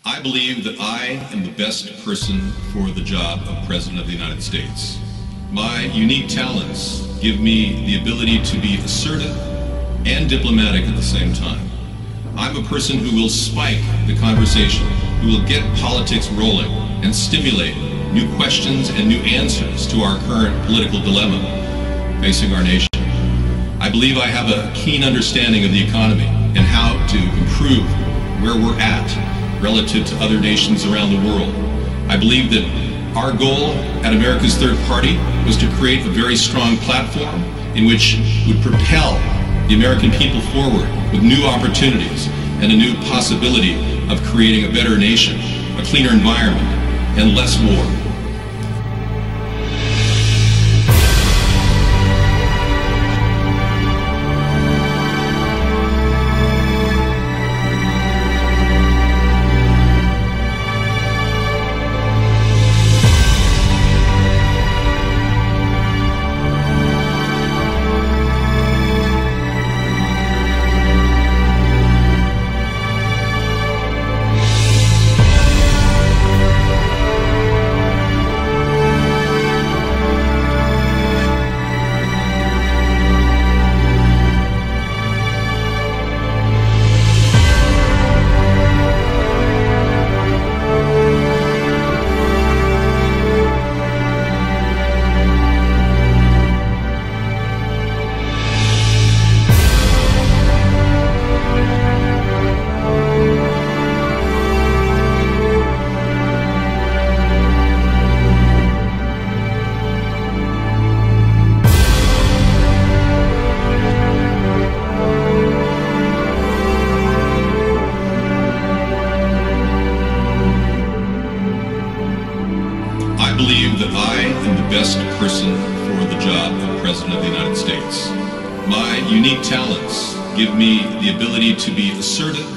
I believe that I am the best person for the job of President of the United States. My unique talents give me the ability to be assertive and diplomatic at the same time. I'm a person who will spike the conversation, who will get politics rolling and stimulate new questions and new answers to our current political dilemma facing our nation. I believe I have a keen understanding of the economy and how to improve where we're at relative to other nations around the world. I believe that our goal at America's Third Party was to create a very strong platform in which would propel the American people forward with new opportunities and a new possibility of creating a better nation, a cleaner environment, and less war. I believe that I am the best person for the job of President of the United States. My unique talents give me the ability to be assertive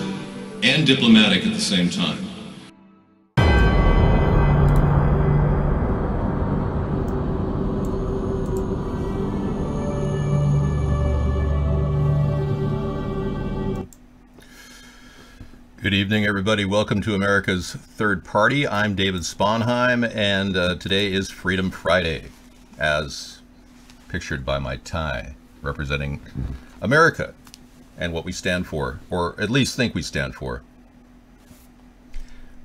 and diplomatic at the same time. Good evening, everybody. Welcome to America's Third Party. I'm David Sponheim, and today is Freedom Friday, as pictured by my tie, representing America and what we stand for, or at least think we stand for.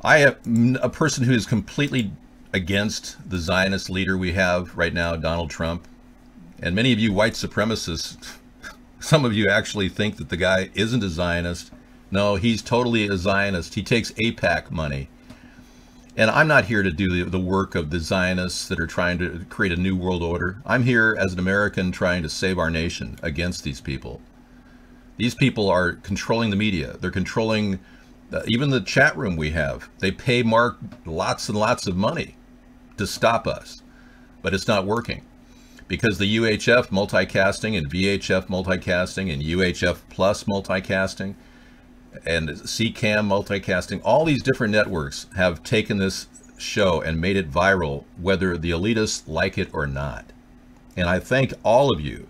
I am a person who is completely against the Zionist leader we have right now, Donald Trump. And many of you white supremacists, some of you actually think that the guy isn't a Zionist. No, he's totally a Zionist. He takes AIPAC money. And I'm not here to do the work of the Zionists that are trying to create a new world order. I'm here as an American trying to save our nation against these people. These people are controlling the media. They're controlling even the chat room we have. They pay Mark lots and lots of money to stop us. But it's not working. Because the UHF multicasting and VHF multicasting and UHF plus multicasting and CCAM multicasting, all these different networks have taken this show and made it viral, whether the elitists like it or not. And I thank all of you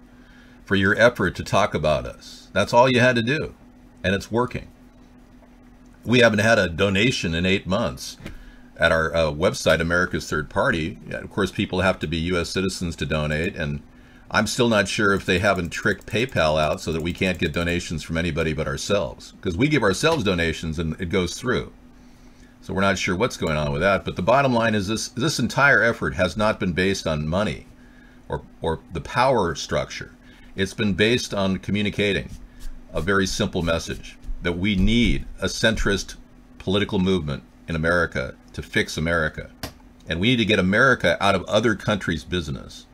for your effort to talk about us. That's all you had to do, and it's working. We haven't had a donation in 8 months at our website, America's Third Party. Of course, people have to be U.S. citizens to donate, and I'm still not sure if they haven't tricked PayPal out so that we can't get donations from anybody but ourselves, because we give ourselves donations and it goes through. So we're not sure what's going on with that. But the bottom line is this entire effort has not been based on money or the power structure. It's been based on communicating a very simple message that we need a centrist political movement in America to fix America. And we need to get America out of other countries' business,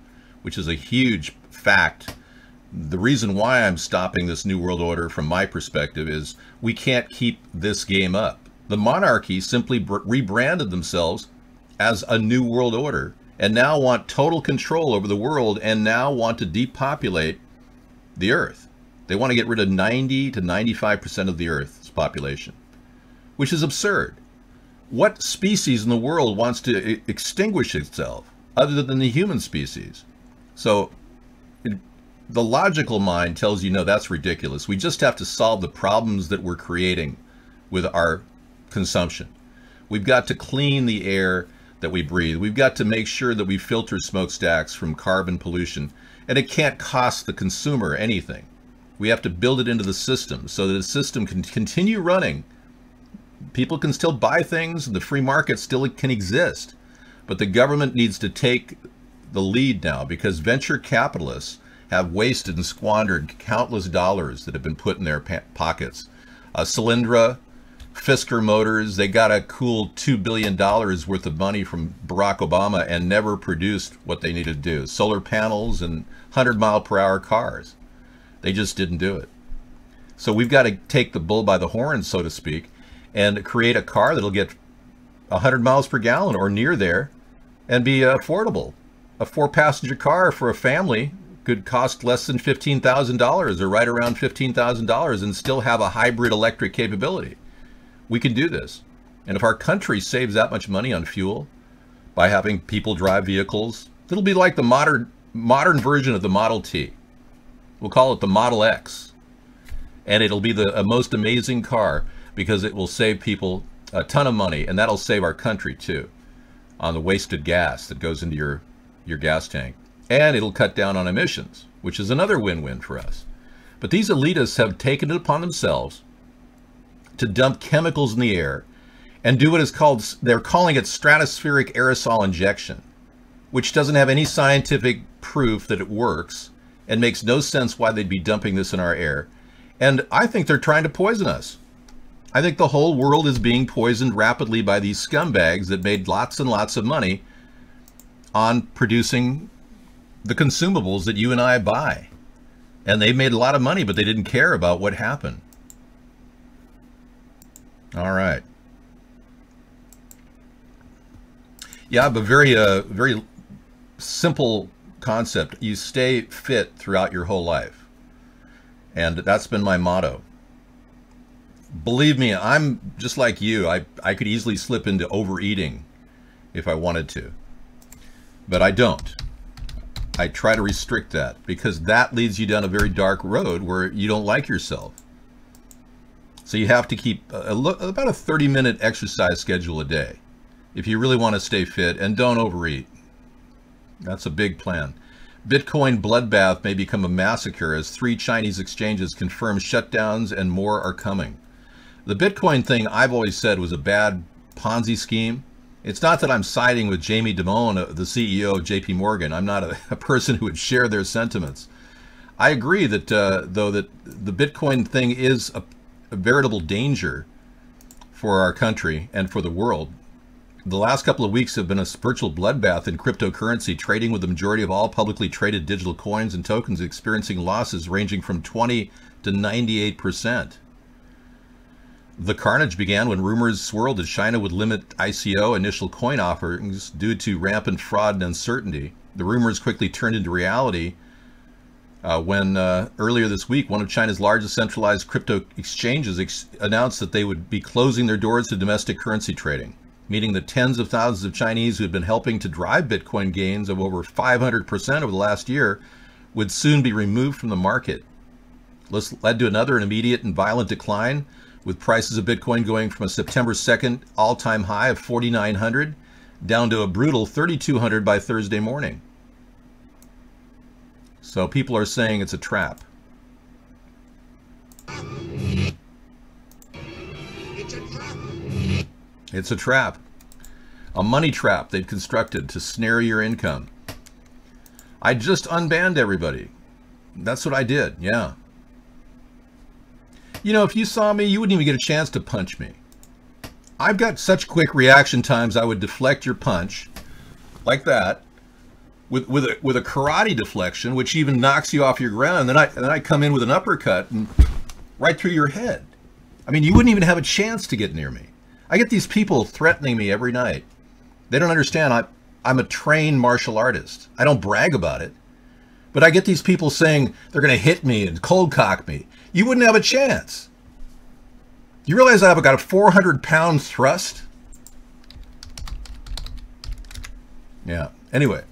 which is a huge fact. The reason why I'm stopping this New World Order from my perspective is we can't keep this game up. The monarchy simply rebranded themselves as a New World Order and now want total control over the world and now want to depopulate the earth. They want to get rid of 90 to 95% of the earth's population, which is absurd. What species in the world wants to extinguish itself other than the human species? So the logical mind tells you, no, that's ridiculous. We just have to solve the problems that we're creating with our consumption. We've got to clean the air that we breathe. We've got to make sure that we filter smokestacks from carbon pollution. And it can't cost the consumer anything. We have to build it into the system so that the system can continue running. People can still buy things and the free market still can exist. But the government needs to take the lead now, because venture capitalists have wasted and squandered countless dollars that have been put in their pockets. Solyndra, Fisker Motors, they got a cool $2 billion worth of money from Barack Obama and never produced what they needed to do. Solar panels and 100-mile-per-hour cars. They just didn't do it. So we've got to take the bull by the horns, so to speak, and create a car that'll get 100 miles per gallon or near there and be affordable. A 4-passenger car for a family could cost less than $15,000 or right around $15,000 and still have a hybrid electric capability. We can do this. And if our country saves that much money on fuel by having people drive vehicles, it'll be like the modern version of the Model T. We'll call it the Model X. And it'll be the most amazing car because it will save people a ton of money, and that'll save our country too on the wasted gas that goes into your gas tank. And it'll cut down on emissions, which is another win-win for us. But these elitists have taken it upon themselves to dump chemicals in the air and do what is called, they're calling it stratospheric aerosol injection, which doesn't have any scientific proof that it works and makes no sense why they'd be dumping this in our air. And I think they're trying to poison us. I think the whole world is being poisoned rapidly by these scumbags that made lots and lots of money on producing the consumables that you and I buy. And they made a lot of money, but they didn't care about what happened. All right. Yeah, I have a very simple concept. You stay fit throughout your whole life. And that's been my motto. Believe me, I'm just like you. I could easily slip into overeating if I wanted to. But I don't. I try to restrict that because that leads you down a very dark road where you don't like yourself. So you have to keep about a 30-minute exercise schedule a day if you really want to stay fit, and don't overeat. That's a big plan. Bitcoin bloodbath may become a massacre as 3 Chinese exchanges confirm shutdowns and more are coming. The Bitcoin thing, I've always said, was a bad Ponzi scheme. It's not that I'm siding with Jamie Dimon, the CEO of JP Morgan. I'm not a person who would share their sentiments. I agree that, though, that the Bitcoin thing is a veritable danger for our country and for the world. The last couple of weeks have been a virtual bloodbath in cryptocurrency, trading with the majority of all publicly traded digital coins and tokens experiencing losses ranging from 20 to 98%. The carnage began when rumors swirled that China would limit ICO initial coin offerings due to rampant fraud and uncertainty. The rumors quickly turned into reality when earlier this week, one of China's largest centralized crypto exchanges announced that they would be closing their doors to domestic currency trading, meaning that tens of thousands of Chinese who had been helping to drive Bitcoin gains of over 500% over the last year would soon be removed from the market. This led to another immediate and violent decline, with prices of Bitcoin going from a September 2nd all-time high of 4,900 down to a brutal 3,200 by Thursday morning. So people are saying it's a trap. It's a trap. A money trap they've constructed to snare your income. I just unbanned everybody. That's what I did, yeah. You know, if you saw me, you wouldn't even get a chance to punch me. I've got such quick reaction times, I would deflect your punch like that with a karate deflection, which even knocks you off your ground. And then I come in with an uppercut and right through your head. I mean, you wouldn't even have a chance to get near me. I get these people threatening me every night. They don't understand. I'm a trained martial artist. I don't brag about it. But I get these people saying they're going to hit me and cold cock me. You wouldn't have a chance. You realize I've got a 400-pound thrust? Yeah. Anyway,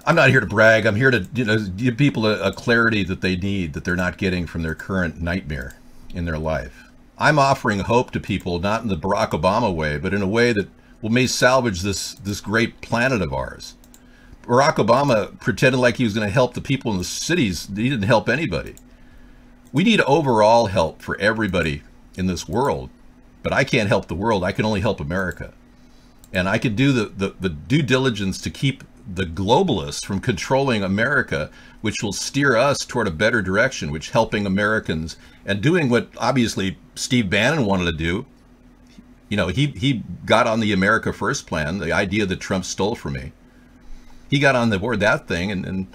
I'm not here to brag. I'm here to give people a clarity that they need, that they're not getting from their current nightmare in their life. I'm offering hope to people, not in the Barack Obama way, but in a way that may salvage this great planet of ours. Barack Obama pretended like he was going to help the people in the cities. He didn't help anybody. We need overall help for everybody in this world, but I can't help the world. I can only help America. And I could do the due diligence to keep the globalists from controlling America, which will steer us toward a better direction, which helping Americans and doing what obviously Steve Bannon wanted to do. You know, he got on the America First plan, the idea that Trump stole from me. He got on the board that thing and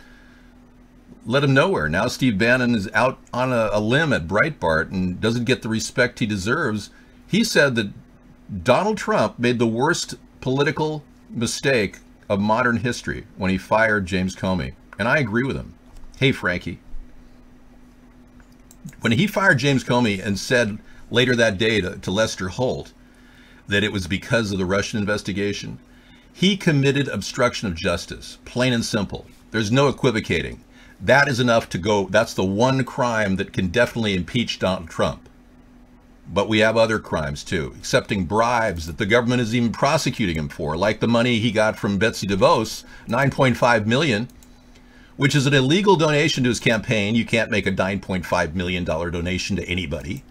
led him nowhere. Now Steve Bannon is out on a limb at Breitbart and doesn't get the respect he deserves. He said that Donald Trump made the worst political mistake of modern history when he fired James Comey. And I agree with him. Hey, Frankie. When he fired James Comey and said later that day to Lester Holt that it was because of the Russian investigation, he committed obstruction of justice, plain and simple. There's no equivocating. That is enough to go. That's the one crime that can definitely impeach Donald Trump. But we have other crimes too, accepting bribes that the government is even prosecuting him for, like the money he got from Betsy DeVos, $9.5 million, which is an illegal donation to his campaign. You can't make a $9.5 million donation to anybody.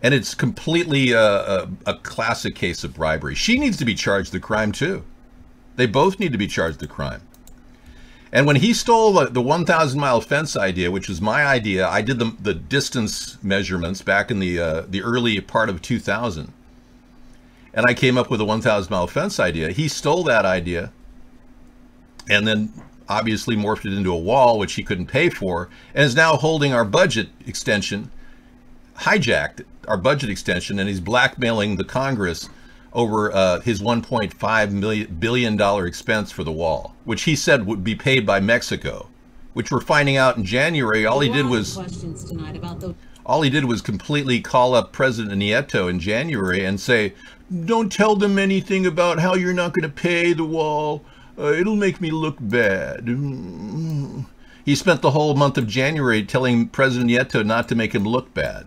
And it's completely a classic case of bribery. She needs to be charged the crime too. They both need to be charged the crime. And when he stole the 1,000-mile fence idea, which was my idea, I did the distance measurements back in the early part of 2000. And I came up with a 1,000-mile fence idea. He stole that idea and then obviously morphed it into a wall, which he couldn't pay for, and is now holding our budget extension, hijacked our budget extension, and he's blackmailing the Congress over his $1.5 billion dollar expense for the wall, which he said would be paid by Mexico, which we're finding out in January. All he did was completely call up President Nieto in January and say, don't tell them anything about how you're not going to pay the wall. It'll make me look bad. He spent the whole month of January telling President Nieto not to make him look bad.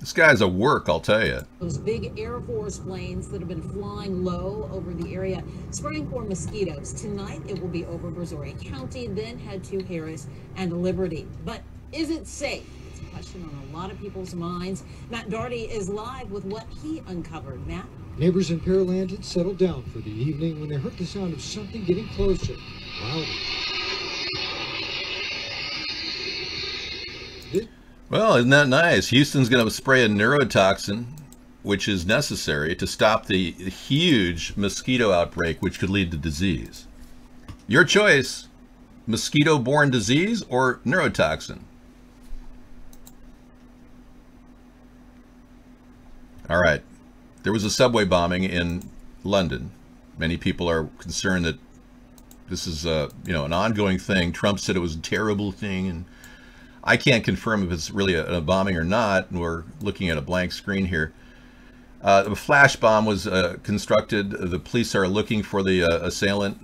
This guy's a work, I'll tell you. Those big Air Force planes that have been flying low over the area, spraying for mosquitoes. Tonight, it will be over Brazoria County, then head to Harris and Liberty. But is it safe? It's a question on a lot of people's minds. Matt Daugherty is live with what he uncovered. Matt? Neighbors in Pearland had settled down for the evening when they heard the sound of something getting closer, louder. Well, isn't that nice? Houston's going to spray a neurotoxin, which is necessary to stop the huge mosquito outbreak, which could lead to disease. Your choice, mosquito-borne disease or neurotoxin. All right. There was a subway bombing in London. Many people are concerned that this is an ongoing thing. Trump said it was a terrible thing, and I can't confirm if it's really a bombing or not. We're looking at a blank screen here. A flash bomb was constructed. The police are looking for the assailant.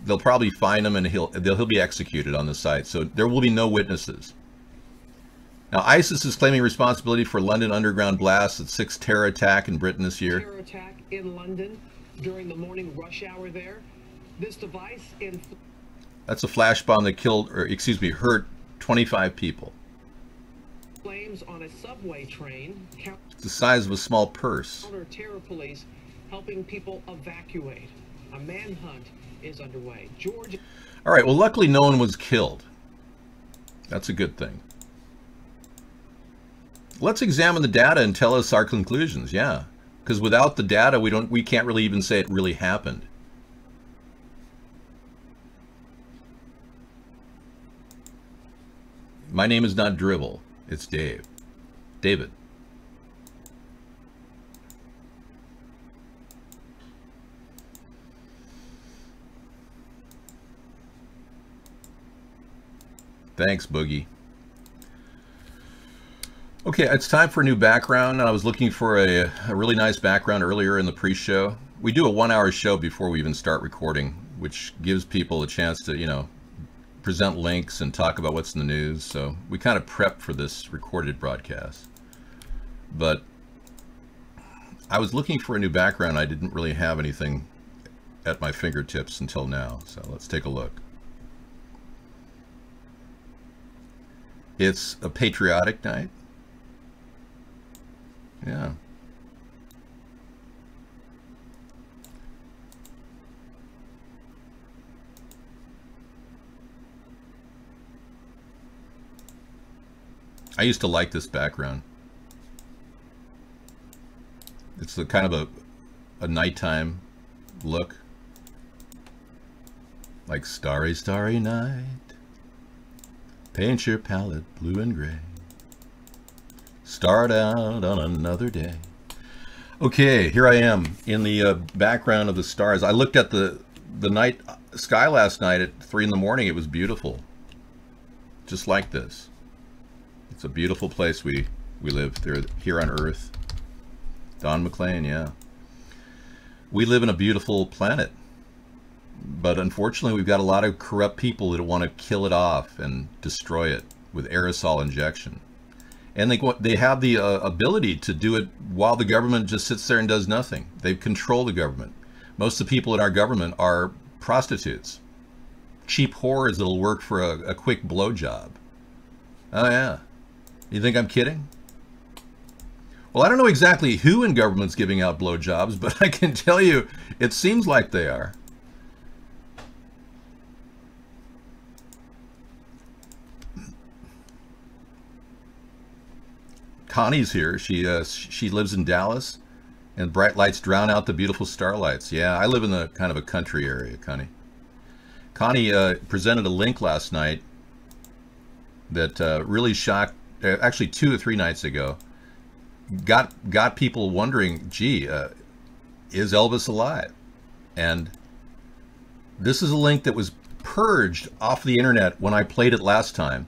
They'll probably find him and he'll be executed on the site. So there will be no witnesses. Now, ISIS is claiming responsibility for London underground blast, its sixth terror attack in Britain this year. Terror attack in London during the morning rush hour there. This device in... That's a flash bomb that hurt 25 people. Flames on a subway train. It's the size of a small purse. Counter-terror police helping people evacuate. A manhunt is underway. Georgia. All right, well, luckily no one was killed. That's a good thing. Let's examine the data and tell us our conclusions. Yeah, because without the data, we can't really even say it really happened. My name is not Dribble. It's Dave. David. Thanks, Boogie. Okay, it's time for a new background, and I was looking for a really nice background earlier in the pre-show. We do a 1-hour show before we even start recording, which gives people a chance to, present links and talk about what's in the news. So we kind of prep for this recorded broadcast. But I was looking for a new background. I didn't really have anything at my fingertips until now. So let's take a look. It's a patriotic night. Yeah. I used to like this background. It's the kind of a nighttime look. Like starry, starry night. Paint your palette blue and gray. Start out on another day. Okay, here I am in the background of the stars. I looked at the night sky last night at 3 in the morning. It was beautiful. Just like this. It's a beautiful place we live there here on Earth. Don McLean, yeah. We live in a beautiful planet. But unfortunately, we've got a lot of corrupt people that want to kill it off and destroy it with aerosol injection. And they have the ability to do it while the government just sits there and does nothing. They control the government. Most of the people in our government are prostitutes. Cheap whores that'll work for a quick blowjob. Oh, yeah. You think I'm kidding? Well, I don't know exactly who in government's giving out blowjobs, but I can tell you it seems like they are. Connie's here. She lives in Dallas, and bright lights drown out the beautiful starlights. Yeah, I live in the kind of a country area, Connie. Connie presented a link last night that really shocked, actually 2 or 3 nights ago, got people wondering, gee, is Elvis alive? And this is a link that was purged off the internet when I played it last time,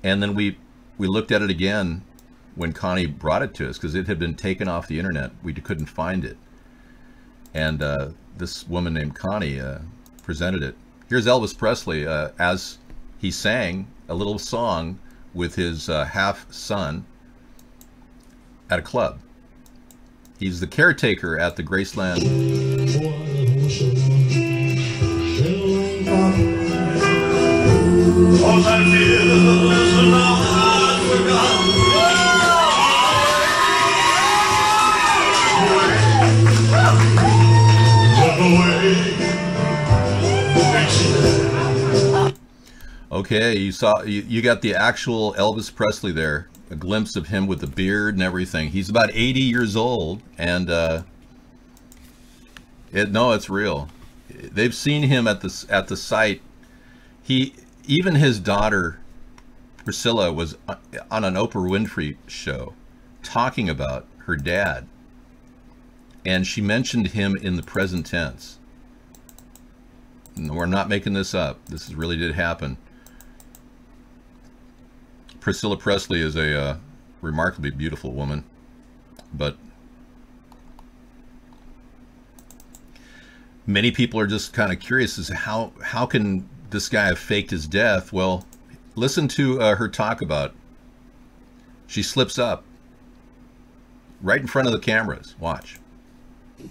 and then we looked at it again when Connie brought it to us, because it had been taken off the internet. We couldn't find it. And this woman named Connie presented it. Here's Elvis Presley as he sang a little song with his half-son at a club. He's the caretaker at the Graceland. Okay, you got the actual Elvis Presley there, a glimpse of him with the beard and everything. He's about 80 years old, and it's real. They've seen him at the site. Even his daughter Priscilla was on an Oprah Winfrey show talking about her dad, and she mentioned him in the present tense. We're not making this up. This really did happen. Priscilla Presley is a remarkably beautiful woman, but many people are just kind of curious as to how can this guy have faked his death. Well, listen to her talk about it. She slips up right in front of the cameras. Watch.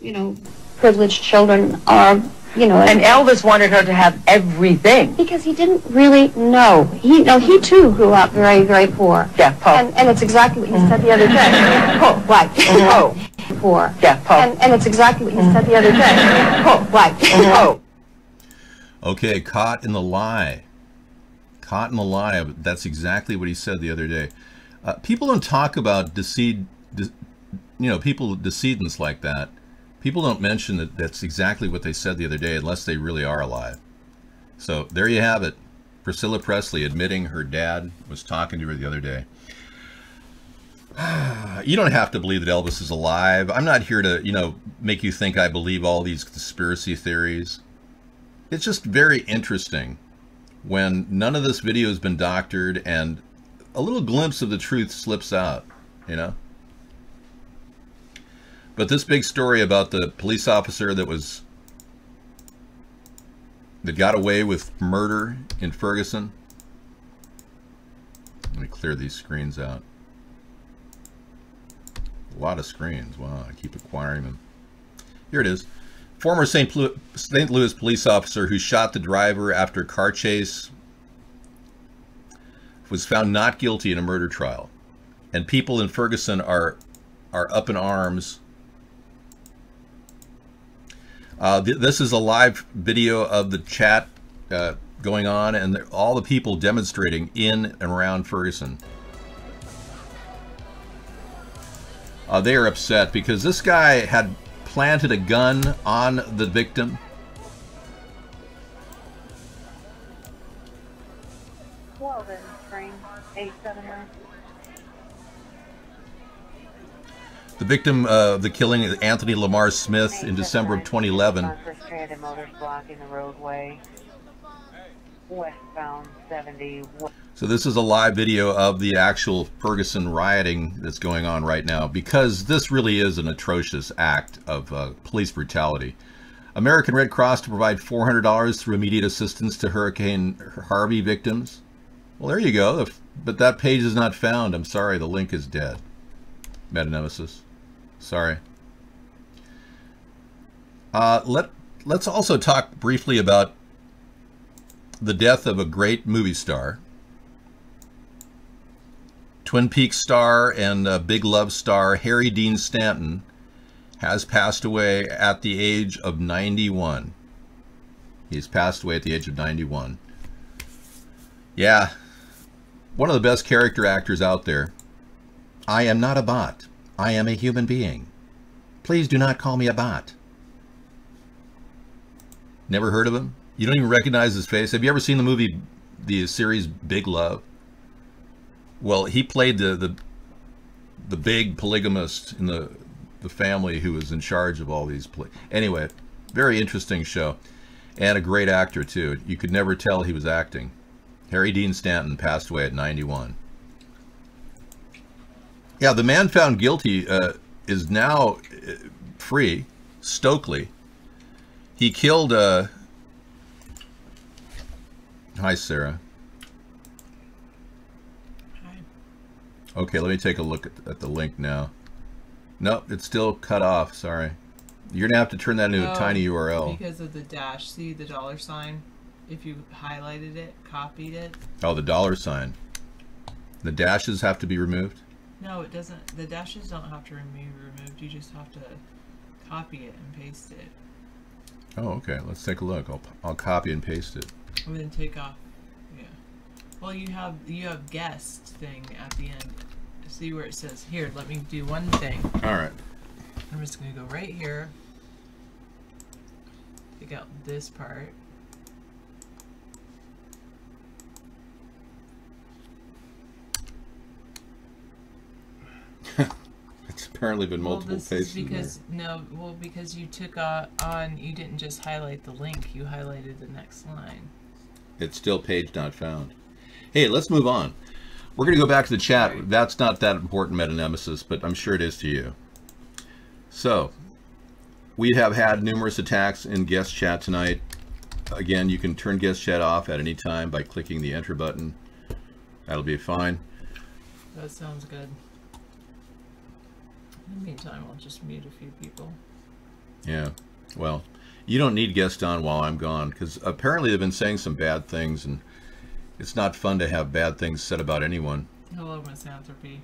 You know, privileged children are, you know. And Elvis wanted her to have everything. Because he didn't really know. He too grew up very, very poor. Yeah, poor. And it's exactly what he said the other day. Poor, right. Oh. Poor. Yeah, poor. And it's exactly what he said the other day. Poor, right. Oh. Okay, caught in the lie. Caught in the lie. That's exactly what he said the other day. People don't talk about people decedents like that. People don't mention that that's exactly what they said the other day unless they really are alive. So there you have it. Priscilla Presley admitting her dad was talking to her the other day. You don't have to believe that Elvis is alive. I'm not here to, make you think I believe all these conspiracy theories. It's just very interesting when none of this video has been doctored and a little glimpse of the truth slips out, But this big story about the police officer that got away with murder in Ferguson. Let me clear these screens out. A lot of screens. Wow, I keep acquiring them. Here it is. Former St. Louis police officer who shot the driver after a car chase was found not guilty in a murder trial. And people in Ferguson are up in arms. This is a live video of the chat going on, and all the people demonstrating in and around Ferguson. They are upset because this guy had planted a gun on the victim. Well then, Spring 879. The victim of the killing is Anthony Lamar Smith in December of 2011. Stranded motors blocking the roadway. Westbound 70. So this is a live video of the actual Ferguson rioting that's going on right now, because this really is an atrocious act of police brutality. American Red Cross to provide $400 through immediate assistance to Hurricane Harvey victims. Well, there you go. But that page is not found. I'm sorry, the link is dead. Meta-nemesis. Sorry. Let's also talk briefly about the death of a great movie star. Twin Peaks star and Big Love star Harry Dean Stanton has passed away at the age of 91. He's passed away at the age of 91. Yeah, one of the best character actors out there. I am not a bot. I am a human being. Please do not call me a bot. Never heard of him? You don't even recognize his face? Have you ever seen the series Big Love? Well, he played the big polygamist in the family who was in charge of all these. Anyway, very interesting show, and a great actor too. You could never tell he was acting. Harry Dean Stanton passed away at 91. Yeah, the man found guilty is now free. Stokely. He killed. Hi, Sarah. Okay, let me take a look at the link now. Nope, it's still cut off. Sorry. You're going to have to turn that into a tiny URL. Because of the dash. See the $? If you highlighted it, copied it. Oh, the $. The dashes have to be removed? No, it doesn't. The dashes don't have to be removed. You just have to copy it and paste it. Oh, okay. Let's take a look. I'll copy and paste it. And then take off. Yeah. Well, you have guest thing at the end. See where it says, here, let me do one thing. All right. I'm just going to go right here. Take out this part. It's apparently been multiple pages. Because you took on, you didn't just highlight the link, you highlighted the next line. It's still page not found. Hey, let's move on. We're going to go back to the chat. Right. That's not that important, Meta-nemesis, but I'm sure it is to you. So, we have had numerous attacks in guest chat tonight. Again, you can turn guest chat off at any time by clicking the enter button. That'll be fine. That sounds good. In the meantime, I'll just mute a few people. Yeah, well, you don't need guests on while I'm gone, because apparently they've been saying some bad things, and it's not fun to have bad things said about anyone. Hello, Misanthropy.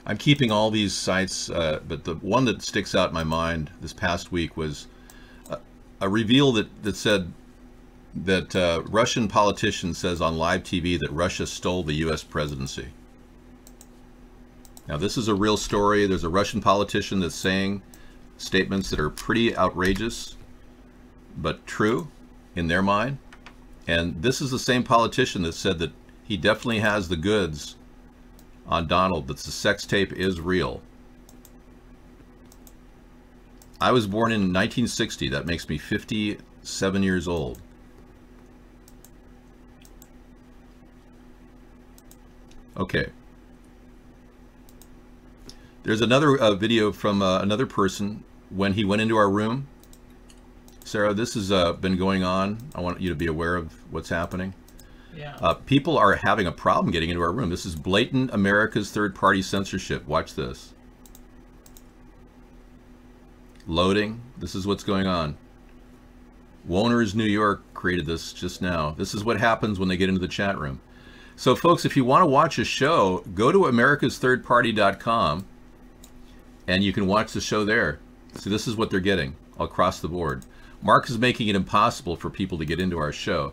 I'm keeping all these sites, but the one that sticks out in my mind this past week was a reveal that said that Russian politician says on live TV that Russia stole the U.S. presidency. Now, this is a real story. There's a Russian politician that's saying statements that are pretty outrageous, but true in their mind. And this is the same politician that said that he definitely has the goods on Donald, that the sex tape is real. I was born in 1960. That makes me 57 years old. Okay. There's another video from another person when he went into our room. Sarah, this has been going on. I want you to be aware of what's happening. Yeah. People are having a problem getting into our room. This is blatant America's third-party censorship. Watch this. Loading. This is what's going on. Woners, New York created this just now. This is what happens when they get into the chat room. So folks, if you want to watch a show, go to americasthirdparty.com and you can watch the show there. So this is what they're getting across the board. Mark is making it impossible for people to get into our show.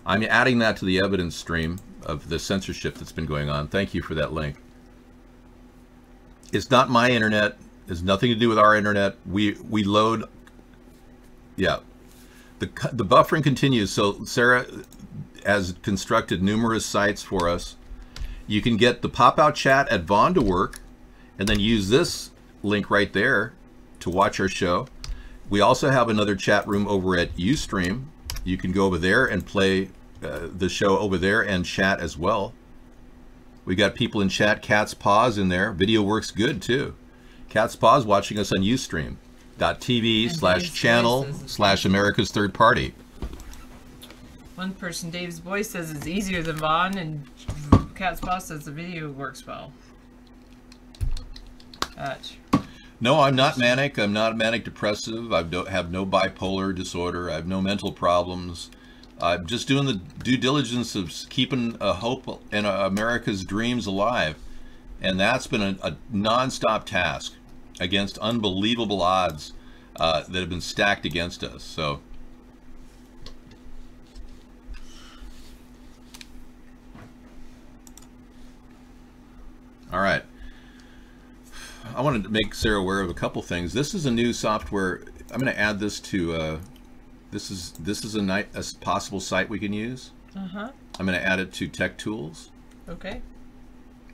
I'm adding that to the evidence stream of the censorship that's been going on. Thank you for that link. It's not my internet. It's nothing to do with our internet. We load. Yeah. The buffering continues. So Sarah has constructed numerous sites for us. You can get the pop-out chat at Vaughn to work and then use this link right there to watch our show. We also have another chat room over at Ustream. You can go over there and play the show over there and chat as well. We got people in chat. Cat's Paws in there. Video works good too. Cat's Paws watching us on Ustream.tv/channel/America's Third Party. One person, Dave's voice, says it's easier than Vaughn, and Cat's Paws says the video works well. No, I'm not manic. I'm not manic depressive. I have no bipolar disorder. I have no mental problems. I'm just doing the due diligence of keeping a hope and America's dreams alive. And that's been a non-stop task against unbelievable odds that have been stacked against us. So, all right. I wanted to make Sarah aware of a couple things. This is a new software. I'm going to add this to. This is a possible site we can use. I'm going to add it to Tech Tools. Okay.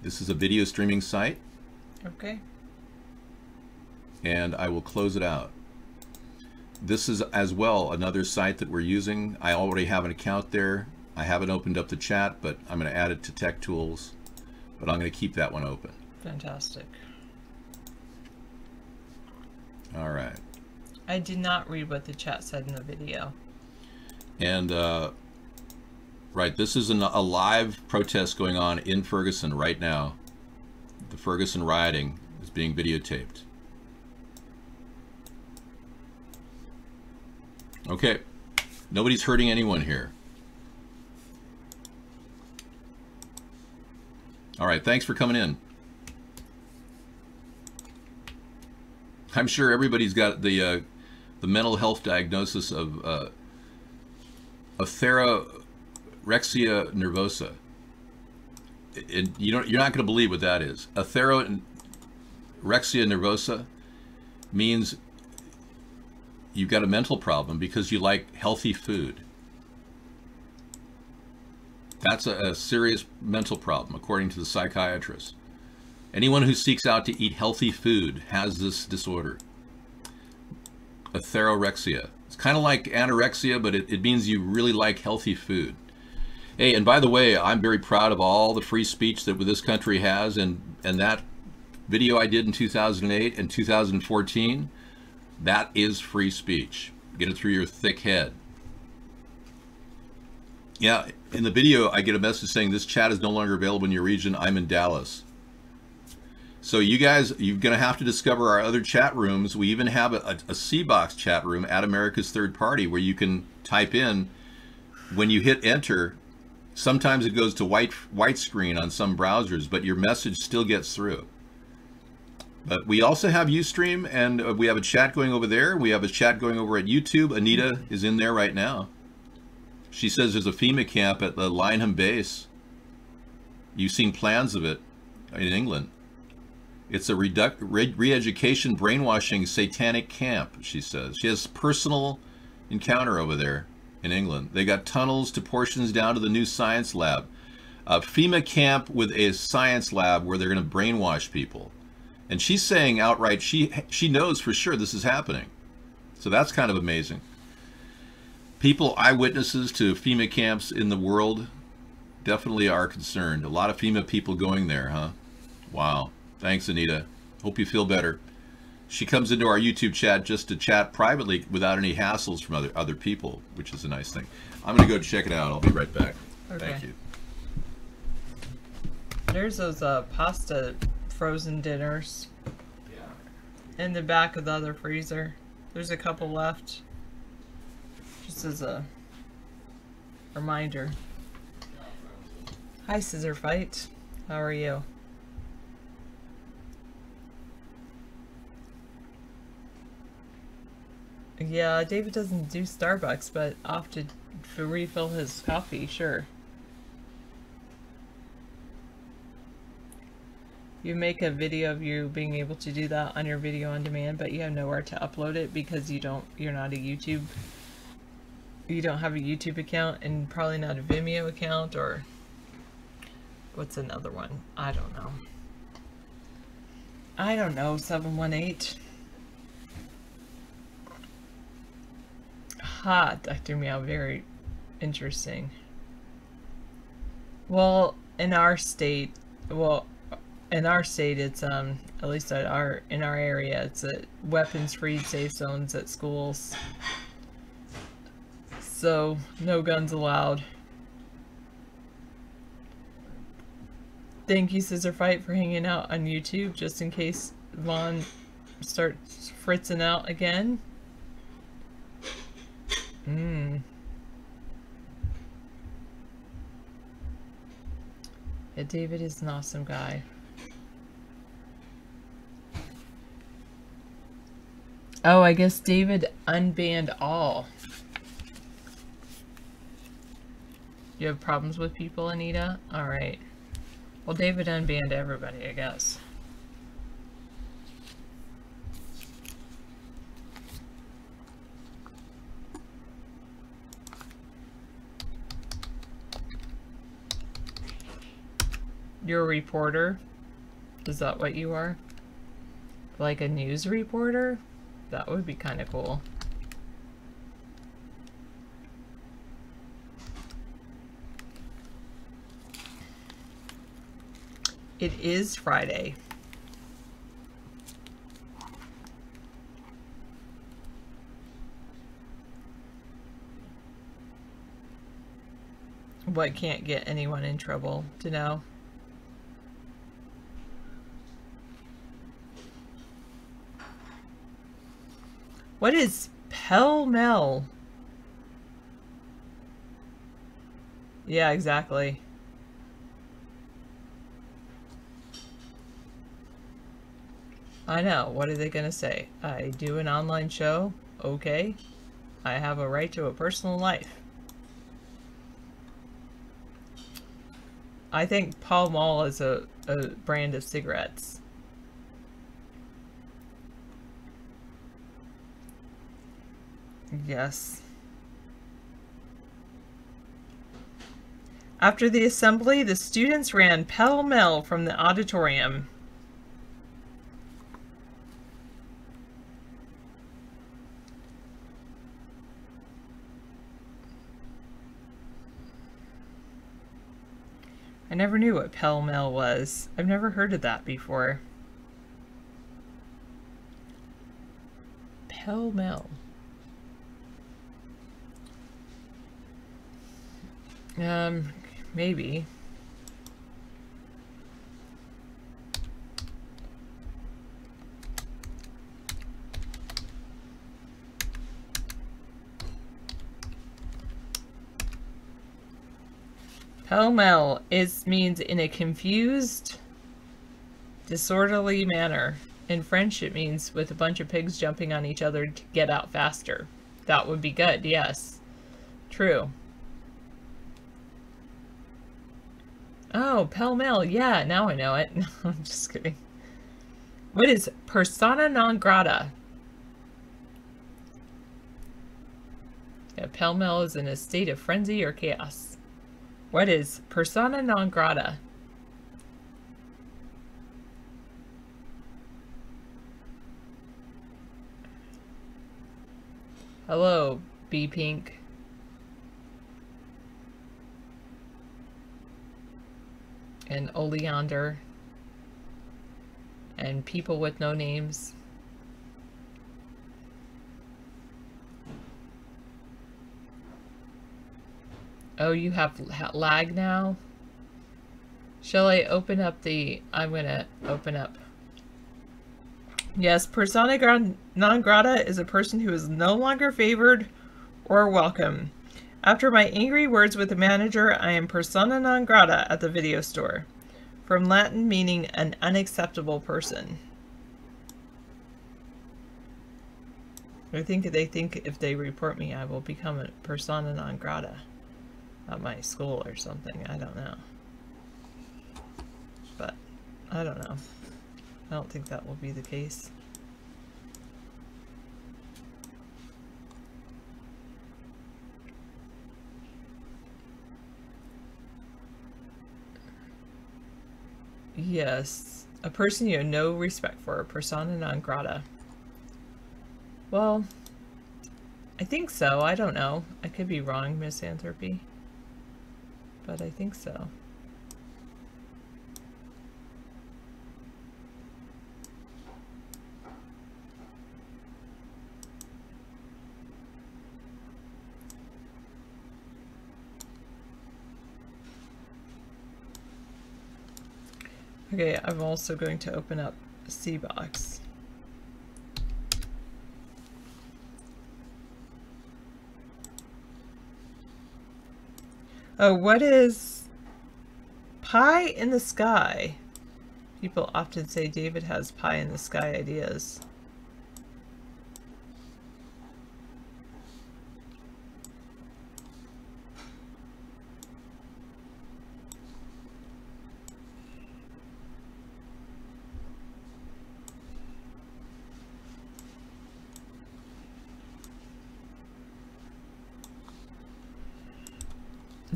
This is a video streaming site. Okay. And I will close it out. This is as well another site that we're using. I already have an account there. I haven't opened up the chat, but I'm going to add it to Tech Tools. But I'm going to keep that one open. Fantastic. All right. I did not read what the chat said in the video. And right, this is a live protest going on in Ferguson right now. The Ferguson rioting is being videotaped. Okay, nobody's hurting anyone here. All right, thanks for coming in. I'm sure everybody's got the mental health diagnosis of athorexia nervosa. You're not going to believe what that is. Athorexia nervosa means you've got a mental problem because you like healthy food. That's a serious mental problem, according to the psychiatrist. Anyone who seeks out to eat healthy food has this disorder. Athorexia. It's kind of like anorexia, but it means you really like healthy food. Hey, and by the way, I'm very proud of all the free speech that this country has, and that video I did in 2008 and 2014, that is free speech. Get it through your thick head. Yeah, in the video, I get a message saying this chat is no longer available in your region. I'm in Dallas. So you guys, you're going to have to discover our other chat rooms. We even have a C-Box chat room at America's Third Party where you can type in. When you hit enter, sometimes it goes to white screen on some browsers, but your message still gets through. But we also have Ustream, and we have a chat going over there. We have a chat going over at YouTube. Anita is in there right now. She says there's a FEMA camp at the Lyneham base. You've seen plans of it in England. It's a re-education, brainwashing, satanic camp, she says. She has personal encounter over there in England. They got tunnels to portions down to the new science lab. A FEMA camp with a science lab where they're going to brainwash people. And she's saying outright she knows for sure this is happening. So that's kind of amazing. People, eyewitnesses to FEMA camps in the world definitely are concerned. A lot of FEMA people going there, huh? Wow. Thanks, Anita. Hope you feel better. She comes into our YouTube chat just to chat privately without any hassles from other people, which is a nice thing. I'm going to go check it out. I'll be right back. Okay. Thank you. There's those pasta frozen dinners in the back of the other freezer. There's a couple left. Just as a reminder. Hi, Scissor Fight. How are you? Yeah, David doesn't do Starbucks, but off to refill his coffee, sure. You make a video of you being able to do that on your video on demand, but you have nowhere to upload it because you're not a YouTube, you don't have a YouTube account and probably not a Vimeo account, or what's another one? I don't know. 718. Ha, that threw me out. Very interesting. Well, in our state, it's at least in our area, it's a weapons-free safe zones at schools. So no guns allowed. Thank you, Scissor Fight, for hanging out on YouTube just in case Vaughn starts fritzing out again. Yeah, David is an awesome guy. Oh, I guess David unbanned all. You have problems with people, Anita? Alright. Well, David unbanned everybody, I guess. You're a reporter? Is that what you are? Like a news reporter? That would be kind of cool. It is Friday. What can't get anyone in trouble to know? What is pell-mell? Yeah, exactly. I know. What are they gonna say? I do an online show? Okay. I have a right to a personal life. I think Pall Mall is a brand of cigarettes. Yes. After the assembly, the students ran pell-mell from the auditorium. I never knew what pell-mell was. I've never heard of that before. Pell-mell. Maybe. Pell-mell means in a confused, disorderly manner. In French, it means with a bunch of pigs jumping on each other to get out faster. That would be good, yes. True. Oh, pell-mell. Yeah, now I know it. I'm just kidding. What is persona non grata? Yeah, pell-mell is in a state of frenzy or chaos. What is persona non grata? Hello, B Pink. And Oleander. And people with no names. Oh, you have lag now? Shall I open up the... I'm gonna open up. Yes, persona non grata is a person who is no longer favored or welcome. After my angry words with the manager, I am persona non grata at the video store. From Latin meaning an unacceptable person. I think they think if they report me, I will become a persona non grata at my school or something. I don't know. But I don't know. I don't think that will be the case. Yes, a person you have no respect for, persona non grata. Well, I think so. I don't know. I could be wrong, Misanthropy. But I think so. Okay, I'm also going to open up C-Box. Oh, what is pie in the sky? People often say David has pie in the sky ideas.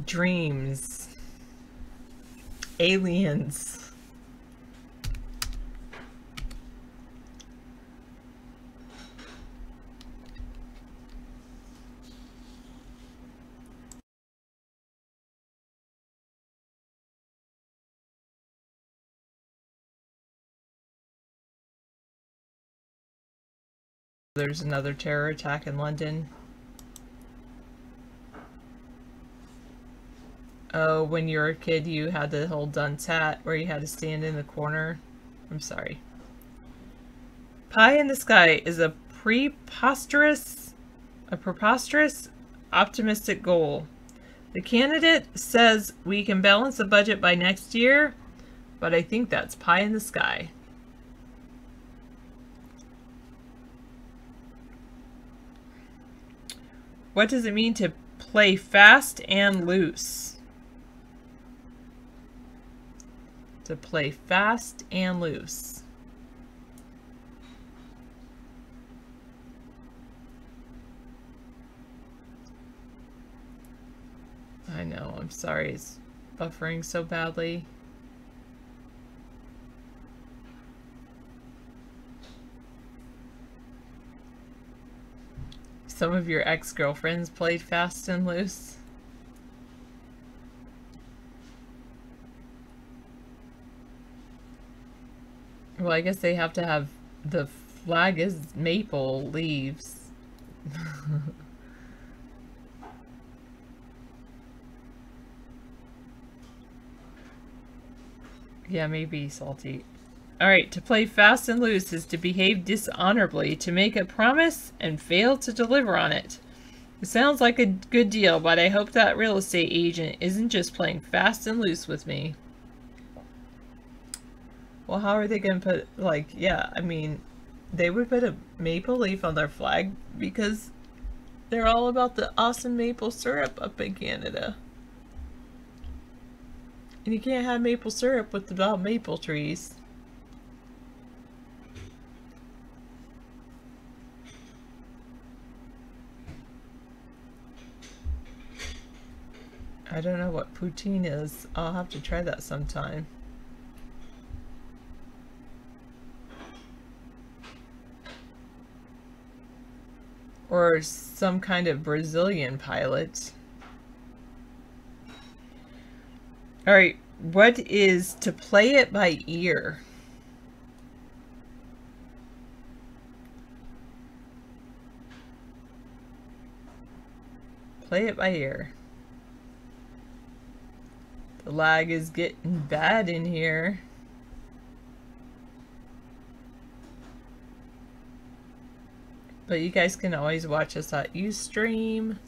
Dreams. Aliens. There's another terror attack in London. Oh, when you were a kid, you had the whole dunce hat where you had to stand in the corner. I'm sorry. Pie in the sky is a preposterous, optimistic goal. The candidate says we can balance the budget by next year, but I think that's pie in the sky. What does it mean to play fast and loose? To play fast and loose. I know, I'm sorry it's buffering so badly. Some of your ex-girlfriends played fast and loose. Well, I guess they have to have, the flag is maple leaves. Yeah, maybe salty. Alright, to play fast and loose is to behave dishonorably, to make a promise and fail to deliver on it. It sounds like a good deal, but I hope that real estate agent isn't just playing fast and loose with me. Well, how are they going to put, like, yeah, I mean, they would put a maple leaf on their flag because they're all about the awesome maple syrup up in Canada. And you can't have maple syrup without maple trees. I don't know what poutine is. I'll have to try that sometime. Or some kind of Brazilian pilot. Alright, what is to play it by ear? Play it by ear. The lag is getting bad in here. But you guys can always watch us at Ustream,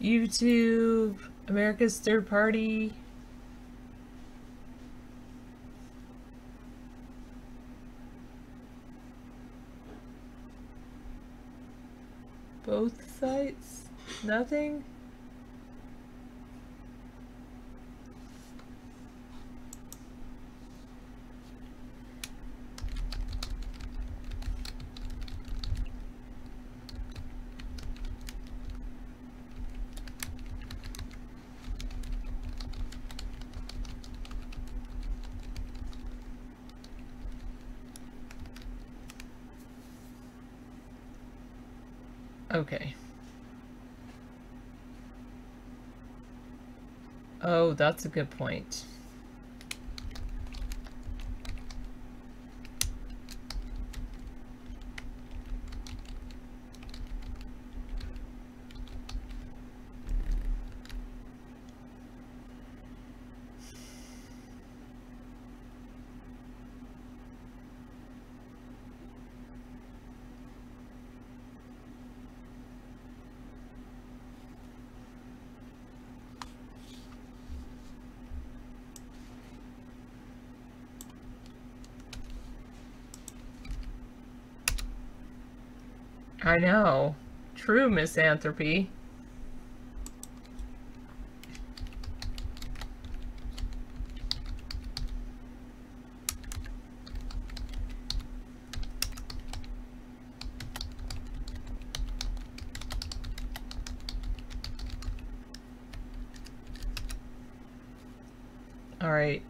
YouTube, America's Third Party. Both sites? Nothing? Okay. Oh, that's a good point. I know. True misanthropy. All right.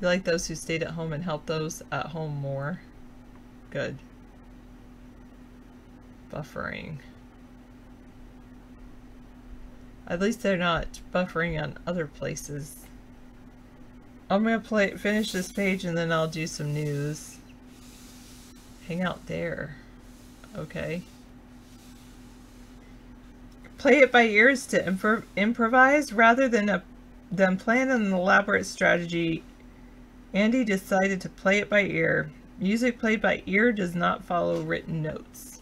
You like those who stayed at home and helped those at home more? Good. Buffering. At least they're not buffering on other places. I'm gonna finish this page and then I'll do some news. Hang out there. Okay. Play it by ear is to improvise rather than plan an elaborate strategy. Andy decided to play it by ear. Music played by ear does not follow written notes.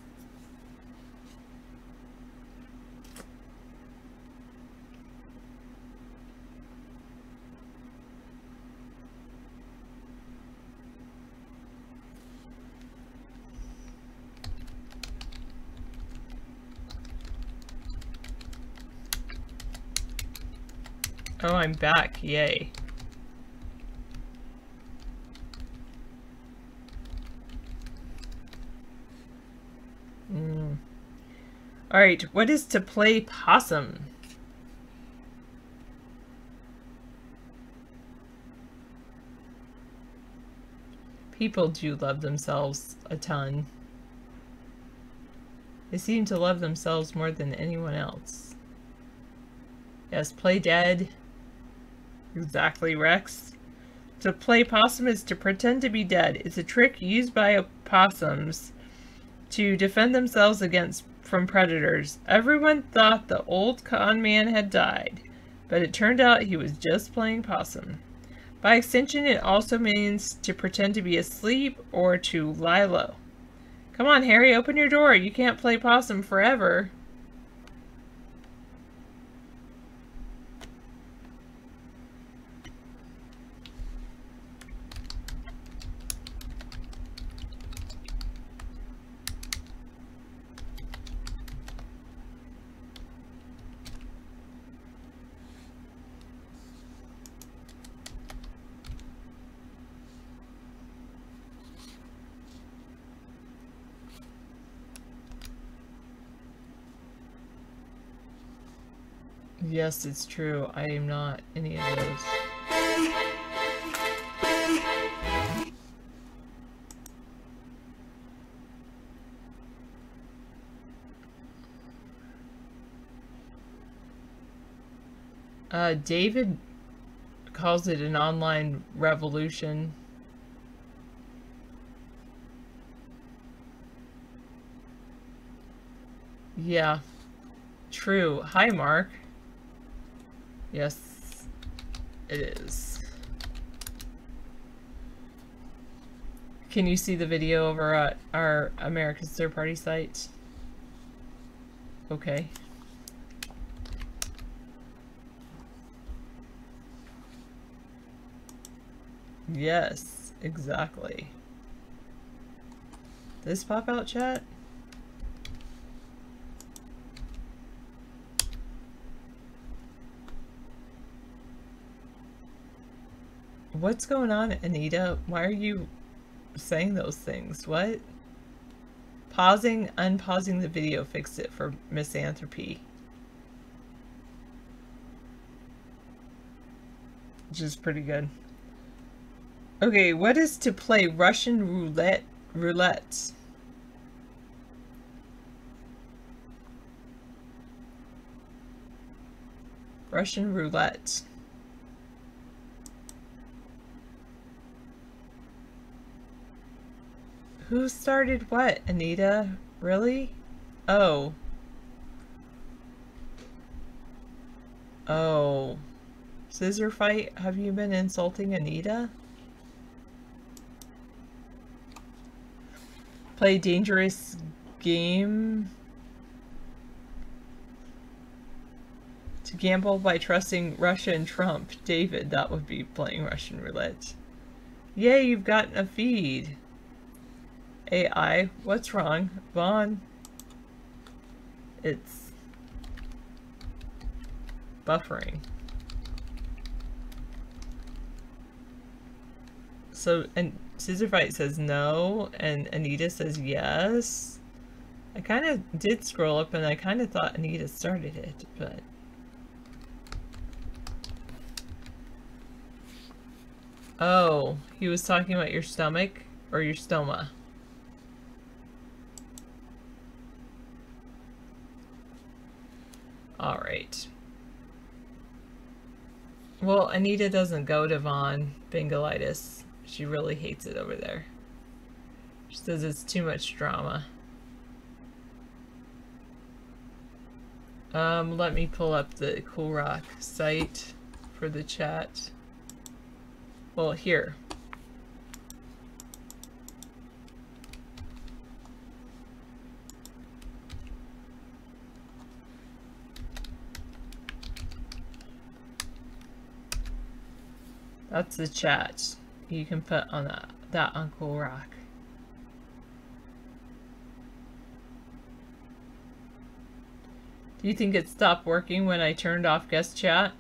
Oh, I'm back. Yay. Alright, what is to play possum? People do love themselves a ton. They seem to love themselves more than anyone else. Yes, play dead. Exactly, Rex. To play possum is to pretend to be dead. It's a trick used by opossums to defend themselves from predators. Everyone thought the old con man had died, but it turned out he was just playing possum. By extension, it also means to pretend to be asleep or to lie low. Come on, Harry, open your door. You can't play possum forever. Yes, it's true. I am not any of those. David calls it an online revolution. Yeah. True. Hi, Mark. Yes, it is. Can you see the video over at our America's Third Party site? Okay. Yes, exactly. Did this pop out, chat? What's going on, Anita? Why are you saying those things? What? Pausing, unpausing the video fixed it for misanthropy. Which is pretty good. Okay, what is to play Russian roulette? Russian roulette. Who started what, Anita? Really? Oh. Oh. Scissor fight? Have you been insulting Anita? Play dangerous game? To gamble by trusting Russia and Trump. David, that would be playing Russian roulette. Yay, you've gotten a feed. AI, what's wrong? Vaughn. It's buffering. So, and Scissor Fight says no, and Anita says yes. I kind of did scroll up and I kind of thought Anita started it, but... Oh, he was talking about your stomach or your stoma? Alright. Well, Anita doesn't go to Von Bingolitis. She really hates it over there. She says it's too much drama. Let me pull up the Cool Rock site for the chat. Well, here. That's the chat you can put on that on Cool Rock. Do you think it stopped working when I turned off guest chat?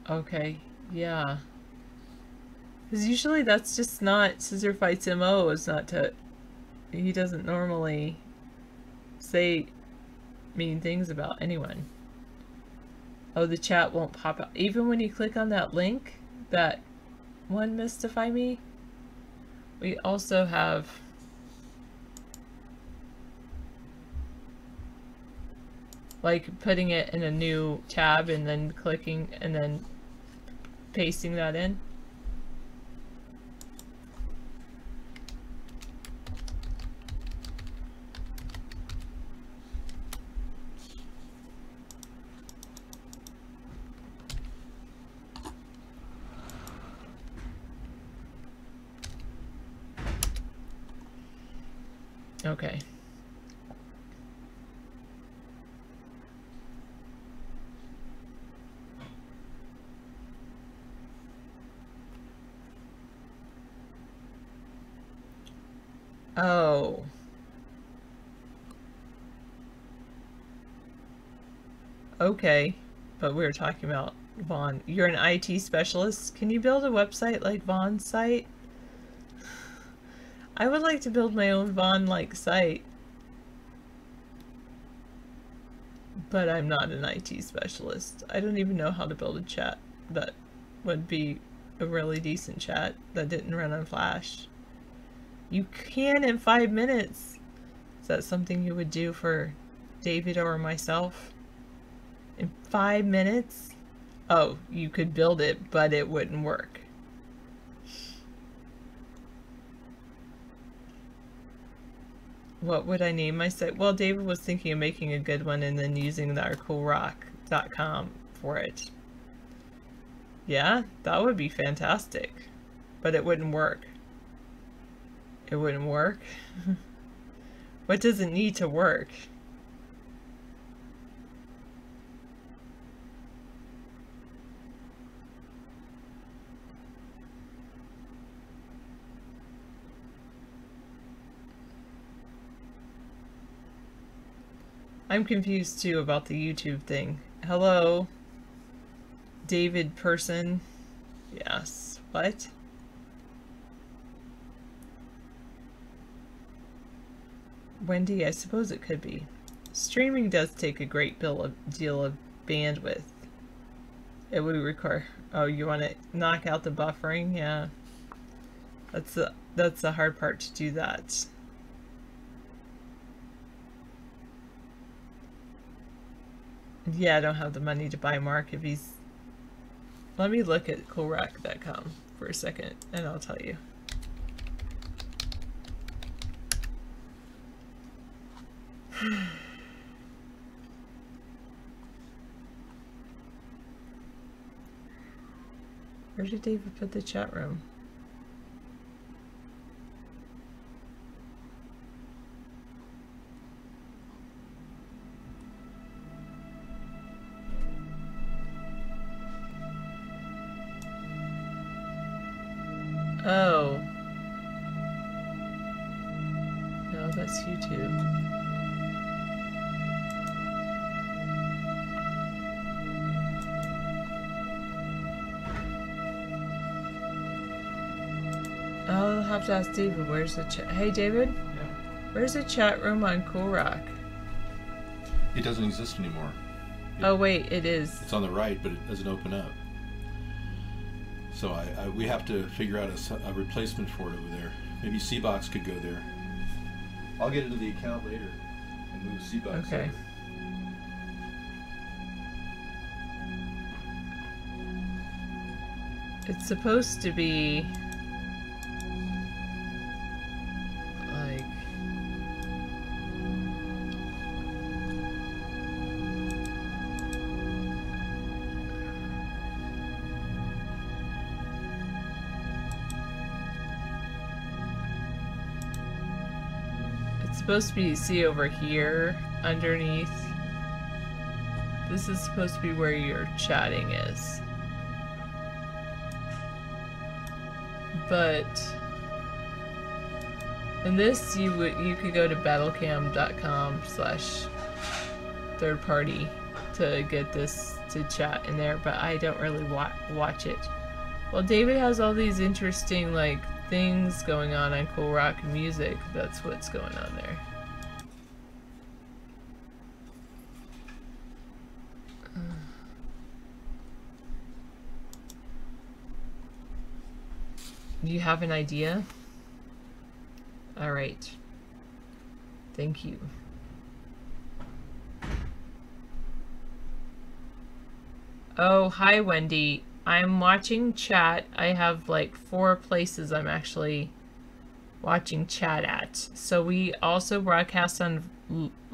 Okay, yeah. Because usually that's just not Scissor Fight's MO, is not to... He doesn't normally say mean things about anyone. Oh, the chat won't pop out. Even when you click on that link, that one Mystify Me, we also have like putting it in a new tab and then clicking and then pasting that in. Okay. Oh. Okay. But we were talking about Vaughn. You're an IT specialist. Can you build a website like Vaughn's site? I would like to build my own Vaughn-like site. But I'm not an IT specialist. I don't even know how to build a chat that would be a really decent chat that didn't run on Flash. You can in 5 minutes. Is that something you would do for David or myself? In 5 minutes? Oh, you could build it, but it wouldn't work. What would I name my site? Well, David was thinking of making a good one and then using our coolrock.com for it. Yeah, that would be fantastic. But it wouldn't work. It wouldn't work? What does it need to work? I'm confused too about the YouTube thing. Hello? David person? Yes. What? Wendy, I suppose it could be. Streaming does take a great deal of bandwidth. It would require... Oh, you want to knock out the buffering? Yeah. That's the hard part to do that. Yeah, I don't have the money to buy Mark if he's... Let me look at coolrock.com for a second and I'll tell you. Where did David put the chat room? Oh. No, that's YouTube. I'll have to ask David, where's the chat? Hey, David? Yeah. Where's the chat room on Cool Rock? It doesn't exist anymore. Oh, wait, it is. It's on the right, but it doesn't open up. So we have to figure out a replacement for it over there. Maybe C-Box could go there. I'll get into the account later and move C-Box Okay. over. It's supposed to be... like... It's supposed to be, see over here, underneath. This is supposed to be where your chatting is. But in this, you could go to battlecam.com/third party to get this to chat in there, but I don't really watch it. Well, David has all these interesting like things going on Cool Rock Music. That's what's going on there. Do you have an idea? All right. Thank you. Oh, hi, Wendy. I'm watching chat. I have like 4 places I'm actually watching chat at. So we also broadcast on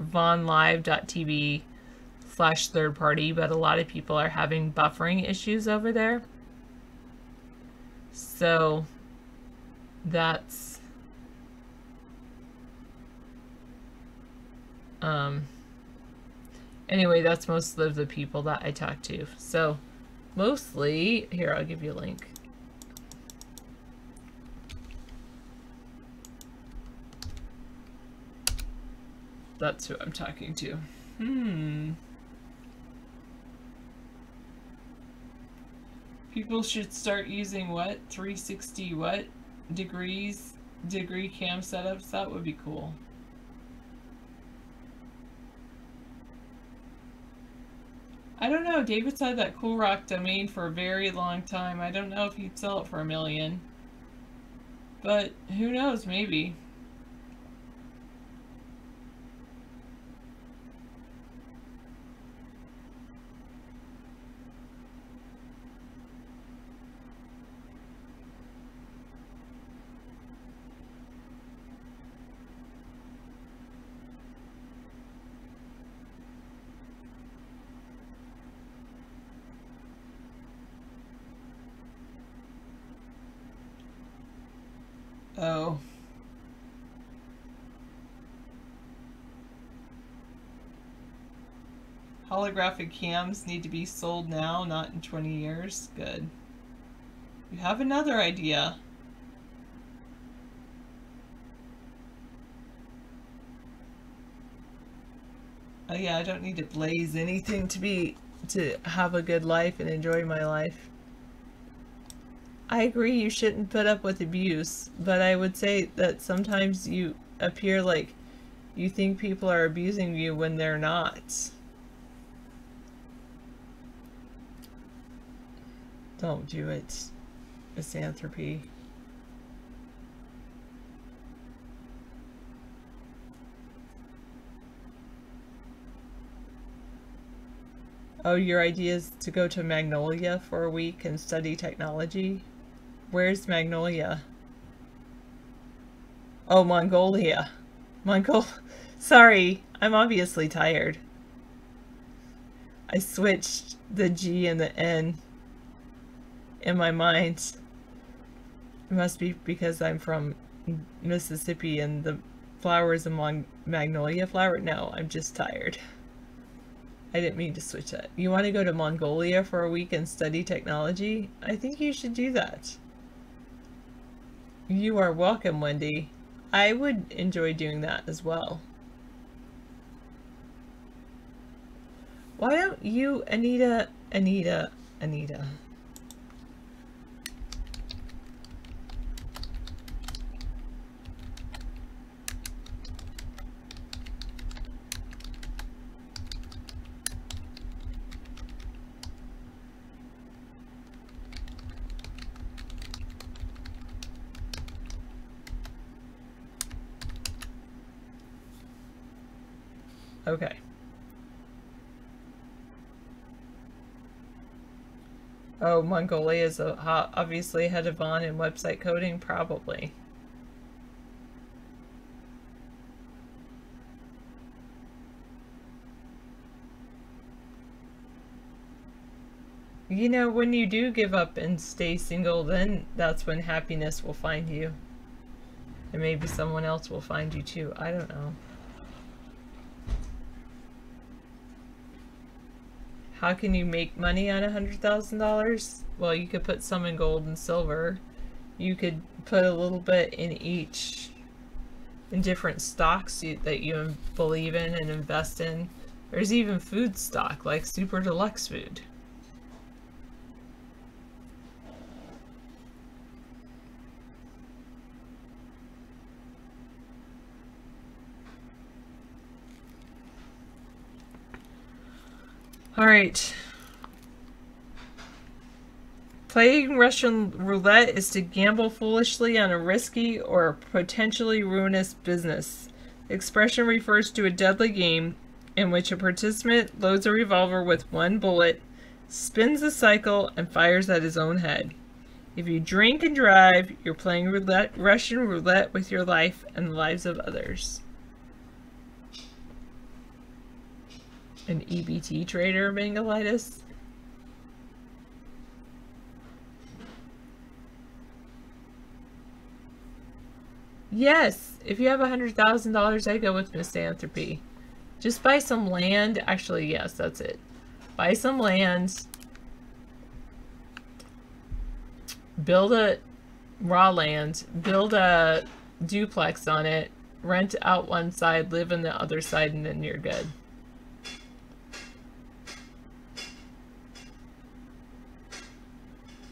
vonlive.tv/third party, but a lot of people are having buffering issues over there. So that's anyway, that's most of the people that I talk to. So mostly here, I'll give you a link. That's who I'm talking to. People should start using what? 360 what? Degree cam setups? That would be cool. I don't know. David's had that Cool Rock domain for a very long time. I don't know if he'd sell it for $1 million. But who knows? Maybe. Oh. Holographic cams need to be sold now, not in 20 years. Good. You have another idea. Oh yeah, I don't need to blaze anything to have a good life and enjoy my life. I agree you shouldn't put up with abuse, but I would say that sometimes you appear like you think people are abusing you when they're not. Don't do it. Misanthropy. Oh, your idea is to go to Magnolia for a week and study technology? Where's Magnolia? Oh, Mongolia. Sorry, I'm obviously tired. I switched the G and the N in my mind. It must be because I'm from Mississippi and the flowers among magnolia flower. No, I'm just tired. I didn't mean to switch that. You want to go to Mongolia for a week and study technology? I think you should do that. You are welcome, Wendy. I would enjoy doing that as well. Why don't you, Anita. Okay. Oh, Mongolia is obviously ahead of on in website coding, probably. You know, when you do give up and stay single, then that's when happiness will find you. And maybe someone else will find you too. I don't know. How can you make money on $100,000? Well, you could put some in gold and silver. You could put a little bit in each, in different stocks that you believe in and invest in. There's even food stock, like Super Deluxe Food. All right. Playing Russian roulette is to gamble foolishly on a risky or potentially ruinous business. The expression refers to a deadly game in which a participant loads a revolver with one bullet, spins the cycle, and fires at his own head. If you drink and drive, you're playing Russian roulette with your life and the lives of others. An EBT trader, Mangalitis? Yes, if you have $100,000, I go with misanthropy. Just buy some land. Actually, yes, that's it. Buy some land. Build a raw land. Build a duplex on it. Rent out one side, live on the other side, and then you're good.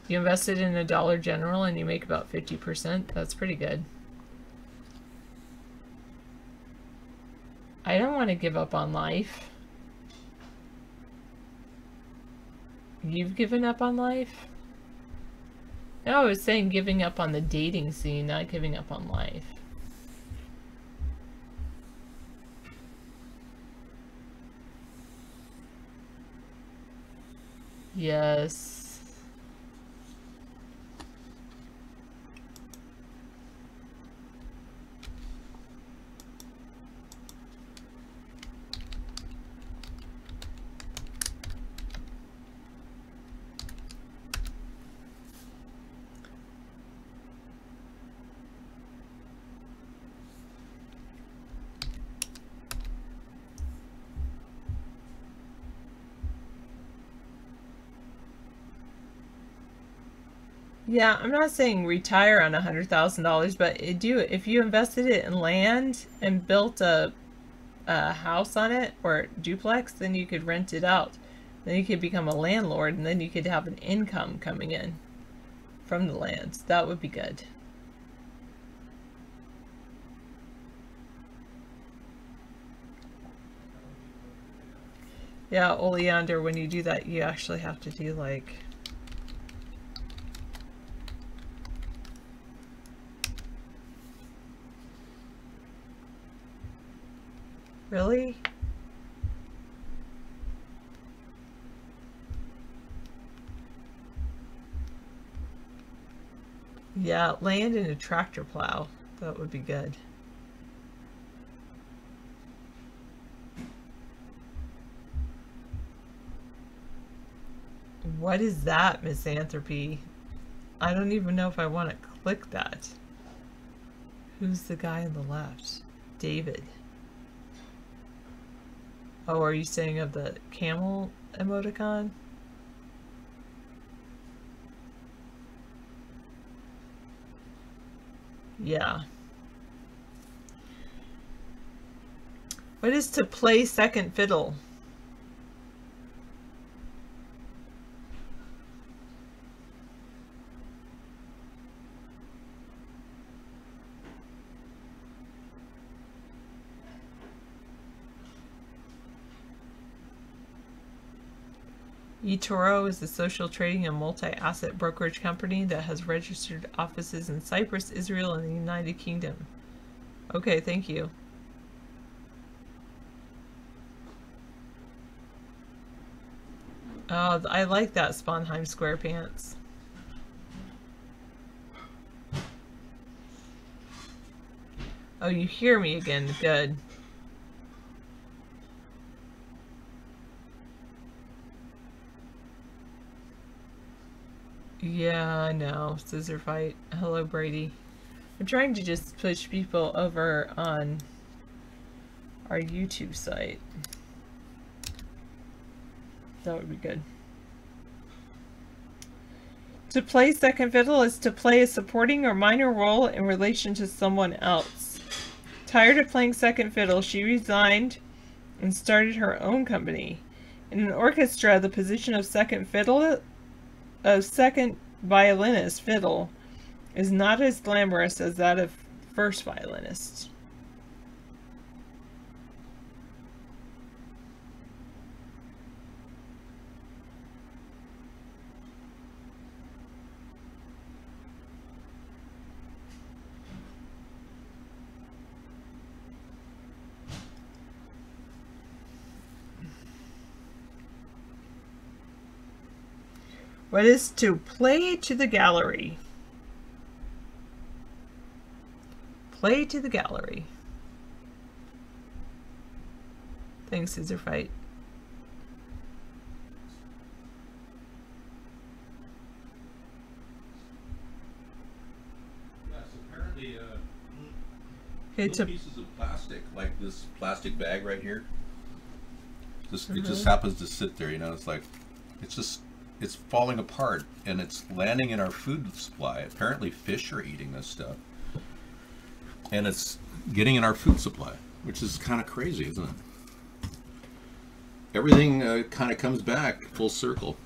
You invested in a Dollar General and you make about 50%. That's pretty good. I don't want to give up on life. You've given up on life? No, I was saying giving up on the dating scene, not giving up on life. Yes. Yeah, I'm not saying retire on $100,000, but if you invested it in land and built a house on it or duplex, then you could rent it out. Then you could become a landlord, and then you could have an income coming in from the land. That would be good. Yeah, Oleander, when you do that, you actually have to do like... Really? Yeah, land and a tractor plow. That would be good. What is that, misanthropy? I don't even know if I want to click that. Who's the guy on the left? David. Oh, are you saying of the camel emoticon? Yeah. What is to play second fiddle? eToro is a social trading and multi-asset brokerage company that has registered offices in Cyprus, Israel, and the United Kingdom. Okay, thank you. Oh, I like that Sponheim square pants. Oh, you hear me again. Good. Yeah, I know. Scissor fight. Hello, Brady. I'm trying to just push people over on our YouTube site. That would be good. To play second fiddle is to play a supporting or minor role in relation to someone else. Tired of playing second fiddle, she resigned and started her own company. In an orchestra, the position of second violinist fiddle is not as glamorous as that of first violinist. What is to play to the gallery? Play to the gallery. Thanks, Scissor Fight. Yes, apparently, Little pieces of plastic, like this plastic bag right here. It just happens to sit there, you know. It's like, it's falling apart, and it's landing in our food supply. Apparently fish are eating this stuff, and it's getting in our food supply, which is kind of crazy, isn't it? Everything kind of comes back full circle.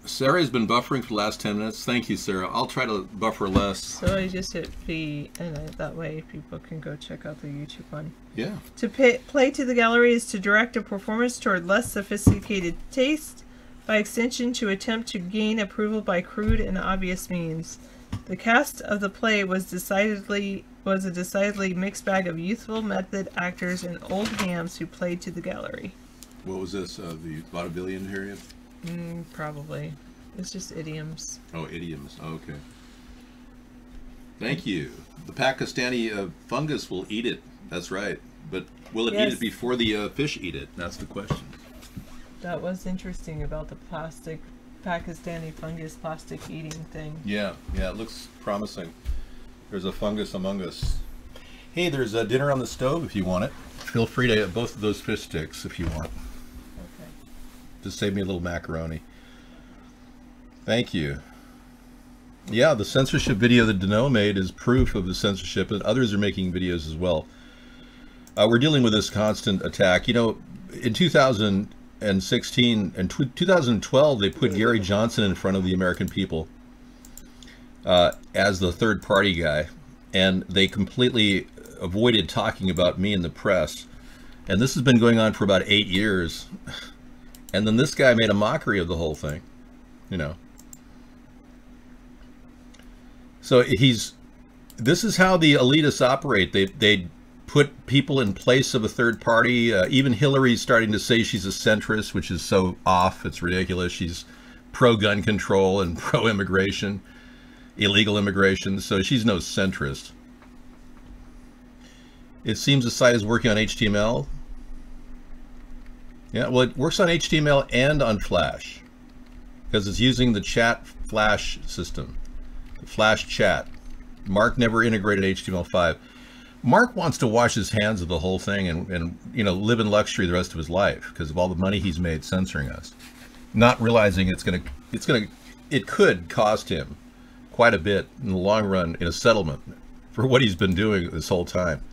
Sarah's been buffering for the last 10 minutes. Thank you, Sarah. I'll try to buffer less. So I just hit V, and that way people can go check out the YouTube one. Yeah. To play to the gallery is to direct a performance toward less sophisticated taste, by extension to attempt to gain approval by crude and obvious means. The cast of the play was a decidedly mixed bag of youthful method actors and old hams who played to the gallery. What was this? The vaudevillian period? Probably. It's just idioms. Oh, idioms. Oh, okay. Thank you. The Pakistani fungus will eat it. That's right. But will it eat it before the fish eat it? That's the question. That was interesting about the Pakistani fungus plastic eating thing. Yeah, it looks promising. There's a fungus among us. Hey, there's a dinner on the stove if you want it. Feel free to have both of those fish sticks if you want. Okay. Just save me a little macaroni. Thank you. Yeah, the censorship video that Deneau made is proof of the censorship, and others are making videos as well. We're dealing with this constant attack. You know, in 2016 and 2012, they put Gary Johnson in front of the American people as the third party guy, and they completely avoided talking about me in the press. And this has been going on for about 8 years. And then this guy made a mockery of the whole thing, you know. So this is how the elitists operate. They put people in place of a third party. Even Hillary's starting to say she's a centrist, which is so off. It's ridiculous. She's pro-gun control and pro-immigration, illegal immigration. So she's no centrist. It seems the site is working on HTML. Yeah, well, it works on HTML and on Flash because it's using the chat Flash system, the Flash chat. Mark never integrated HTML5. Mark wants to wash his hands of the whole thing and you know, live in luxury the rest of his life because of all the money he's made censoring us, not realizing it could cost him quite a bit in the long run in a settlement for what he's been doing this whole time.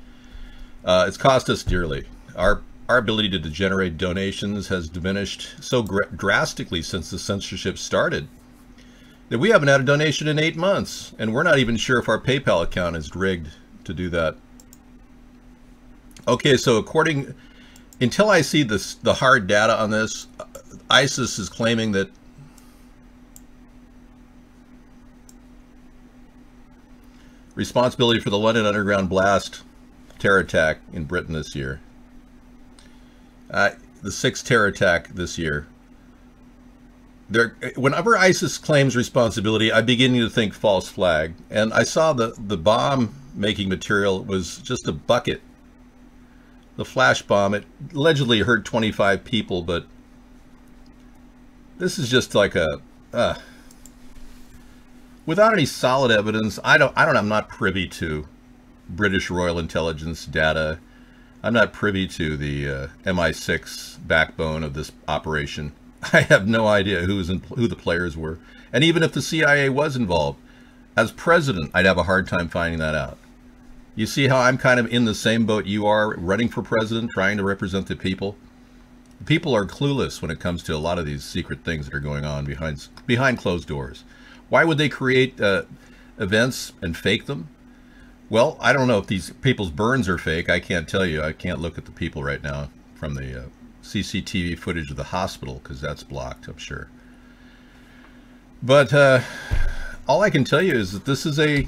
It's cost us dearly. Our ability to generate donations has diminished so drastically since the censorship started that we haven't had a donation in 8 months, and we're not even sure if our PayPal account is rigged to do that. Okay, so until I see the hard data on this, ISIS is claiming that responsibility for the London Underground blast terror attack in Britain this year. The 6th terror attack this year. Whenever ISIS claims responsibility, I'm beginning to think false flag. And I saw the bomb making material was just a bucket. The flash bomb, it allegedly hurt 25 people, but this is just like without any solid evidence. I'm not privy to British Royal Intelligence data. I'm not privy to the MI6 backbone of this operation. I have no idea who the players were. And even if the CIA was involved, as president, I'd have a hard time finding that out. You see how I'm kind of in the same boat you are, running for president, trying to represent the people? People are clueless when it comes to a lot of these secret things that are going on behind closed doors. Why would they create events and fake them? Well, I don't know if these people's burns are fake. I can't tell you. I can't look at the people right now from the CCTV footage of the hospital because that's blocked, I'm sure. But all I can tell you is that this is an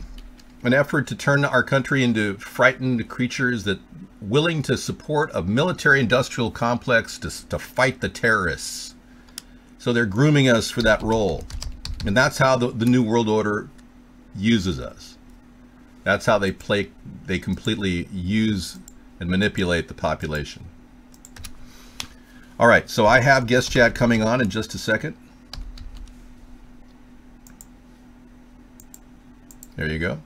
effort to turn our country into frightened creatures that willing to support a military-industrial complex to fight the terrorists. So they're grooming us for that role. And that's how the New World Order uses us. That's how they completely use and manipulate the population. All right, so I have guest chat coming on in just a second. There you go.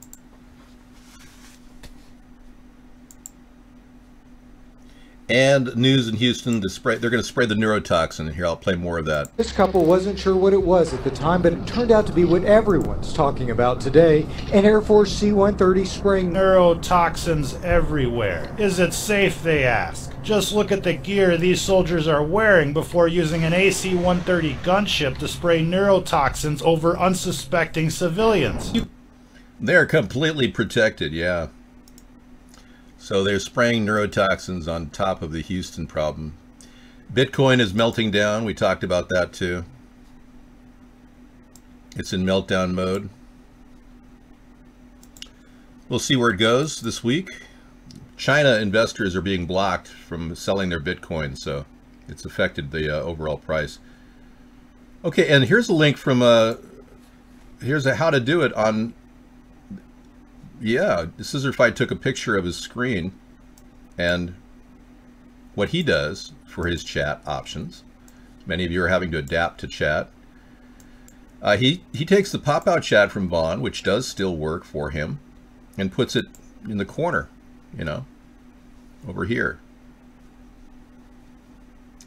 And news in Houston, they're going to spray the neurotoxin. Here, I'll play more of that. This couple wasn't sure what it was at the time, but it turned out to be what everyone's talking about today. An Air Force C-130 spraying neurotoxins everywhere. Is it safe, they ask. Just look at the gear these soldiers are wearing before using an AC-130 gunship to spray neurotoxins over unsuspecting civilians. They're completely protected, yeah. So they're spraying neurotoxins on top of the Houston problem. Bitcoin is melting down. We talked about that too. It's in meltdown mode. We'll see where it goes this week. China investors are being blocked from selling their Bitcoin, so it's affected the overall price. Okay, and here's a link from here's how to do it on. Yeah, Scissorfight took a picture of his screen and what he does for his chat options. Many of you are having to adapt to chat. He takes the pop-out chat from Vaughn, which does still work for him, and puts it in the corner, you know, over here.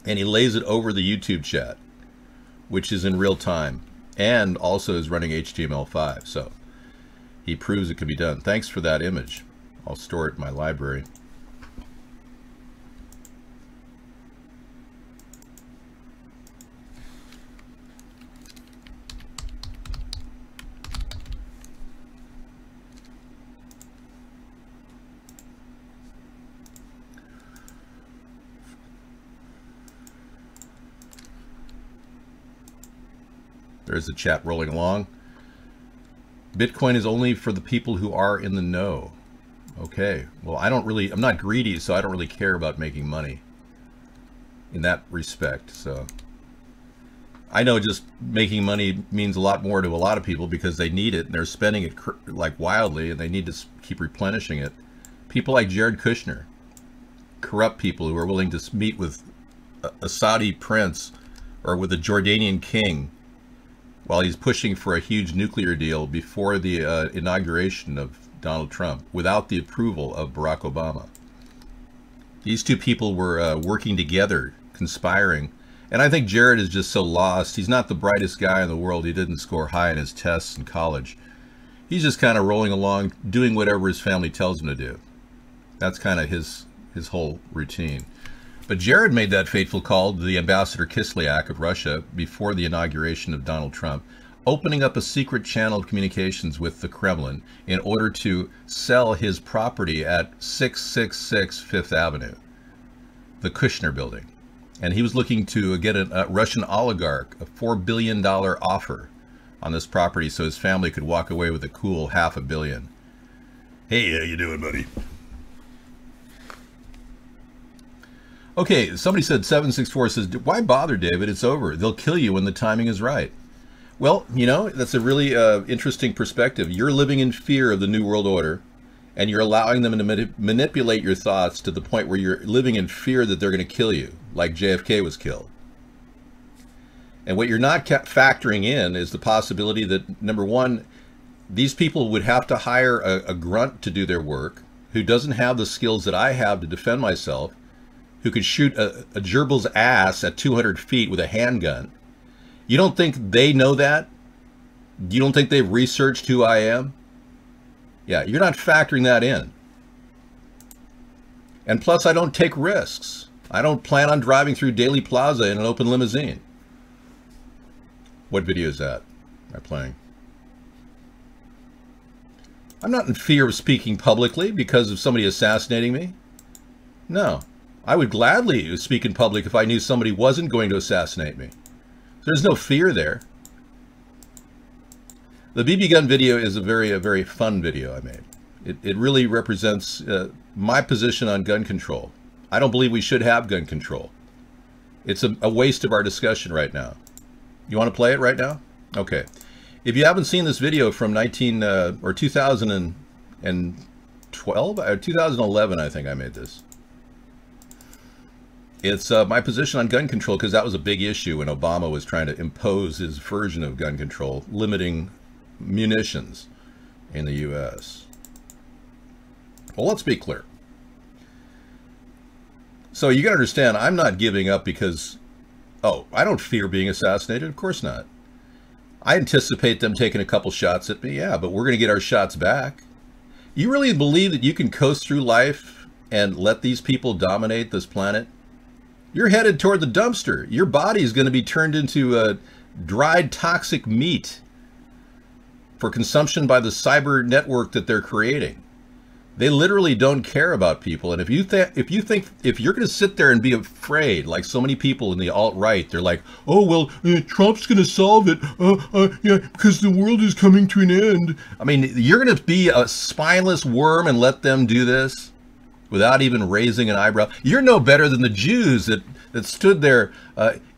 And he lays it over the YouTube chat, which is in real time. and also is running HTML5. So he proves it can be done. Thanks for that image. I'll store it in my library. There's the chat rolling along. Bitcoin is only for the people who are in the know. Okay, well, I'm not greedy, so I don't really care about making money in that respect. So I know just making money means a lot more to a lot of people because they need it and they're spending it like wildly and they need to keep replenishing it. People like Jared Kushner, corrupt people who are willing to meet with a Saudi prince or with a Jordanian king while he's pushing for a huge nuclear deal before the inauguration of Donald Trump without the approval of Barack Obama. These two people were working together, conspiring. And I think Jared is just so lost. He's not the brightest guy in the world. He didn't score high in his tests in college. He's just kind of rolling along, doing whatever his family tells him to do. That's kind of his whole routine. But Jared made that fateful call to the Ambassador Kislyak of Russia before the inauguration of Donald Trump, opening up a secret channel of communications with the Kremlin in order to sell his property at 666 Fifth Avenue, the Kushner building. And he was looking to get a Russian oligarch a $4 billion offer on this property so his family could walk away with a cool $500 million. Hey, how you doing, buddy? Okay, somebody said 764 says, why bother, David? It's over. They'll kill you when the timing is right. Well, you know, that's a really interesting perspective. You're living in fear of the New World Order, and you're allowing them to manipulate your thoughts to the point where you're living in fear that they're going to kill you, like JFK was killed. And what you're not factoring in is the possibility that, number one, these people would have to hire a grunt to do their work, who doesn't have the skills that I have to defend myself, who could shoot a gerbil's ass at 200 feet with a handgun. You don't think they know that? You don't think they've researched who I am? Yeah, you're not factoring that in. And plus, I don't take risks. I don't plan on driving through Daley Plaza in an open limousine. What video is that? Am I playing? I'm not in fear of speaking publicly because of somebody assassinating me. No. I would gladly speak in public if I knew somebody wasn't going to assassinate me. There's no fear there. The BB gun video is a very fun video I made. It really represents my position on gun control. I don't believe we should have gun control. It's a waste of our discussion right now. You want to play it right now? Okay. If you haven't seen this video from 2012 or 2011, I think I made this. It's my position on gun control because that was a big issue when Obama was trying to impose his version of gun control, limiting munitions in the U.S. Well, let's be clear. So you got to understand, I'm not giving up because, oh, I don't fear being assassinated. Of course not. I anticipate them taking a couple shots at me. Yeah, but we're going to get our shots back. You really believe that you can coast through life and let these people dominate this planet? You're headed toward the dumpster. Your body is going to be turned into dried toxic meat for consumption by the cyber network that they're creating. They literally don't care about people. And if you're going to sit there and be afraid, like so many people in the alt-right, they're like, oh, well, Trump's going to solve it. Yeah, because the world is coming to an end. I mean, you're going to be a spineless worm and let them do this without even raising an eyebrow. You're no better than the Jews that stood there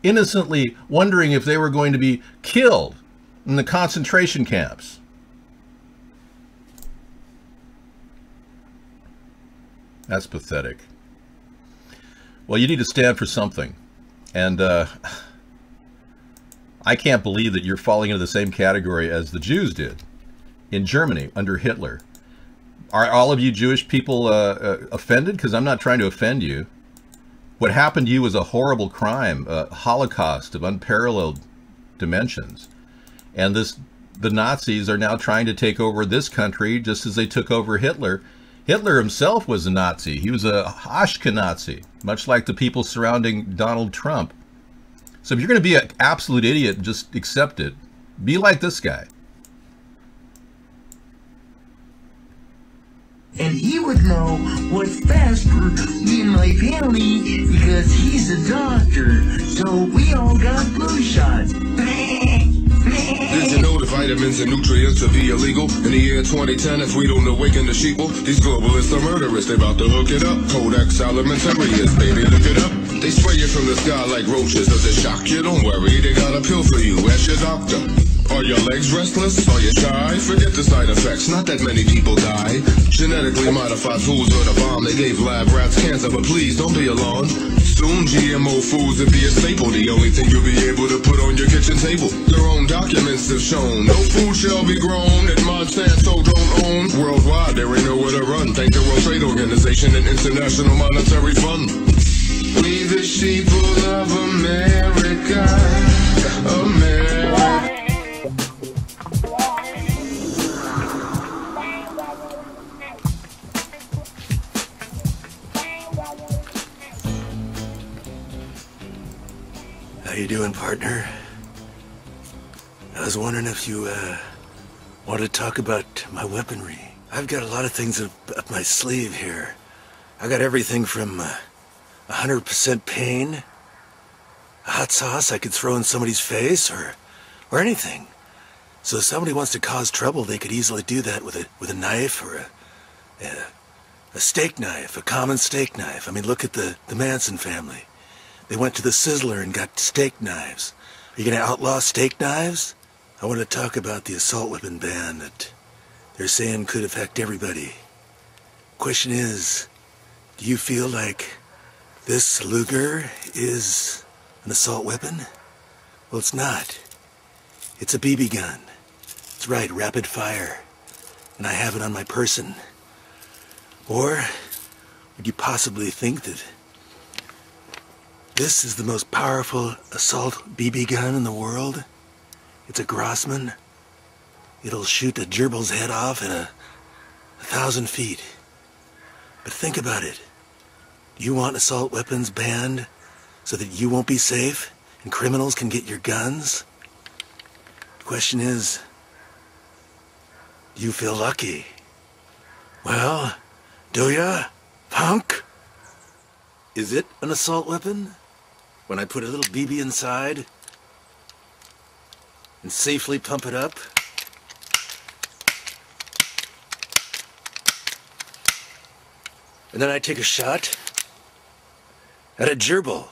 innocently wondering if they were going to be killed in the concentration camps. That's pathetic. Well, you need to stand for something. And I can't believe that you're falling into the same category as the Jews did in Germany under Hitler. Are all of you Jewish people offended? Because I'm not trying to offend you. What happened to you was a horrible crime, a Holocaust of unparalleled dimensions. And the Nazis are now trying to take over this country just as they took over Hitler. Hitler himself was a Nazi. He was a Ashkenazi, much like the people surrounding Donald Trump. So if you're going to be an absolute idiot, just accept it. Be like this guy. And he would know what's best for me and my family because he's a doctor. So we all got flu shots. Did you know the vitamins and nutrients will be illegal in the year 2010 if we don't awaken the sheeple? These globalists are murderers, they about to hook it up. Codex alimentarius, baby, look it up. They spray you from the sky like roaches. Does it shock you? Don't worry, they got a pill for you. Ask your doctor. Are your legs restless? Are you shy? Forget the side effects, not that many people die. Genetically modified foods are the bomb. They gave lab rats cancer, but please don't be alarmed. Soon GMO foods will be a staple. The only thing you'll be able to put on your kitchen table. Their own documents have shown no food shall be grown that Monsanto don't own. Worldwide, there ain't nowhere to run. Thank the World Trade Organization and International Monetary Fund. We the sheeple of America, America. How you doing, partner? I was wondering if you, want to talk about my weaponry. I've got a lot of things up my sleeve here. I got everything from, 100% pain, a hot sauce I could throw in somebody's face, or anything. So if somebody wants to cause trouble, they could easily do that with a knife or a steak knife, a common steak knife. I mean, look at the Manson family. They went to the Sizzler and got steak knives. Are you going to outlaw steak knives? I want to talk about the assault weapon ban that they're saying could affect everybody. Question is, do you feel like this Luger is an assault weapon? Well, it's not. It's a BB gun. That's right, rapid fire. And I have it on my person. Or would you possibly think that this is the most powerful assault BB gun in the world? It's a Grossman. It'll shoot a gerbil's head off at 1,000 feet. But think about it. Do you want assault weapons banned so that you won't be safe and criminals can get your guns? The question is, do you feel lucky? Well, do ya, punk? Is it an assault weapon? When I put a little BB inside and safely pump it up? And then I take a shot at a gerbil.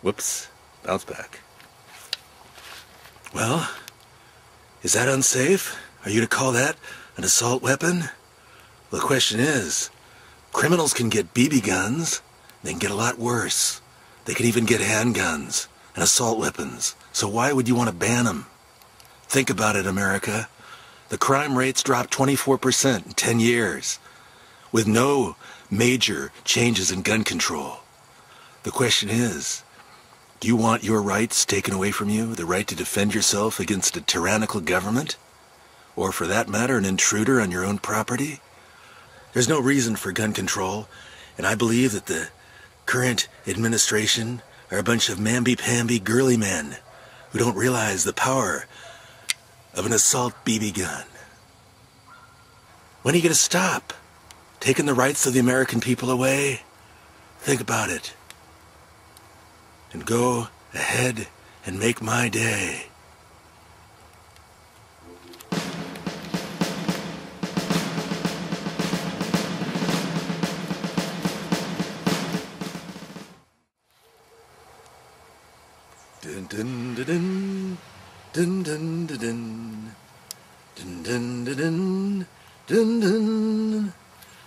Whoops, bounce back. Well, is that unsafe? Are you to call that an assault weapon? Well, the question is, criminals can get BB guns. They can get a lot worse. They can even get handguns and assault weapons. So why would you want to ban them? Think about it, America. The crime rates dropped 24% in 10 years, with no major changes in gun control. The question is, do you want your rights taken away from you? The right to defend yourself against a tyrannical government? Or for that matter, an intruder on your own property? There's no reason for gun control, and I believe that the current administration are a bunch of mamby-pamby girly men who don't realize the power of an assault BB gun. When are you going to stop taking the rights of the American people away? Think about it. And go ahead and make my day. Dun dun dun dun dun dun dun dun dun dun dun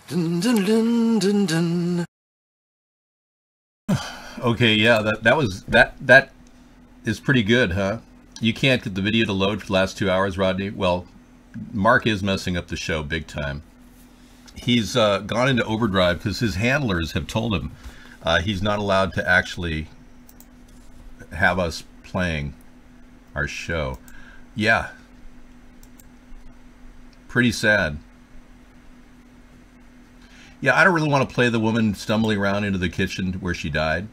dun dun dun dun dun. Okay, yeah, that is pretty good, huh? You can't get the video to load for the last 2 hours, Rodney? Well, Mark is messing up the show big time. He's gone into overdrive because his handlers have told him he's not allowed to actually have us playing. our show. Yeah. Pretty sad. Yeah, I don't really want to play the woman stumbling around into the kitchen where she died.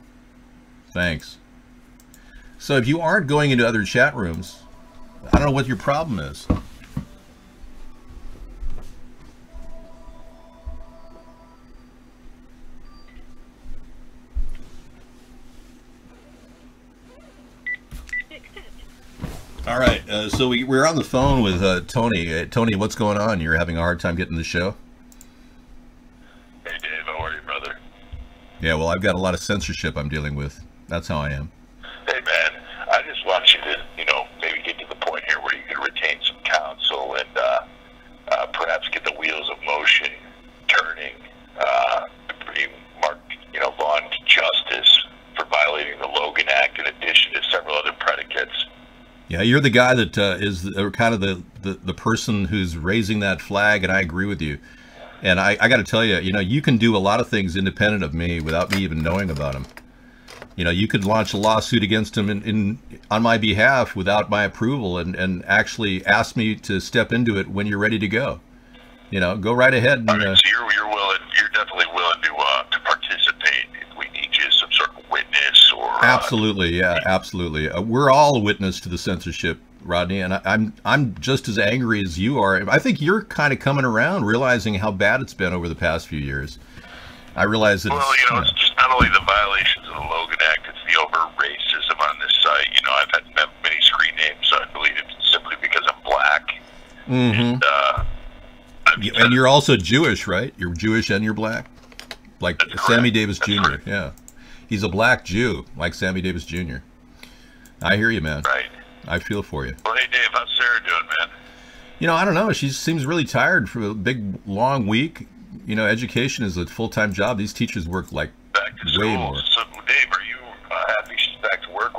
Thanks. So if you aren't going into other chat rooms, I don't know what your problem is. All right, so we're on the phone with Tony. Tony, what's going on? You're having a hard time getting the show? Hey, Dave, how are you, brother? Yeah, well, I've got a lot of censorship I'm dealing with. That's how I am. Hey, man, I just want you to, maybe get to the point here where you can retain some counsel and perhaps get the wheels of motion turning, bring Mark, Vaughn to justice for violating the Logan Act in addition to several other predicates. Yeah, you're the guy that is kind of the person who's raising that flag, and I agree with you. And I got to tell you, you can do a lot of things independent of me without me even knowing about them. You could launch a lawsuit against him on my behalf without my approval and actually ask me to step into it when you're ready to go. Go right ahead. And, so you're definitely willing to participate if we need you as some sort of witness or... Absolutely, yeah, absolutely. We're all a witness to the censorship, Rodney, and I'm just as angry as you are. I think you're kind of coming around, realizing how bad it's been over the past few years. I realize that. Well, it's just not only the violations of the Logan Act; it's the overt racism on this site. I've had many screen names. I believe it's simply because I'm black. Mm-hmm. And you're also Jewish, right? You're Jewish and you're black, like Sammy Davis Jr. Yeah, he's a black Jew, like Sammy Davis Jr. I hear you, man. Right. I feel for you. Well, hey, Dave, how's Sarah doing, man? I don't know. She seems really tired from a big, long week. Education is a full-time job. These teachers work like way more. So, Dave, are you happy she's back to work?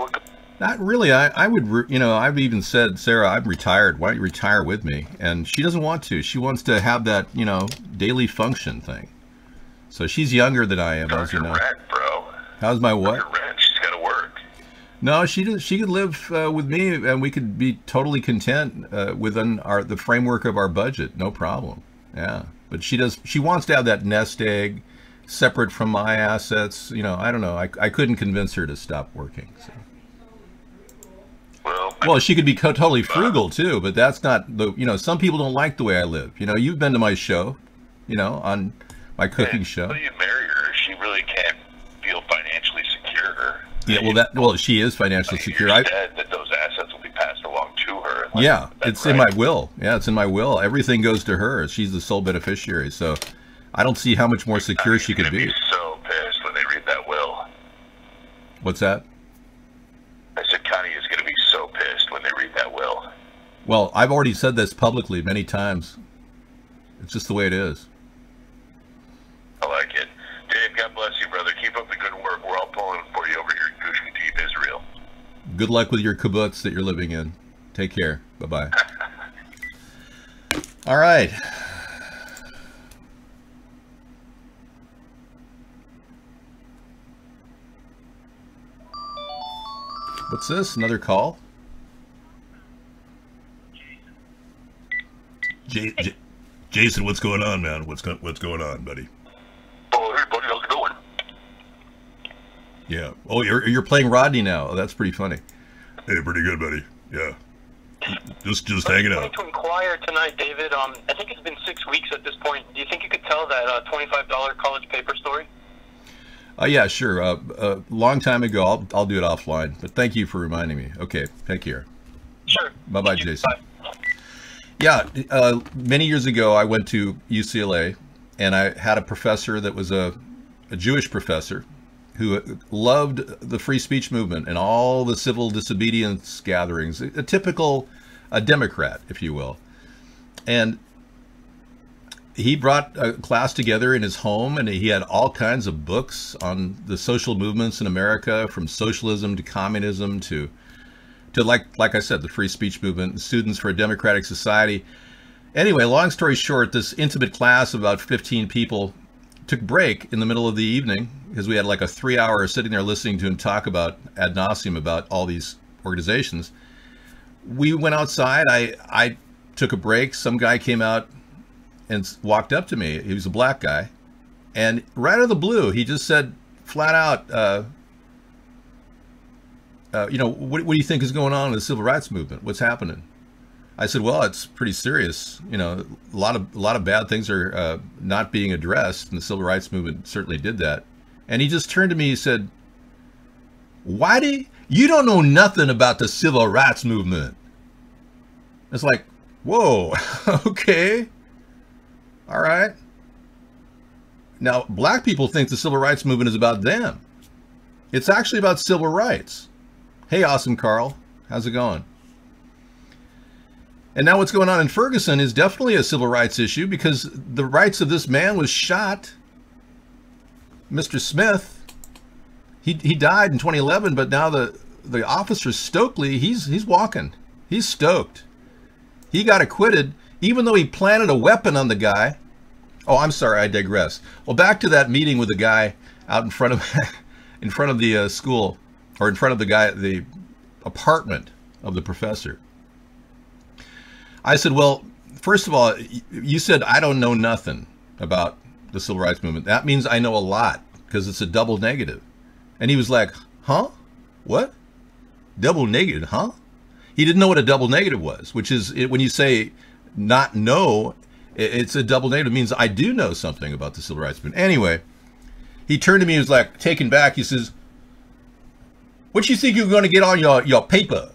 Not really. I would, I've even said, Sarah, I'm retired. Why don't you retire with me? And she doesn't want to. She wants to have that, daily function thing. So she's younger than I am, as you know. Rent, bro. How's my what? Rent. She's got to work. No, she could live with me, and we could be totally content within the framework of our budget. No problem. Yeah. But she wants to have that nest egg separate from my assets. I don't know. I couldn't convince her to stop working. So. Well, she could be totally frugal too, but that's not some people don't like the way I live. You've been to my show, on my cooking show. Until you marry her, she really can't feel financially secure. Yeah, well, she is financially secure. Said that those assets will be passed along to her. Yeah, it's right? In my will. Yeah, it's in my will. Everything goes to her. She's the sole beneficiary. So I don't see how much more secure she could be. So pissed when they read that will. What's that? I said Connie is going to be so pissed when they read that will. Well, I've already said this publicly many times. It's just the way it is. I like it. Dave, God bless you, brother. Keep up the good work. We're all pulling for you over here in Gush Katif, Israel. Good luck with your kibbutz that you're living in. Take care. Bye-bye. All right. What's this? Another call? Jason, what's going on, man? What's going on, buddy? Oh, hey, buddy, how's it going? Yeah. Oh, you're playing Rodney now. Oh, that's pretty funny. Hey, pretty good, buddy. Yeah. Just hanging out. I'm going to inquire tonight, David. I think it's been 6 weeks at this point. Do you think you could tell that $25 college paper story? Yeah, sure. A long time ago. I'll do it offline. But thank you for reminding me. Okay, take care. Sure. Bye-bye, Jason. Bye. Yeah, many years ago, I went to UCLA, and I had a professor that was a Jewish professor who loved the free speech movement and all the civil disobedience gatherings, a typical Democrat, if you will. And he brought a class together in his home, and he had all kinds of books on the social movements in America, from socialism to communism to like I said, the free speech movement, Students for a Democratic Society. Anyway, long story short, this intimate class of about 15 people took break in the middle of the evening because we had like a 3-hour sitting there listening to him talk about ad nauseum about all these organizations. we went outside. I took a break. Some guy came out and walked up to me. He was a black guy. And right out of the blue, he just said flat out, you know, what do you think is going on in the civil rights movement? What's happening? I said, well, it's pretty serious. You know, a lot of bad things are not being addressed, and the civil rights movement certainly did that. And he just turned to me, he said, Whitey, you don't know nothing about the civil rights movement. It's like, whoa, okay, all right. Now, black people think the civil rights movement is about them. It's actually about civil rights. Hey, Awesome Carl, how's it going? And now what's going on in Ferguson is definitely a civil rights issue, because the rights of this man was shot. Mr. Smith, he died in 2011, but now the officer Stokely, he's walking. He's stoked. He got acquitted, even though he planted a weapon on the guy. Oh, I'm sorry, I digress. Well, back to that meeting with the guy out in front of the school, or in front of the apartment of the professor. I said, well, first of all, you said I don't know nothing about the civil rights movement. That means I know a lot, because it's a double negative. And he was like, huh? What? Double negative, huh? He didn't know what a double negative was, which is when you say not know, it's a double negative. It means I do know something about the civil rights movement. Anyway, he turned to me, he was like taken back. He says, what you think you're going to get on your paper?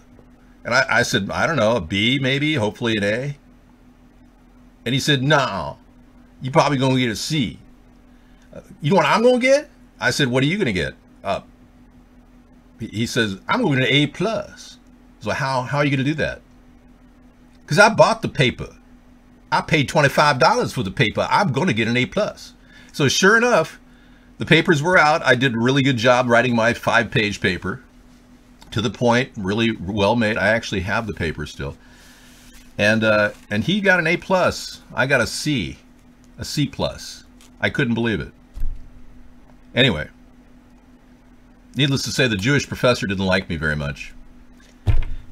And I said, I don't know, a B maybe, hopefully an A. And he said, no, you're probably going to get a C. You know what I'm going to get? I said, what are you going to get? He says, I'm going to get an A plus. So how are you going to do that? Because I bought the paper. I paid $25 for the paper. I'm going to get an A plus. So sure enough, the papers were out. I did a really good job writing my 5-page paper. To the point, really well made. I actually have the paper still. And he got an A plus. I got a C plus. I couldn't believe it. Anyway, needless to say, the Jewish professor didn't like me very much.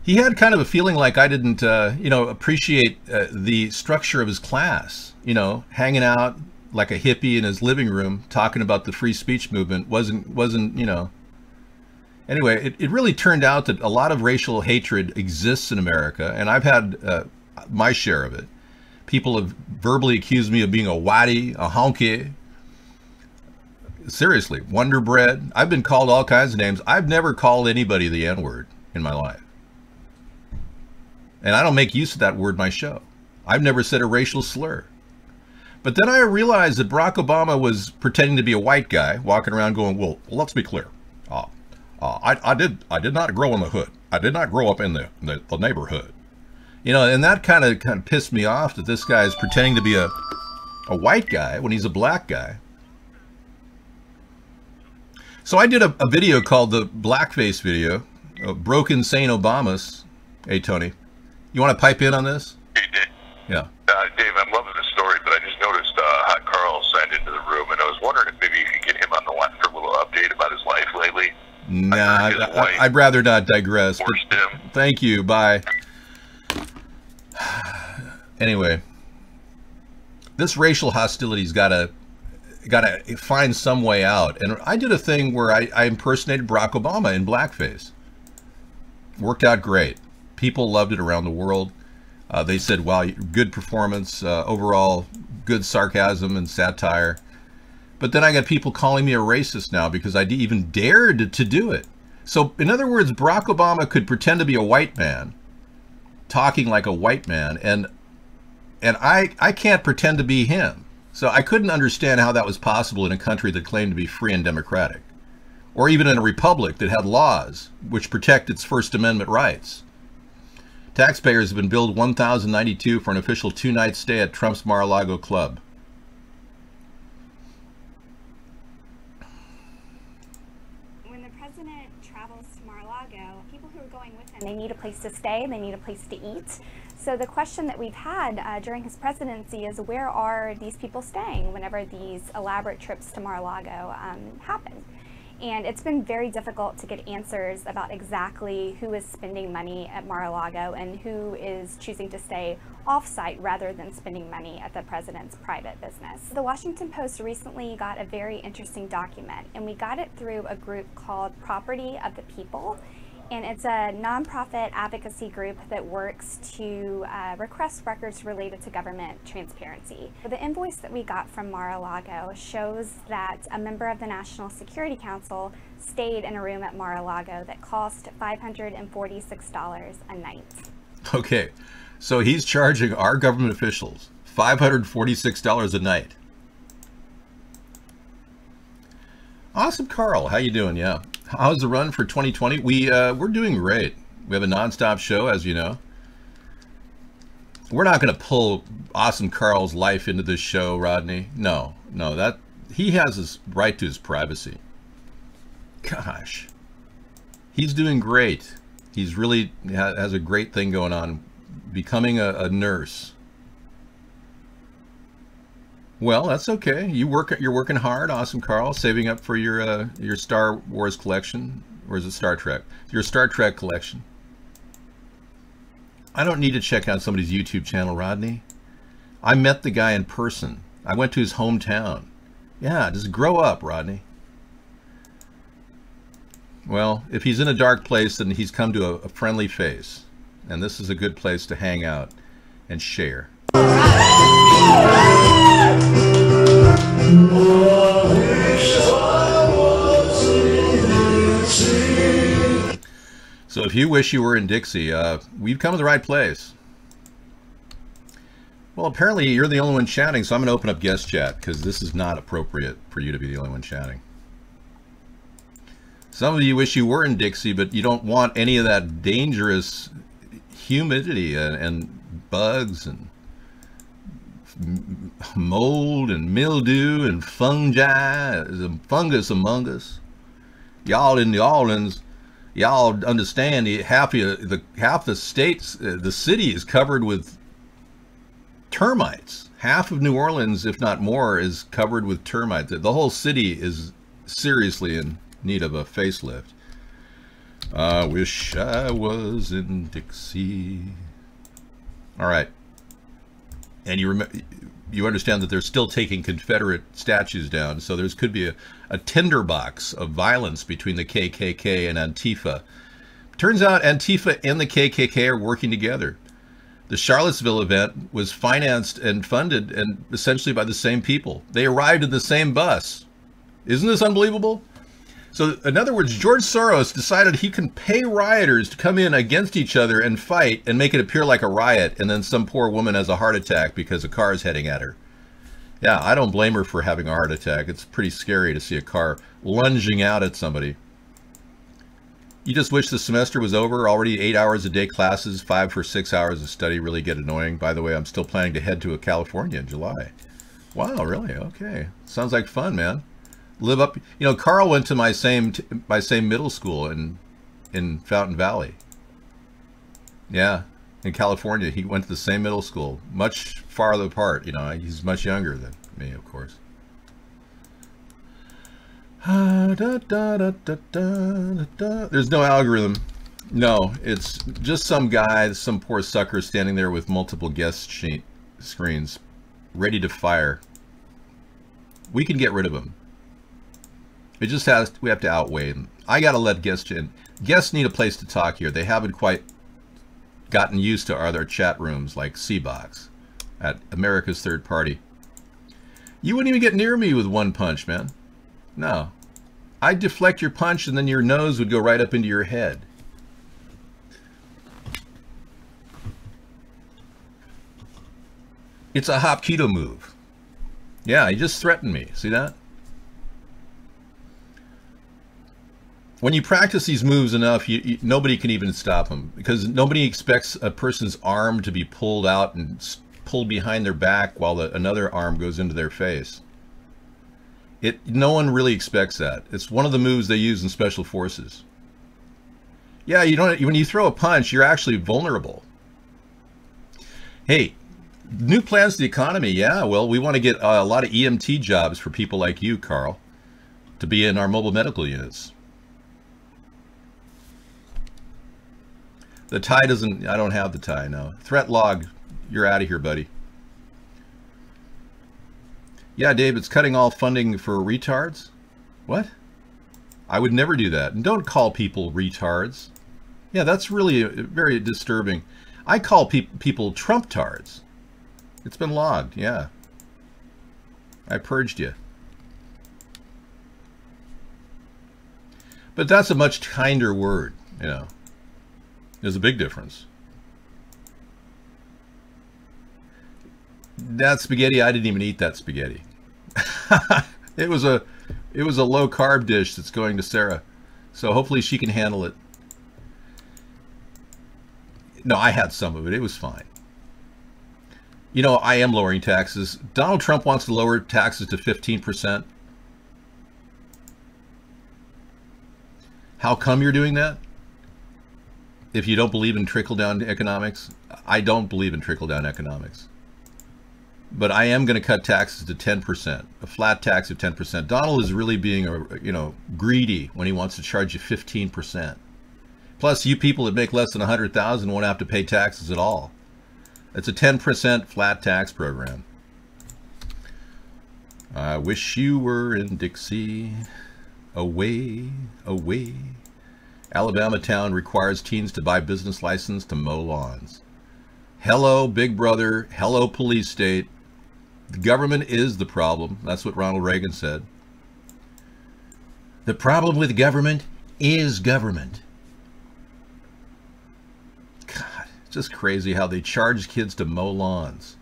He had kind of a feeling like I didn't, you know, appreciate the structure of his class. You know, hanging out like a hippie in his living room, talking about the free speech movement wasn't, you know. Anyway, it really turned out that a lot of racial hatred exists in America, and I've had my share of it. People have verbally accused me of being a whitey, a honky. Seriously, Wonder Bread. I've been called all kinds of names. I've never called anybody the N-word in my life. And I don't make use of that word in my show. I've never said a racial slur. But then I realized that Barack Obama was pretending to be a white guy, walking around going, well, let's be clear. I did not grow in the hood. I did not grow up in the neighborhood. You know, and that kind of pissed me off, that this guy is pretending to be a white guy when he's a black guy. So I did a video called the Blackface video, Broken Sane Obamas. Hey, Tony, you want to pipe in on this? Hey, Dave. Yeah. Dave, I'm loving the story, but I just noticed Hot Carl signed into the room, and I was wondering if maybe you could get him on the line for a little update about his life lately. Nah, I'd rather not digress. But thank you. Bye. Anyway, this racial hostility's got to find some way out. And I did a thing where I impersonated Barack Obama in blackface. Worked out great. People loved it around the world. They said, wow, good performance, overall good sarcasm and satire. But then I got people calling me a racist now because I even dared to do it. So in other words, Barack Obama could pretend to be a white man, talking like a white man, and I can't pretend to be him. So I couldn't understand how that was possible in a country that claimed to be free and democratic, or even in a republic that had laws which protect its First Amendment rights. Taxpayers have been billed $1,092 for an official 2-night stay at Trump's Mar-a-Lago club. When the president travels to Mar-a-Lago, people who are going with him, they need a place to stay, they need a place to eat. So the question that we've had during his presidency is, where are these people staying whenever these elaborate trips to Mar-a-Lago happen? And it's been very difficult to get answers about exactly who is spending money at Mar-a-Lago and who is choosing to stay off-site rather than spending money at the president's private business. The Washington Post recently got a very interesting document, and we got it through a group called Property of the People. And it's a nonprofit advocacy group that works to request records related to government transparency. The invoice that we got from Mar-a-Lago shows that a member of the National Security Council stayed in a room at Mar-a-Lago that cost $546 a night. Okay, so he's charging our government officials $546 a night. Awesome, Carl. How you doing? Yeah. How's the run for 2020? We're doing great. We have a nonstop show, as you know. We're not going to pull Awesome Carl's life into this show, Rodney. No, that he has his right to his privacy. Gosh, he's doing great. He's really has a great thing going on, becoming a nurse. Well, that's okay. You're working hard, Awesome Carl, saving up for your Star Wars collection, or is it Star Trek? Your Star Trek collection. I don't need to check out somebody's YouTube channel, Rodney. I met the guy in person. I went to his hometown. Yeah, just grow up, Rodney. Well, if he's in a dark place, then he's come to a friendly face, and this is a good place to hang out and share. So if you wish you were in Dixie, we've come to the right place. Well, apparently you're the only one chatting, so I'm going to open up guest chat because this is not appropriate for you to be the only one chatting. Some of you wish you were in Dixie, but you don't want any of that dangerous humidity and bugs and mold and mildew and fungi, fungus among us. Y'all in New Orleans, y'all understand half the states, the city is covered with termites. Half of New Orleans, if not more, is covered with termites. The whole city is seriously in need of a facelift. I wish I was in Dixie. All right. And you understand that they're still taking Confederate statues down, so there could be a tinderbox of violence between the KKK and Antifa. Turns out Antifa and the KKK are working together. The Charlottesville event was financed and funded and essentially by the same people. They arrived in the same bus. Isn't this unbelievable? So in other words, George Soros decided he can pay rioters to come in against each other and fight and make it appear like a riot, and then some poor woman has a heart attack because a car is heading at her. Yeah, I don't blame her for having a heart attack. It's pretty scary to see a car lunging out at somebody. You just wish the semester was over. Already 8 hours a day classes, 5 for 6 hours of study really get annoying. By the way, I'm still planning to head to California in July. Wow, really? Okay. Sounds like fun, man. Live up, you know, Carl went to my same middle school in Fountain Valley. Yeah, in California. He went to the same middle school, much farther apart. You know, he's much younger than me, of course. There's no algorithm. No, it's just some guy, some poor sucker standing there with multiple guest screens, ready to fire. We can get rid of him. It just we have to outweigh them. I got to let guests in. Guests need a place to talk here. They haven't quite gotten used to other chat rooms like C-Box at America's Third Party. You wouldn't even get near me with one punch, man. No. I'd deflect your punch and then your nose would go right up into your head. It's a Hapkido move. Yeah, he just threatened me. See that? When you practice these moves enough, nobody can even stop them, because nobody expects a person's arm to be pulled out and pulled behind their back while another arm goes into their face. No one really expects that. It's one of the moves they use in special forces. Yeah, when you throw a punch, you're actually vulnerable. Hey, new plans to the economy. Yeah, well, we want to get a lot of EMT jobs for people like you, Carl. to be in our mobile medical units. The tie doesn't, I don't have the tie, no. Threat log, you're out of here, buddy. Yeah, Dave, it's cutting all funding for retards? What? I would never do that. And don't call people retards. Yeah, that's really very disturbing. I call people Trump-tards. It's been logged, yeah. I purged you. But that's a much kinder word, you know. There's a big difference. That spaghetti, I didn't even eat that spaghetti. It was a low carb dish that's going to Sarah. So hopefully she can handle it. No, I had some of it. It was fine. You know, I am lowering taxes. Donald Trump wants to lower taxes to 15%. How come you're doing that? If you don't believe in trickle-down economics, I don't believe in trickle-down economics. But I am going to cut taxes to 10%, a flat tax of 10%. Donald is really being, greedy when he wants to charge you 15%. Plus, you people that make less than $100,000 won't have to pay taxes at all. It's a 10% flat tax program. I wish you were in Dixie, away, away. Alabama town requires teens to buy business license to mow lawns. Hello, Big Brother. Hello, police state. The government is the problem. That's what Ronald Reagan said. The problem with government is government. God, it's just crazy how they charge kids to mow lawns.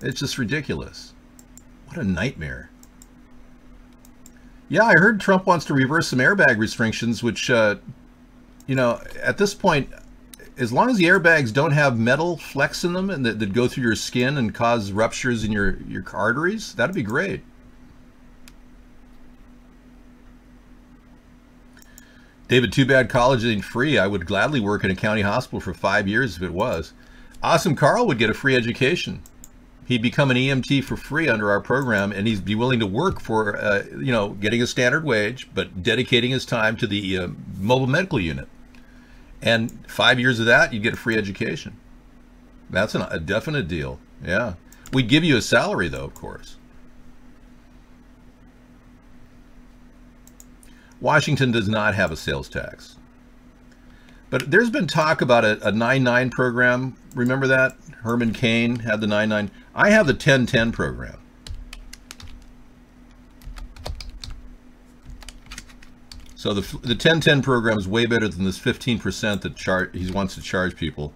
It's just ridiculous. What a nightmare. Yeah, I heard Trump wants to reverse some airbag restrictions, which, at this point, as long as the airbags don't have metal flecks in them and that go through your skin and cause ruptures in your arteries, that'd be great. David, too bad college ain't free. I would gladly work in a county hospital for 5 years if it was. Awesome Carl would get a free education. He'd become an EMT for free under our program, and he'd be willing to work for, getting a standard wage, but dedicating his time to the mobile medical unit. And 5 years of that, you'd get a free education. That's a definite deal. Yeah. We'd give you a salary, though, of course. Washington does not have a sales tax. But there's been talk about a 9-9 program. Remember that? Herman Cain had the 9-9. I have the 10-10 program. So the 10-10 program is way better than this 15% that he wants to charge people.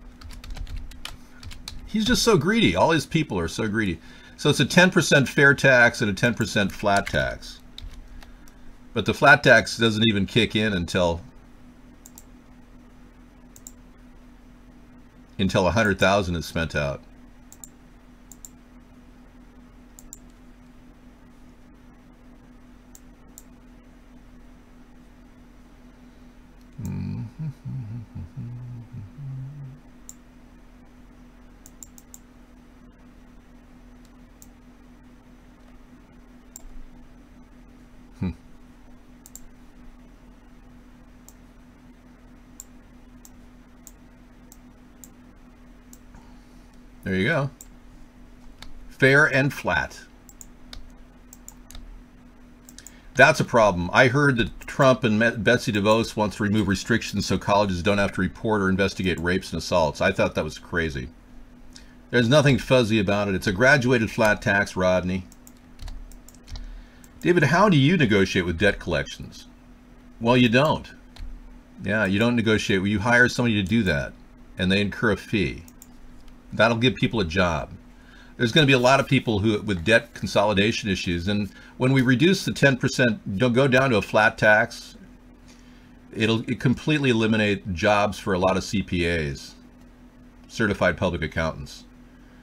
He's just so greedy. All his people are so greedy. So it's a 10% fair tax and a 10% flat tax. But the flat tax doesn't even kick in until 100,000 is spent out. There you go. Fair and flat. That's a problem. I heard that Trump and Betsy DeVos wants to remove restrictions so colleges don't have to report or investigate rapes and assaults. I thought that was crazy. There's nothing fuzzy about it. It's a graduated flat tax, Rodney. David, how do you negotiate with debt collections? Well, you don't. Yeah, you don't negotiate. You hire somebody to do that, and they incur a fee. That'll give people a job. There's going to be a lot of people with debt consolidation issues, and when we reduce the 10%, don't go down to a flat tax, it'll completely eliminate jobs for a lot of CPAs, certified public accountants.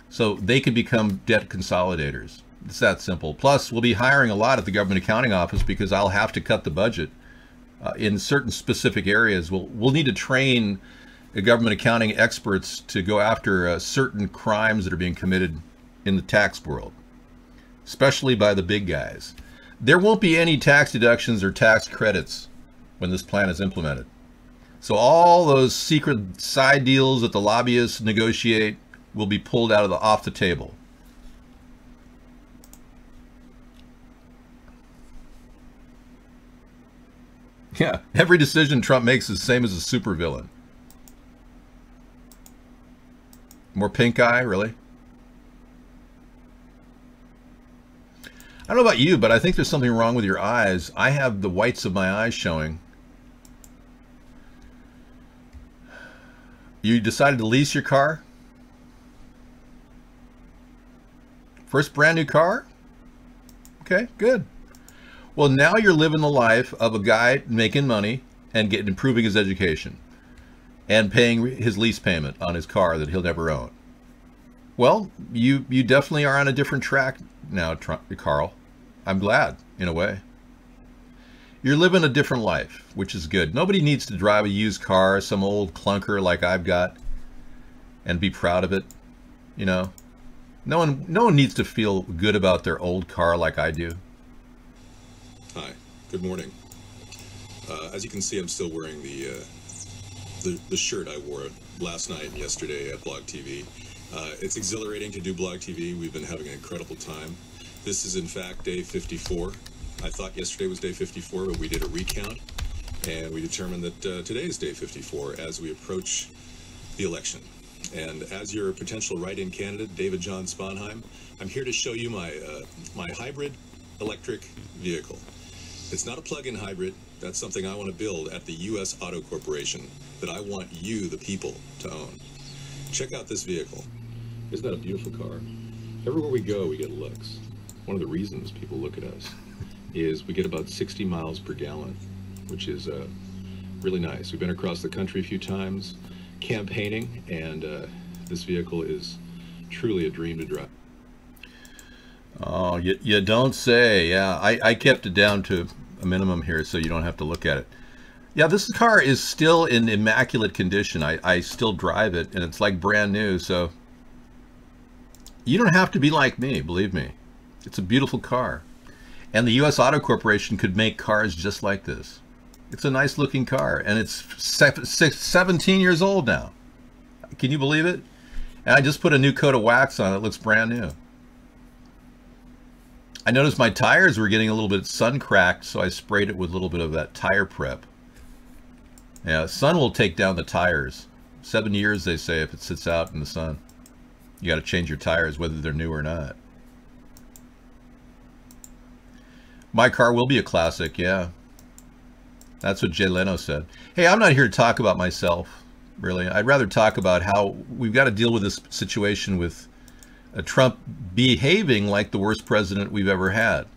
So they can become debt consolidators. It's that simple. Plus, we'll be hiring a lot at the government accounting office because I'll have to cut the budget in certain specific areas. We'll need to train government accounting experts to go after certain crimes that are being committed in the tax world, especially by the big guys. There won't be any tax deductions or tax credits when this plan is implemented. So all those secret side deals that the lobbyists negotiate will be pulled off the table. Yeah, every decision Trump makes is the same as a supervillain. More pink eye, really? I don't know about you, but I think there's something wrong with your eyes. I have the whites of my eyes showing. You decided to lease your car? First brand new car? Okay, good. Well, now you're living the life of a guy making money and improving his education and paying his lease payment on his car that he'll never own. Well, you definitely are on a different track now, Carl. I'm glad, in a way. You're living a different life, which is good. Nobody needs to drive a used car, some old clunker like I've got, and be proud of it. You know, no one needs to feel good about their old car like I do. Hi, good morning. As you can see, I'm still wearing the shirt I wore last night and yesterday at Blog TV. It's exhilarating to do Blog TV. We've been having an incredible time. This is in fact day 54. I thought yesterday was day 54, but we did a recount, and we determined that today is day 54 as we approach the election. And as your potential write-in candidate, David John Sponheim, I'm here to show you my hybrid electric vehicle. It's not a plug-in hybrid. That's something I want to build at the U.S. Auto Corporation that I want you, the people, to own. Check out this vehicle. Isn't that a beautiful car? Everywhere we go, we get looks. One of the reasons people look at us is we get about 60 miles per gallon, which is really nice. We've been across the country a few times campaigning, and this vehicle is truly a dream to drive. Oh, you don't say. Yeah, I kept it down to a minimum here so you don't have to look at it. Yeah, this car is still in immaculate condition. I still drive it, and it's like brand new, so you don't have to be like me, believe me. It's a beautiful car. And the U.S. Auto Corporation could make cars just like this. It's a nice looking car, and it's 17 years old now. Can you believe it? And I just put a new coat of wax on it. It looks brand new. I noticed my tires were getting a little bit sun cracked, so I sprayed it with a little bit of that tire prep. Yeah, sun will take down the tires. 7 years, they say, if it sits out in the sun. You got to change your tires, whether they're new or not. My car will be a classic, yeah. That's what Jay Leno said. Hey, I'm not here to talk about myself, really. I'd rather talk about how we've got to deal with this situation with Trump behaving like the worst president we've ever had.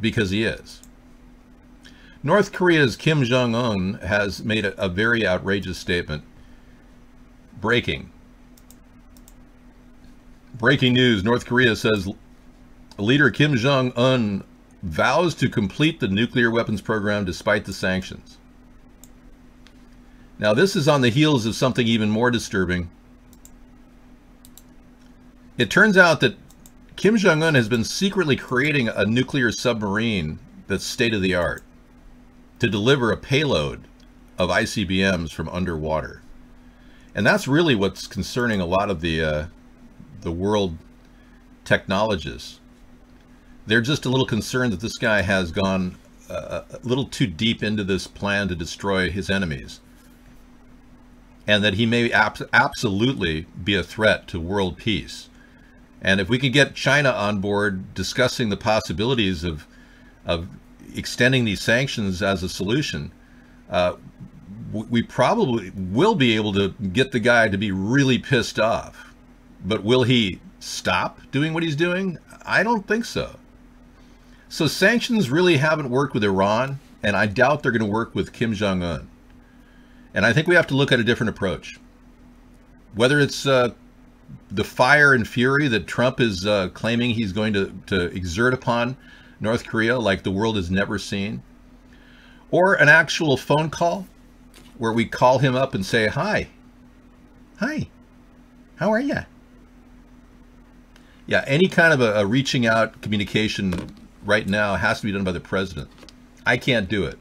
Because he is. North Korea's Kim Jong-un has made a very outrageous statement. Breaking news. North Korea says leader Kim Jong-un vows to complete the nuclear weapons program despite the sanctions. Now, this is on the heels of something even more disturbing. It turns out that Kim Jong-un has been secretly creating a nuclear submarine that's state-of-the-art to deliver a payload of ICBMs from underwater. And that's really what's concerning a lot of the world technologists. They're just a little concerned that this guy has gone a little too deep into this plan to destroy his enemies, and that he may absolutely be a threat to world peace. And if we can get China on board discussing the possibilities of extending these sanctions as a solution, we probably will be able to get the guy to be really pissed off. But will he stop doing what he's doing? I don't think so. So sanctions really haven't worked with Iran, and I doubt they're going to work with Kim Jong-un. And I think we have to look at a different approach. Whether it's the fire and fury that Trump is claiming he's going to exert upon North Korea like the world has never seen, or an actual phone call where we call him up and say, hi, how are you? Yeah, any kind of a reaching out communication right now has to be done by the president. I can't do it.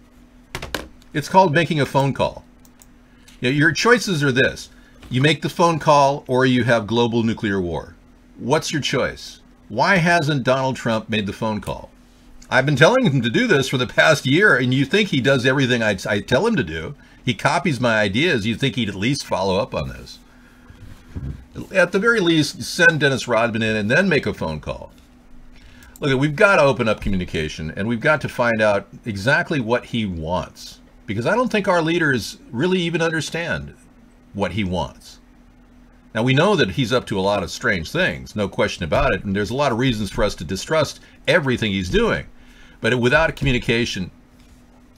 It's called making a phone call. Your choices are this. You make the phone call or you have global nuclear war. What's your choice? Why hasn't Donald Trump made the phone call? I've been telling him to do this for the past year, and you think he does everything I tell him to do. He copies my ideas. You think he'd at least follow up on this. At the very least, send Dennis Rodman in and then make a phone call. Look, we've got to open up communication, and we've got to find out exactly what he wants. Because I don't think our leaders really even understand what he wants. Now, we know that he's up to a lot of strange things, no question about it, and there's a lot of reasons for us to distrust everything he's doing. But without communication,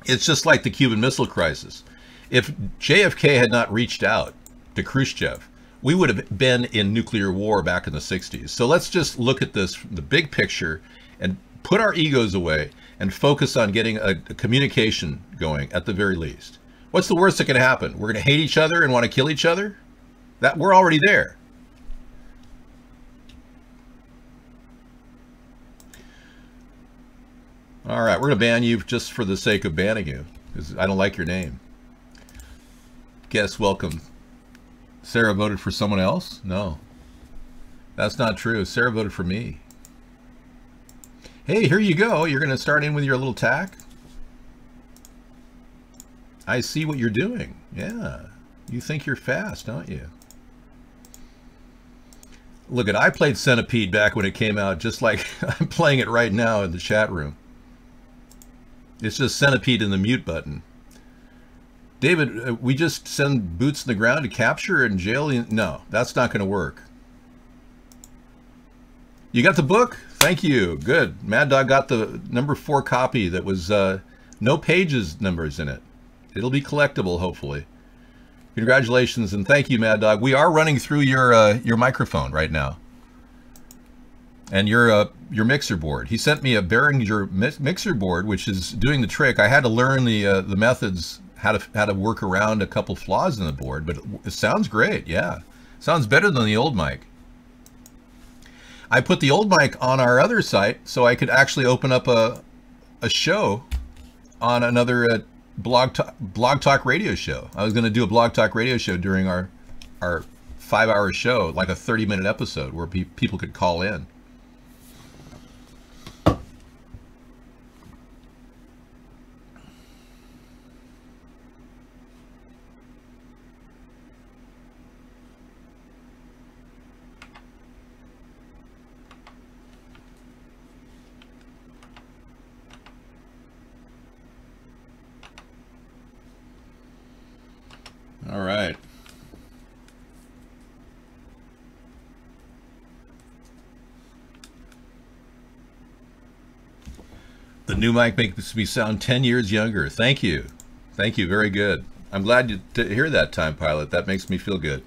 it's just like the Cuban Missile Crisis. If JFK had not reached out to Khrushchev, we would have been in nuclear war back in the 60s. So let's just look at this, the big picture, and put our egos away and focus on getting a communication going at the very least. What's the worst that can happen? We're going to hate each other and want to kill each other? That we're already there. All right, we're going to ban you just for the sake of banning you, because I don't like your name. Guess welcome. Sarah voted for someone else? No. That's not true. Sarah voted for me. Hey, here you go. You're going to start in with your little tack? I see what you're doing. Yeah. You think you're fast, don't you? Look, I played Centipede back when it came out, just like I'm playing it right now in the chat room. It's just Centipede and the mute button. David, we just send boots in the ground to capture and jail? No, that's not going to work. You got the book? Thank you. Good. Mad Dog got the number 4 copy that was no pages numbers in it. It'll be collectible, hopefully. Congratulations, and thank you, Mad Dog. We are running through your microphone right now. And your mixer board. He sent me a Behringer mixer board, which is doing the trick. I had to learn the methods, how to work around a couple flaws in the board, but it sounds great. Yeah, sounds better than the old mic. I put the old mic on our other site so I could actually open up a show on another blog talk radio show. I was going to do a blog talk radio show during our 5-hour show, like a 30-minute episode where people could call in. All right. The new mic makes me sound 10 years younger. Thank you. Thank you. Very good. I'm glad to hear that, Time Pilot. That makes me feel good.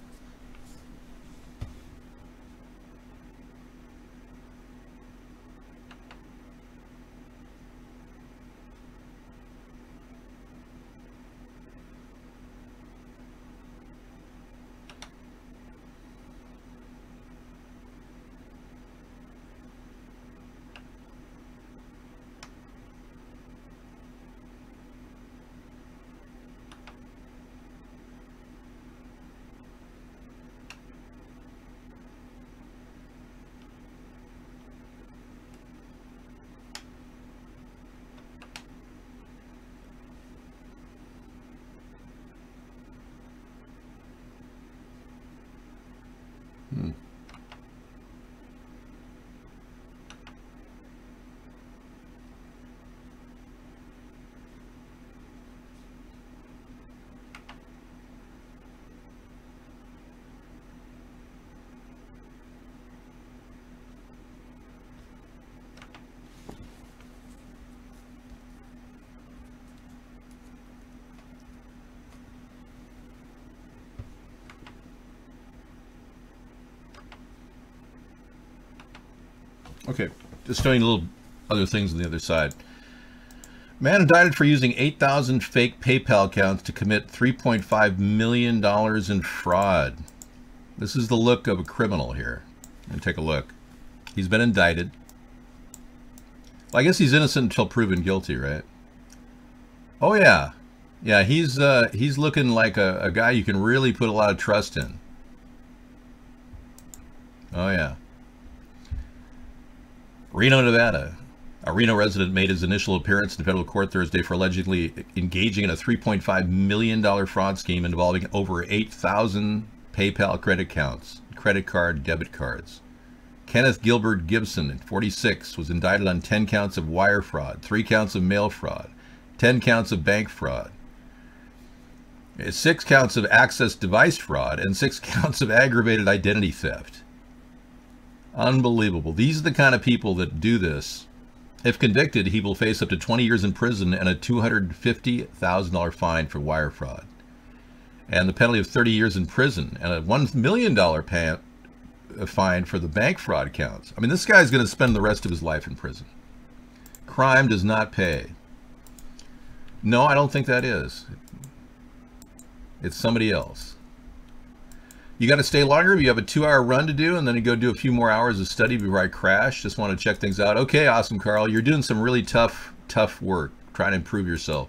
Okay, just showing a little other things on the other side. Man indicted for using 8,000 fake PayPal accounts to commit $3.5 million in fraud. This is the look of a criminal here. And take a look. He's been indicted. Well, I guess he's innocent until proven guilty, right? Oh yeah, yeah. He's looking like a guy you can really put a lot of trust in. Oh yeah. Reno, Nevada. A Reno resident made his initial appearance in federal court Thursday for allegedly engaging in a $3.5 million fraud scheme involving over 8,000 PayPal credit card, debit cards. Kenneth Gilbert Gibson, 46, was indicted on 10 counts of wire fraud, 3 counts of mail fraud, 10 counts of bank fraud, 6 counts of access device fraud, and 6 counts of aggravated identity theft. Unbelievable. These are the kind of people that do this. If convicted, he will face up to 20 years in prison and a $250,000 fine for wire fraud, and the penalty of 30 years in prison and a $1 million fine for the bank fraud counts. I mean, this guy's going to spend the rest of his life in prison. Crime does not pay. No, I don't think that is. It's somebody else. You got to stay longer. You have a 2-hour run to do, and then you go do a few more hours of study before I crash. Just want to check things out. Okay, awesome, Carl. You're doing some really tough work, trying to improve yourself.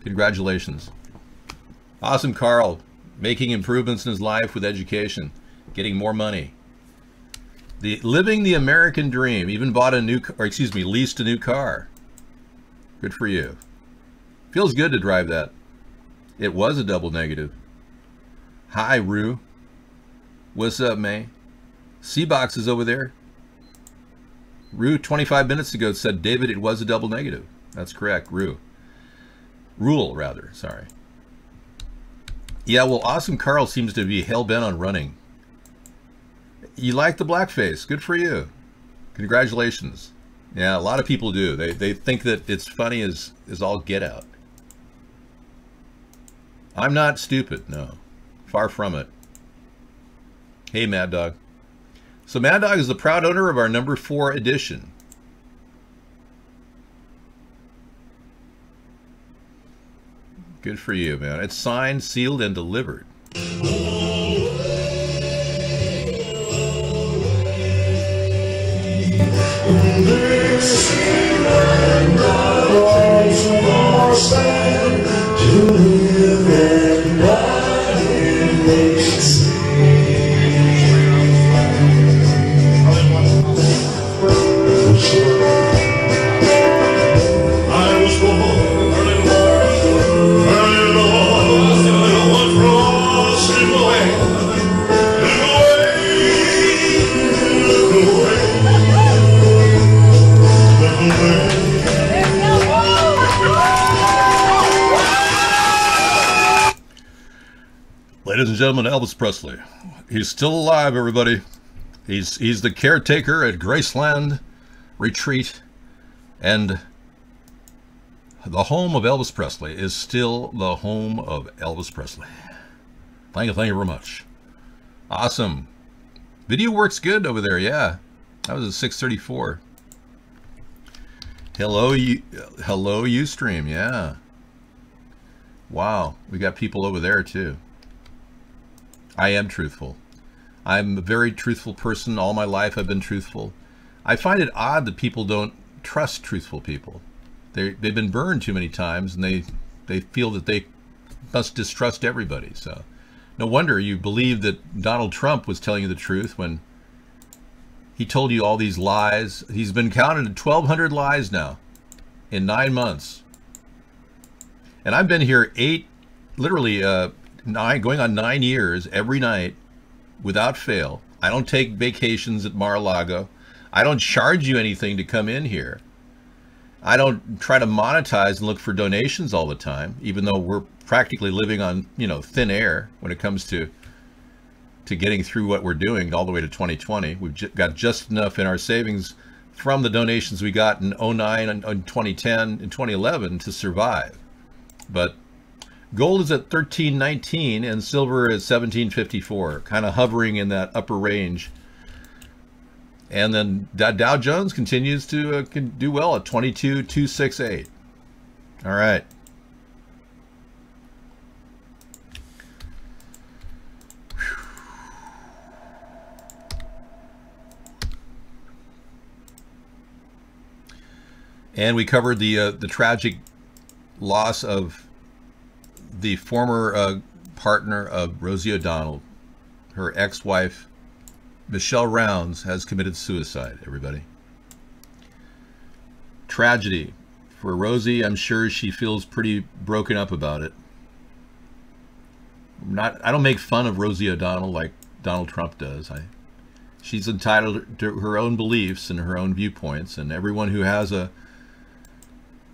Congratulations. Awesome, Carl. Making improvements in his life with education, getting more money. Living the American dream. Even bought a new, or excuse me, leased a new car. Good for you. Feels good to drive that. It was a double negative. Hi, Rue. What's up, May? C-Box is over there. Rue, 25 minutes ago, said, David, it was a double negative. That's correct, Rue. Rule, rather, sorry. Yeah, well, Awesome Carl seems to be hell-bent on running. You like the blackface. Good for you. Congratulations. Yeah, a lot of people do. They think that it's funny as all get out. I'm not stupid, no. Far from it. Hey, Mad Dog. So Mad Dog is the proud owner of our number 4 edition. Good for you, man. It's signed, sealed, and delivered. Ladies and gentlemen, Elvis Presley. He's still alive, everybody. He's the caretaker at Graceland Retreat, and the home of Elvis Presley is still the home of Elvis Presley. Thank you very much. Awesome. Video works good over there, yeah. That was a 634. Hello, Ustream, yeah. Wow, we got people over there too. I am truthful. I'm a very truthful person. All my life I've been truthful. I find it odd that people don't trust truthful people. They've been burned too many times, and they feel that they must distrust everybody. So no wonder you believe that Donald Trump was telling you the truth when he told you all these lies. He's been counted at 1,200 lies now in 9 months. And I've been here literally going on 9 years every night without fail. I don't take vacations at Mar-a-Lago. I don't charge you anything to come in here. I don't try to monetize and look for donations all the time, even though we're practically living on, thin air when it comes to getting through what we're doing all the way to 2020. We've got just enough in our savings from the donations we got in 09 and 2010 and 2011 to survive. But gold is at $13.19 and silver is $17.54, kind of hovering in that upper range. And then Dow Jones continues to do well at 22,268. All right. And we covered the tragic loss of the former partner of Rosie O'Donnell. Her ex-wife, Michelle Rounds, has committed suicide, everybody. Tragedy. For Rosie, I'm sure she feels pretty broken up about it. I don't make fun of Rosie O'Donnell like Donald Trump does. She's entitled to her own beliefs and her own viewpoints, and everyone who has a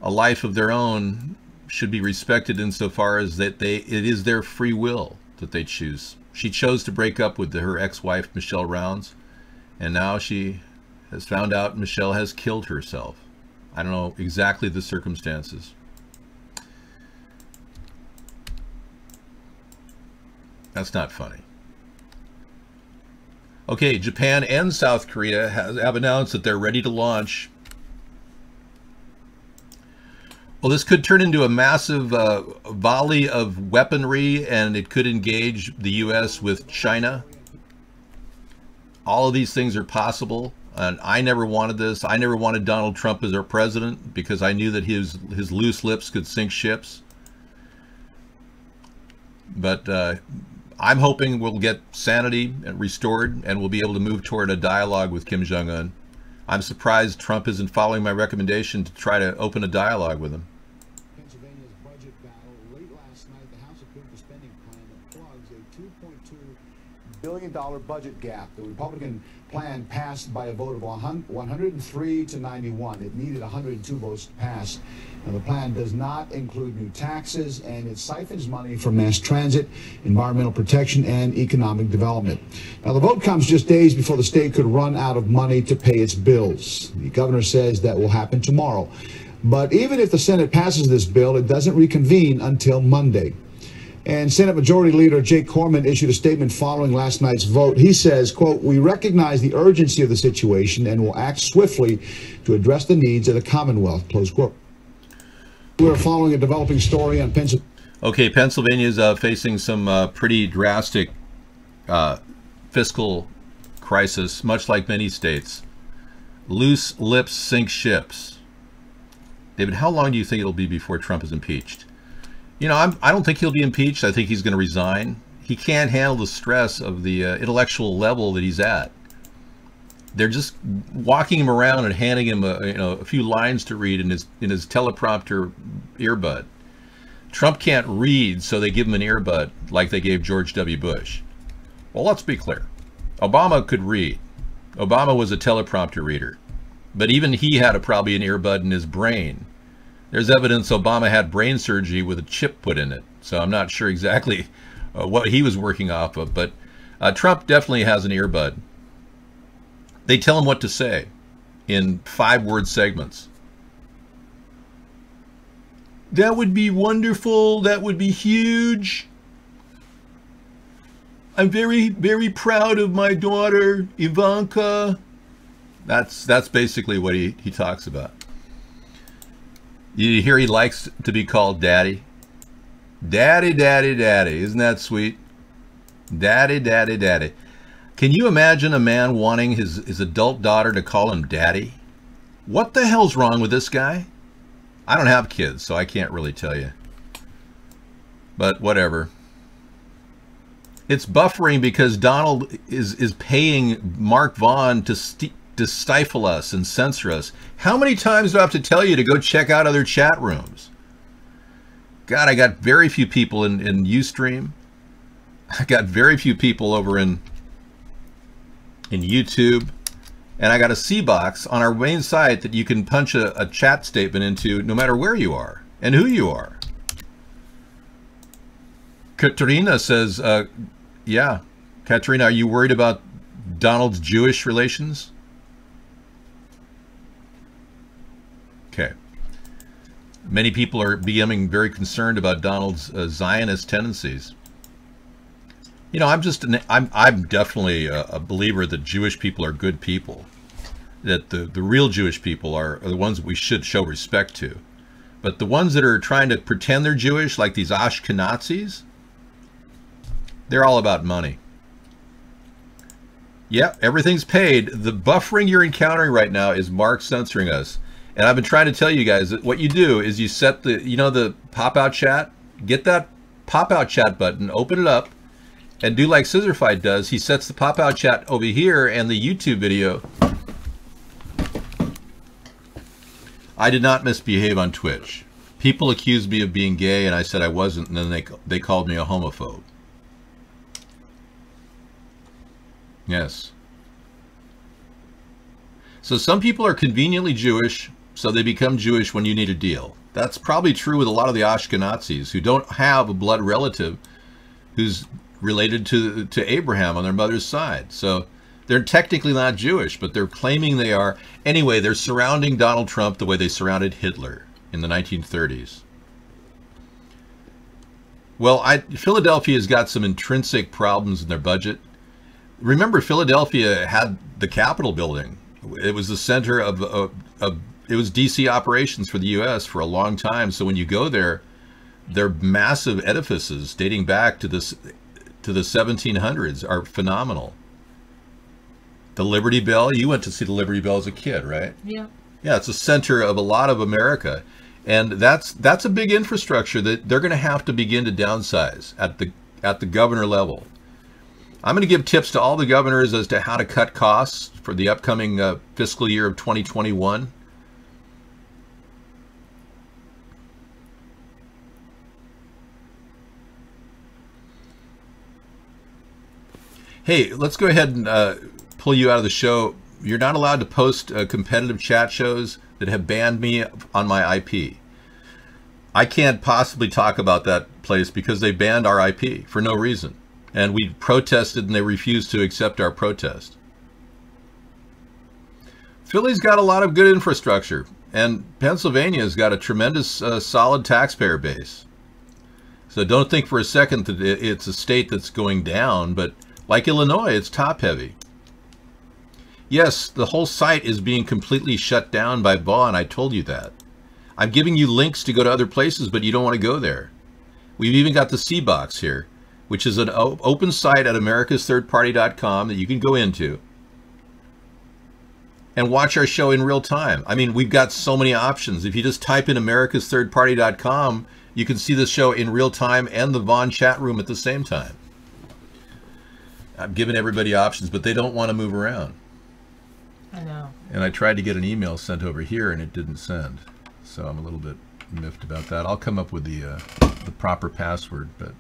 life of their own should be respected insofar as that it is their free will that they choose. She chose to break up with her ex-wife, Michelle Rounds, and now she has found out Michelle has killed herself. I don't know exactly the circumstances. That's not funny. Okay, Japan and South Korea have announced that they're ready to launch. Well, this could turn into a massive volley of weaponry, and it could engage the U.S. with China. All of these things are possible, and I never wanted this. I never wanted Donald Trump as our president because I knew that his loose lips could sink ships. But I'm hoping we'll get sanity restored and we'll be able to move toward a dialogue with Kim Jong-un. I'm surprised Trump isn't following my recommendation to try to open a dialogue with him. Pennsylvania's budget battle. Late last night, the House approved a spending plan that plugs a $2.2 billion budget gap. The Republican plan passed by a vote of 103 to 91. It needed 102 votes to pass. Now, the plan does not include new taxes, and it siphons money from mass transit, environmental protection, and economic development. Now, the vote comes just days before the state could run out of money to pay its bills. The governor says that will happen tomorrow. But even if the Senate passes this bill, it doesn't reconvene until Monday. And Senate Majority Leader Jake Corman issued a statement following last night's vote. He says, quote, "We recognize the urgency of the situation and will act swiftly to address the needs of the Commonwealth," close quote. We're following a developing story on Pennsylvania. Okay, Pennsylvania is facing some pretty drastic fiscal crisis, much like many states. Loose lips sink ships. David, how long do you think it'll be before Trump is impeached? You know, I don't think he'll be impeached. I think he's going to resign. He can't handle the stress of the intellectual level that he's at. They're just walking him around and handing him a few lines to read in his teleprompter earbud. Trump can't read, so they give him an earbud like they gave George W. Bush. Well, let's be clear. Obama could read. Obama was a teleprompter reader, but even he had probably an earbud in his brain. There's evidence Obama had brain surgery with a chip put in it, so I'm not sure exactly what he was working off of, but Trump definitely has an earbud. They tell him what to say in 5-word segments. That would be wonderful. That would be huge. I'm very, very proud of my daughter, Ivanka. That's basically what he talks about. You hear he likes to be called daddy. Daddy, daddy, daddy. Isn't that sweet? Daddy, daddy, daddy. Can you imagine a man wanting his adult daughter to call him daddy? What the hell's wrong with this guy? I don't have kids, so I can't really tell you. But whatever. It's buffering because Donald is paying Mark Vaughn to stifle us and censor us. How many times do I have to tell you to go check out other chat rooms? God, I got very few people in Ustream. I got very few people over in YouTube. And I got a C-box on our main site that you can punch a chat statement into no matter where you are and who you are. Katerina says, yeah. Katerina, are you worried about Donald's Jewish relations? Okay. Many people are becoming very concerned about Donald's Zionist tendencies. You know, I'm definitely a believer that Jewish people are good people. That the real Jewish people are the ones that we should show respect to. But the ones that are trying to pretend they're Jewish, like these Ashkenazis, they're all about money. Yeah, everything's paid. The buffering you're encountering right now is Mark censoring us. And I've been trying to tell you guys that what you do is you set the, you know, the pop-out chat, get that pop-out chat button, open it up, and do like Scissorfight does. He sets the pop-out chat over here and the YouTube video. I did not misbehave on Twitch. People accused me of being gay, and I said I wasn't, and then they called me a homophobe. Yes. So some people are conveniently Jewish, so they become Jewish when you need a deal. That's probably true with a lot of the Ashkenazis who don't have a blood relative who's related to Abraham on their mother's side. So they're technically not Jewish, but they're claiming they are. Anyway, they're surrounding Donald Trump the way they surrounded Hitler in the 1930s. Well, Philadelphia's got some intrinsic problems in their budget. Remember, Philadelphia had the Capitol building. It was the center of it was DC operations for the U.S. for a long time. So when you go there, they're massive edifices dating back to the 1700s are phenomenal. The Liberty Bell, you went to see the Liberty Bell as a kid, right? Yeah. Yeah, it's a center of a lot of America. And that's a big infrastructure that they're going to have to begin to downsize at the governor level. I'm going to give tips to all the governors as to how to cut costs for the upcoming fiscal year of 2021. Hey, let's go ahead and pull you out of the show. You're not allowed to post competitive chat shows that have banned me on my IP. I can't possibly talk about that place because they banned our IP for no reason. And we protested and they refused to accept our protest. Philly's got a lot of good infrastructure, and Pennsylvania's got a tremendous solid taxpayer base. So don't think for a second that it's a state that's going down, but like Illinois, it's top heavy. Yes, the whole site is being completely shut down by Vaughn. I told you that. I'm giving you links to go to other places, but you don't want to go there. We've even got the C-Box here, which is an open site at americasthirdparty.com that you can go into and watch our show in real time. I mean, we've got so many options. If you just type in americasthirdparty.com, you can see the show in real time and the Vaughn chat room at the same time. I'm giving everybody options, but they don't want to move around. I know. And I tried to get an email sent over here, and it didn't send. So I'm a little bit miffed about that. I'll come up with the proper password, but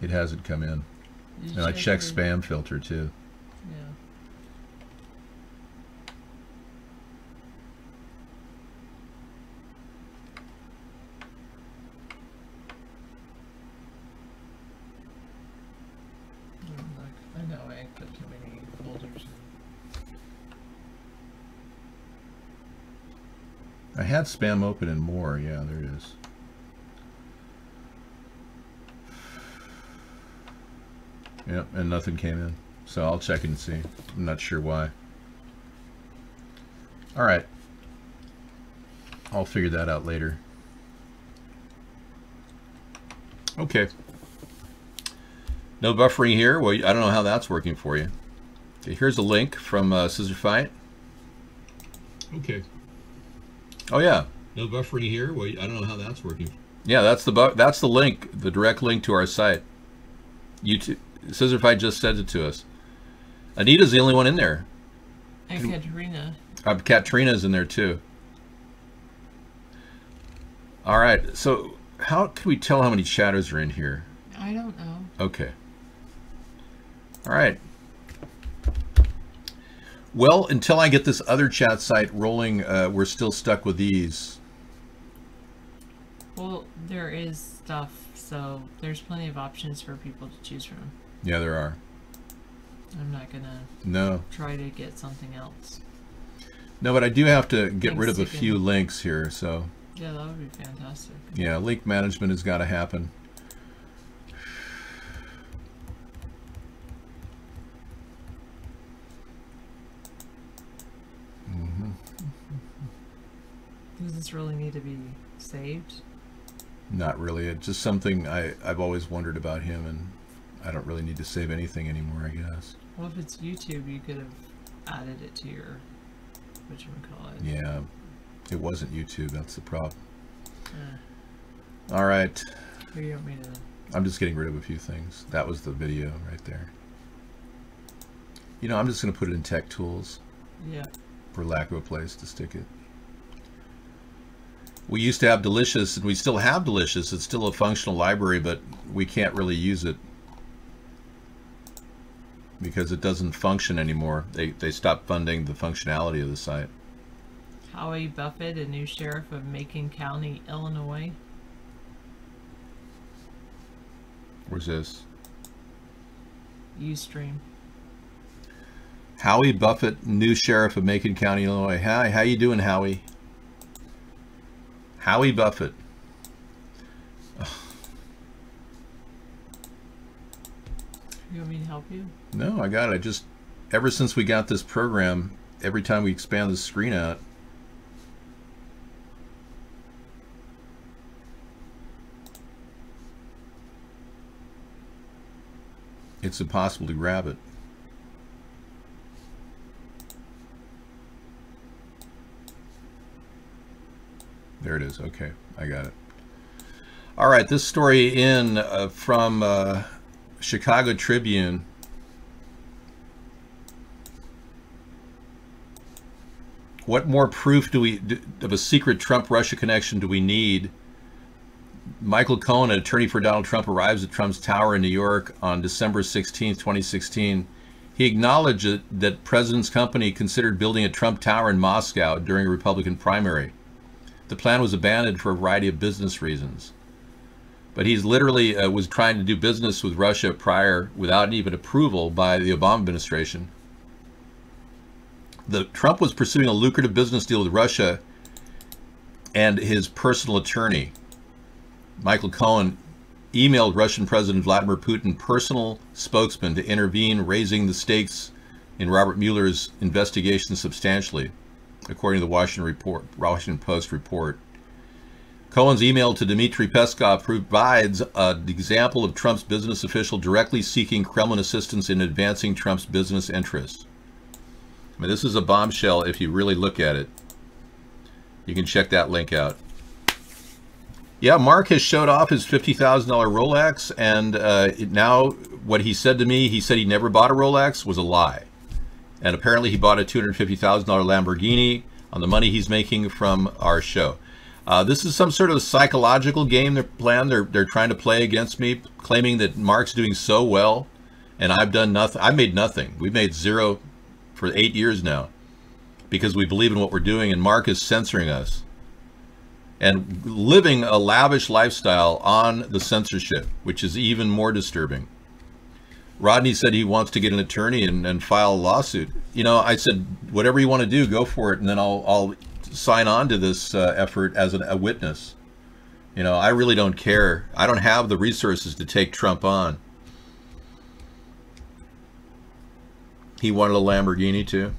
it hasn't come in. And I checked spam filter too. Yeah. I know I put too many folders. I had spam open and more. Yeah, there it is. Yep, and nothing came in. So I'll check and see. I'm not sure why. All right. I'll figure that out later. Okay. No buffering here. Well, I don't know how that's working for you. Okay, here's a link from Scissorfight. Okay. Oh yeah. No buffering here. Well, I don't know how that's working. Yeah, that's the link, the direct link to our site. YouTube. Scissorfight just sent it to us. Anita's the only one in there. And Katrina. Katrina's in there too. All right. So how can we tell how many chatters are in here? I don't know. Okay. All right. Well, until I get this other chat site rolling, we're still stuck with these. Well, there is stuff, so there's plenty of options for people to choose from. Yeah, there are. I'm not gonna try to get something else. No, but I do have to get rid of a few links here, so. Yeah, that would be fantastic. Yeah, link management has got to happen. Does this really need to be saved? Not really. It's just something I've always wondered about him, and I don't really need to save anything anymore, I guess. Well, if it's YouTube, you could have added it to your whatchamacallit. Yeah, it wasn't YouTube. That's the problem. All right. Who you want me to? I'm just getting rid of a few things. That was the video right there. You know, I'm just going to put it in Tech Tools. Yeah. For lack of a place to stick it. We used to have Delicious, and we still have Delicious. It's still a functional library, but we can't really use it because it doesn't function anymore. They stopped funding the functionality of the site. Howie Buffett, a new sheriff of Macon County, Illinois. Where's this? Ustream. Howie Buffett, new sheriff of Macon County, Illinois. Hi, how you doing, Howie? Howie Buffett. You want me to help you? No, I got it. Ever since we got this program, every time we expand the screen out, it's impossible to grab it. There it is. Okay, I got it. All right, this story from Chicago Tribune. What more proof of a secret Trump-Russia connection do we need? Michael Cohen, an attorney for Donald Trump, arrives at Trump's tower in New York on December 16, 2016. He acknowledged that the president's company considered building a Trump tower in Moscow during a Republican primary. The plan was abandoned for a variety of business reasons. But he's literally was trying to do business with Russia prior without even approval by the Obama administration. Trump was pursuing a lucrative business deal with Russia, and his personal attorney, Michael Cohen, emailed Russian President Vladimir Putin personal spokesman to intervene, raising the stakes in Robert Mueller's investigation substantially, according to the Washington Post report. Cohen's email to Dmitry Peskov provides an example of Trump's business official directly seeking Kremlin assistance in advancing Trump's business interests. I mean, this is a bombshell if you really look at it. You can check that link out. Yeah, Mark has showed off his $50,000 Rolex, and now what he said to me, he said he never bought a Rolex, was a lie. And apparently he bought a $250,000 Lamborghini on the money he's making from our show. This is some sort of psychological game they're playing. They're trying to play against me, claiming that Mark's doing so well, and I've done nothing. I made nothing. We've made zero for 8 years now because we believe in what we're doing, and Mark is censoring us and living a lavish lifestyle on the censorship, which is even more disturbing. Rodney said he wants to get an attorney and file a lawsuit. You know, I said, whatever you want to do, go for it, and then I'll sign on to this effort as a witness. You know, I really don't care. I don't have the resources to take Trump on. He wanted a Lamborghini too.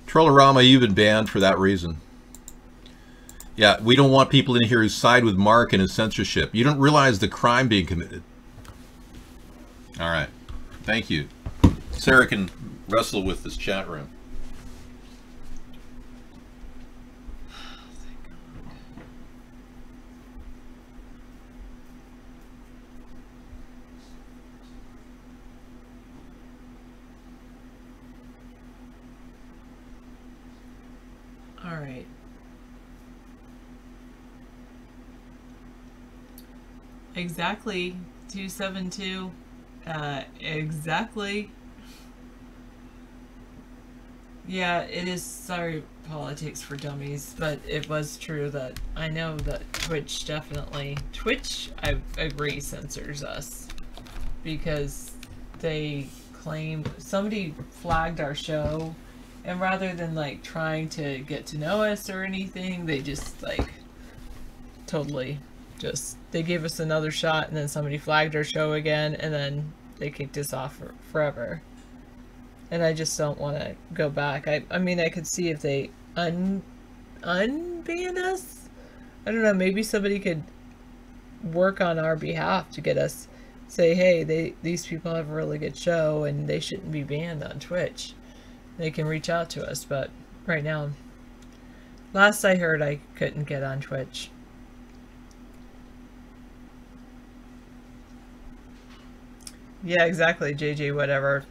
Trollorama, you've been banned for that reason. Yeah, we don't want people in here who side with Mark and his censorship. You don't realize the crime being committed. All right. Thank you. Sarah can wrestle with this chat room. All right. Exactly 272. Exactly. Yeah, it is. Sorry, politics for dummies, but it was true that I know that Twitch I agree, censors us because they claim somebody flagged our show, and rather than like trying to get to know us or anything, they just like totally just they gave us another shot, and then somebody flagged our show again, and then they kicked us off forever. And I just don't want to go back. I mean, I could see if they unban us. I don't know, maybe somebody could work on our behalf to get us, say, hey, these people have a really good show and they shouldn't be banned on Twitch. they can reach out to us. But right now, last I heard, I couldn't get on Twitch. Yeah, exactly, JJ, whatever.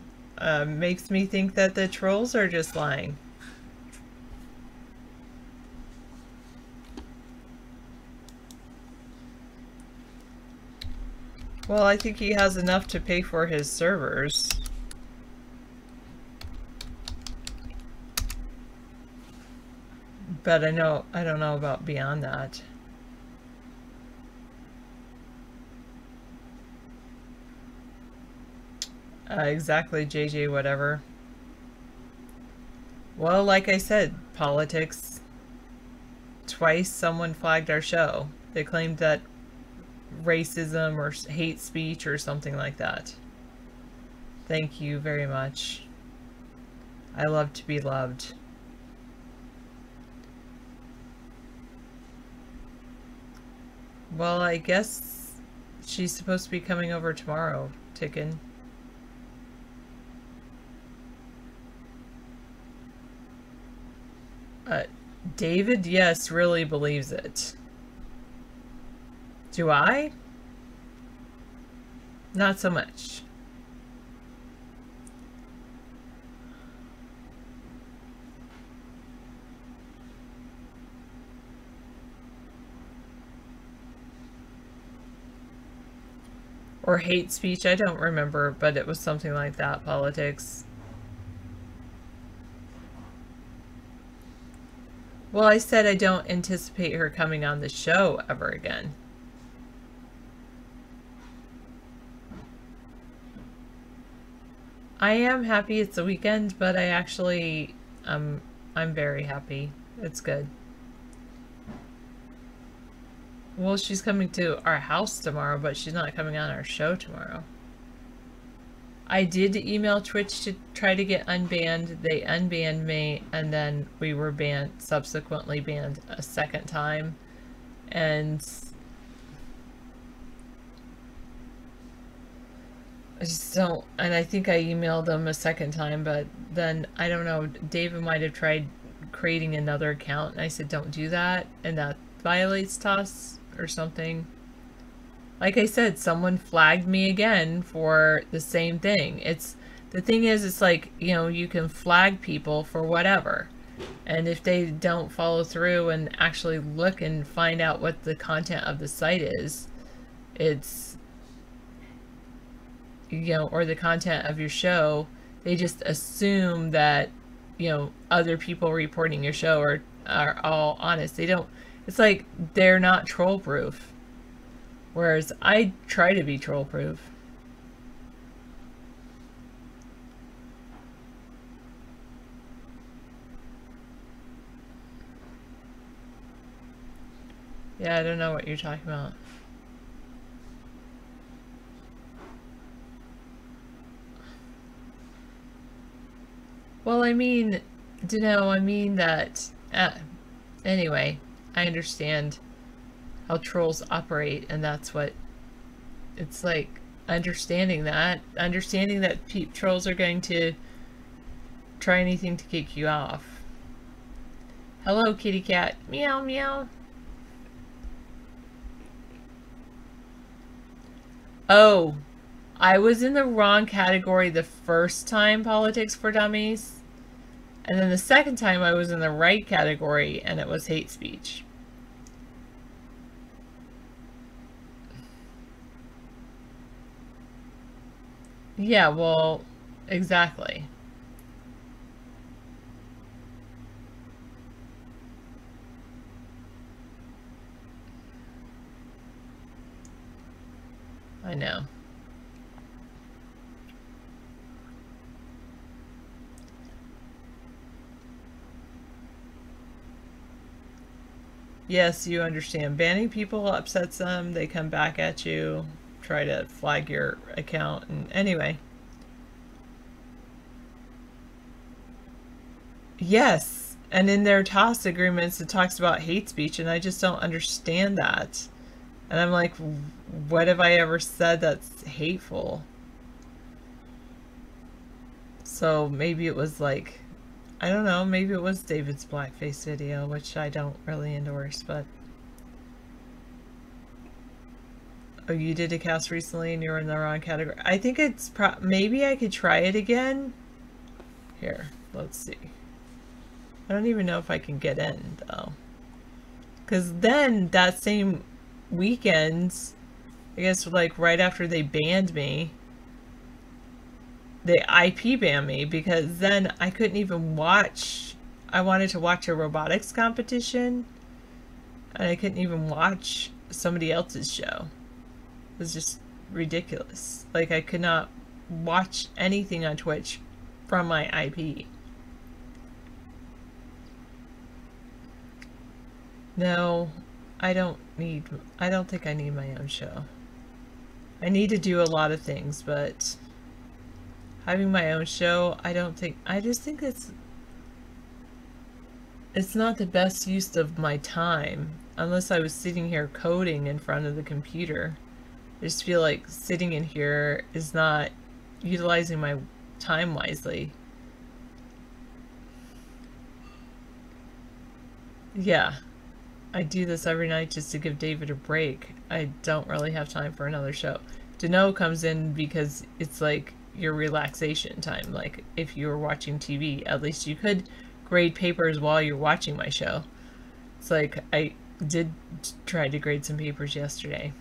Makes me think that the trolls are just lying. Well, I think he has enough to pay for his servers. But I don't know about beyond that. Exactly, JJ, whatever. Well, like I said, politics. Twice someone flagged our show. They claimed that racism or hate speech or something like that. Thank you very much. I love to be loved. Well, I guess she's supposed to be coming over tomorrow, Ticken. David, yes, really believes it. Do I? Not so much. Or hate speech, I don't remember, but it was something like that, politics. Well, I said I don't anticipate her coming on the show ever again. I am happy it's the weekend, but I actually, I'm very happy. It's good. Well, she's coming to our house tomorrow, but she's not coming on our show tomorrow. I did email Twitch to try to get unbanned. They unbanned me, and then we were banned, subsequently banned a second time. And I just don't, and I think I emailed them a second time, but then, I don't know, David might have tried creating another account, and I said, don't do that, and that violates TOS or something. Like I said, someone flagged me again for the same thing. The thing is, it's like, you know, you can flag people for whatever. And if they don't follow through and actually look and find out what the content of the site is, it's, you know, or the content of your show, they just assume that, you know, other people reporting your show are all honest. They don't, it's like they're not troll proof. Whereas I try to be troll proof. Yeah, I don't know what you're talking about. Well, I mean, I mean that, anyway, I understand how trolls operate, and that's what it's like, understanding that trolls are going to try anything to kick you off. Hello, kitty cat. Meow, meow. Oh, I was in the wrong category the first time, Politics for Dummies, and then the second time I was in the right category, and it was hate speech. Yeah, well, exactly. I know. Yes, you understand. Banning people upsets them. They come back at you, try to flag your account, and anyway. Yes, and in their TOS agreements it talks about hate speech, and I just don't understand that. And I'm like, what have I ever said that's hateful? So maybe it was like I don't know, maybe it was David's blackface video, which I don't really endorse, but... Oh, you did a cast recently and you were in the wrong category. I think it's maybe I could try it again. Here, let's see. I don't even know if I can get in, though. Because then, that same weekend, I guess, like, right after they banned me, they IP banned me, because then I couldn't even watch. I wanted to watch a robotics competition, and I couldn't even watch somebody else's show. It was just ridiculous. Like, I could not watch anything on Twitch from my IP. No, I don't think I need my own show. I need to do a lot of things, but having my own show, I just think it's not the best use of my time, unless I was sitting here coding in front of the computer. I just feel like sitting in here is not utilizing my time wisely. Yeah, I do this every night just to give David a break. I don't really have time for another show. Deno comes in because it's like your relaxation time. Like, if you were watching TV, at least you could grade papers while you're watching my show. It's like, I did try to grade some papers yesterday.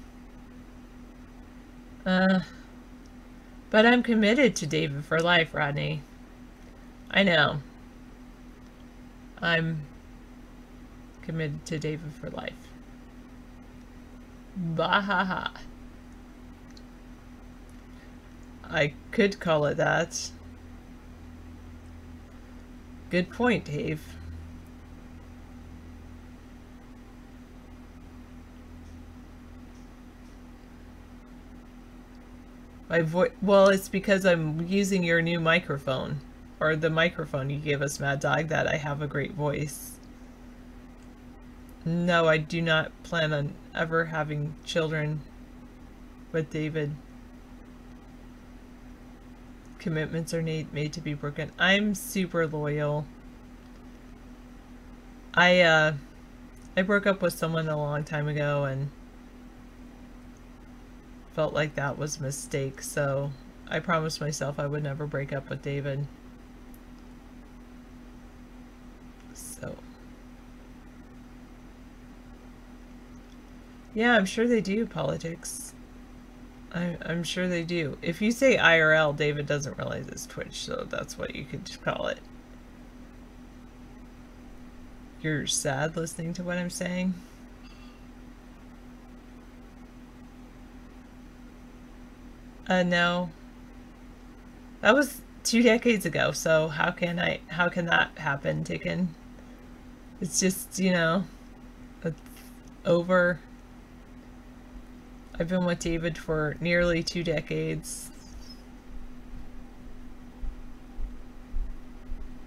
But I'm committed to David for life, Rodney. I know. I'm committed to David for life. Bahaha. I could call it that. Good point, Dave. My voice, well, it's because I'm using your new microphone, or the microphone you gave us, Mad Dog, that I have a great voice. No, I do not plan on ever having children with David. Commitments are made to be broken. I'm super loyal. I broke up with someone a long time ago and felt like that was a mistake, so I promised myself I would never break up with David. So yeah, I'm sure they do politics. I'm sure they do. If you say IRL, David doesn't realize it's Twitch, so that's what you could call it. You're sad listening to what I'm saying? No. That was 2 decades ago, so how can that happen, Ticken? It's just, you know, it's over. I've been with David for nearly 2 decades.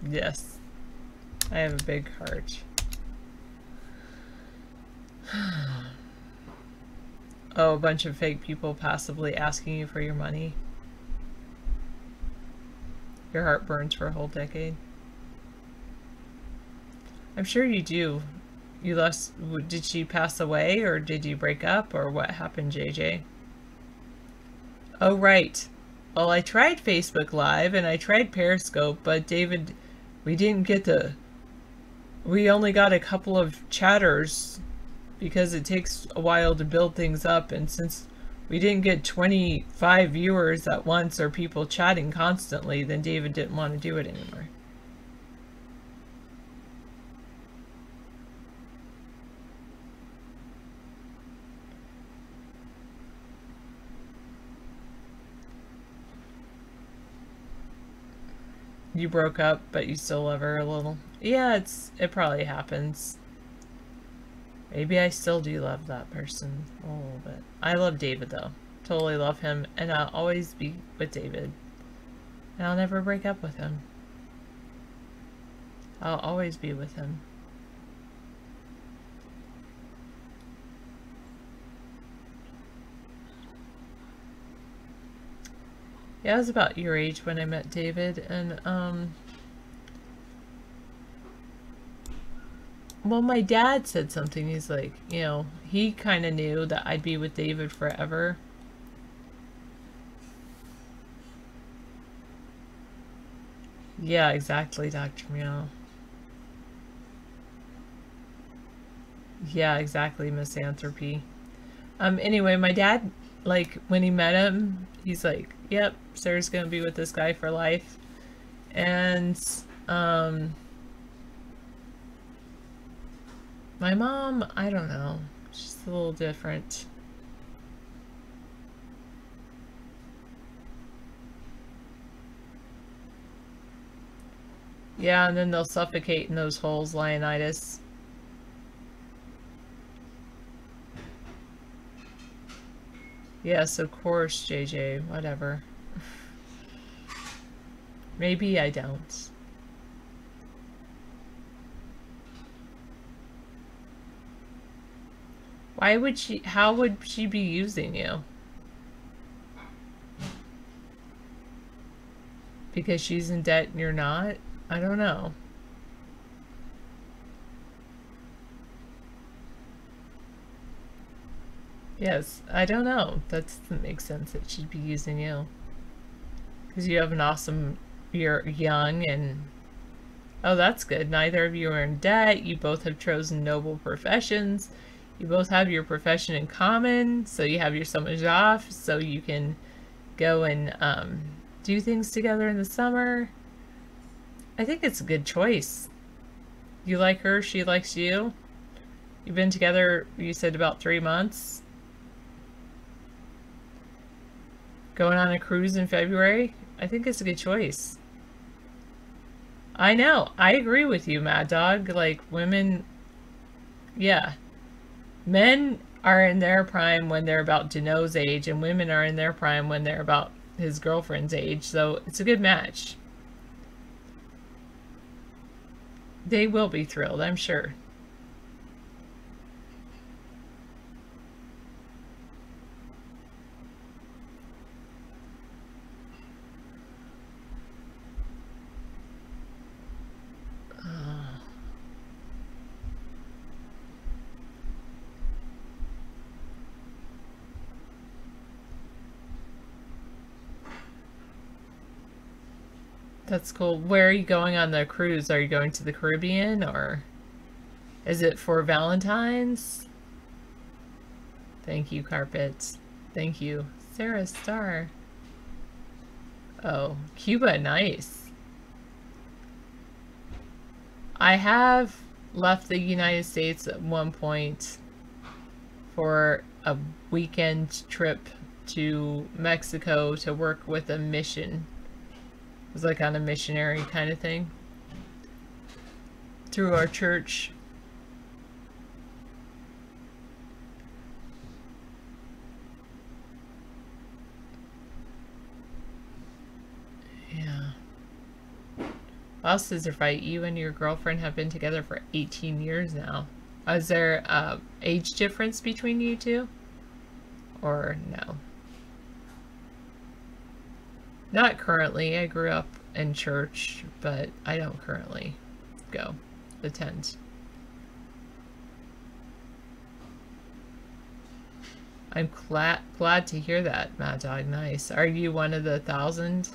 Yes. I have a big heart. Oh, a bunch of fake people possibly asking you for your money. Your heart burns for a whole decade. I'm sure you do. You lost. Did she pass away, or did you break up, or what happened, JJ? Oh, right. Well, I tried Facebook Live and I tried Periscope, but David, we didn't get we only got a couple of chatters because it takes a while to build things up, and since we didn't get 25 viewers at once or people chatting constantly, then David didn't want to do it anymore. You broke up, but you still love her a little. Yeah, it probably happens. Maybe I still do love that person a little bit. I love David, though. Totally love him, and I'll always be with David. And I'll never break up with him. I'll always be with him. Yeah, I was about your age when I met David, and Well, my dad said something. He's like, you know, he kind of knew that I'd be with David forever. Yeah, exactly, Dr. Meow. Yeah, exactly, Misanthropy. Anyway, my dad, like, when he met him, he's like, yep, Sarah's gonna be with this guy for life. And, my mom, I don't know. She's a little different. Yeah, and then they'll suffocate in those holes, Leonidas. Yes, of course, JJ, whatever. Maybe I don't. Why would she, how would she be using you? Because she's in debt and you're not? I don't know. Yes, I don't know. That doesn't make sense that she'd be using you. Because you have an awesome, you're young and... Oh, that's good. Neither of you are in debt. You both have chosen noble professions. You both have your profession in common. So you have your summers off. So you can go and do things together in the summer. I think it's a good choice. You like her, she likes you. You've been together, you said, about 3 months. Going on a cruise in February. I think it's a good choice. I know. I agree with you, Mad Dog. Like, women... Yeah. Men are in their prime when they're about Dano's age, and women are in their prime when they're about his girlfriend's age. So, it's a good match. They will be thrilled, I'm sure. That's cool. Where are you going on the cruise? Are you going to the Caribbean, or is it for Valentine's? Thank you, Carpets. Thank you. Sarah Star. Oh, Cuba, nice. I have left the United States at one point for a weekend trip to Mexico to work with a mission. It was like on a missionary kind of thing through our church. Yeah. Well, Scissor Fight, you and your girlfriend have been together for 18 years now. Is there an age difference between you two? Or no? Not currently. I grew up in church, but I don't currently attend. I'm glad to hear that, Mad Dog. Nice. Are you one of the 1,000?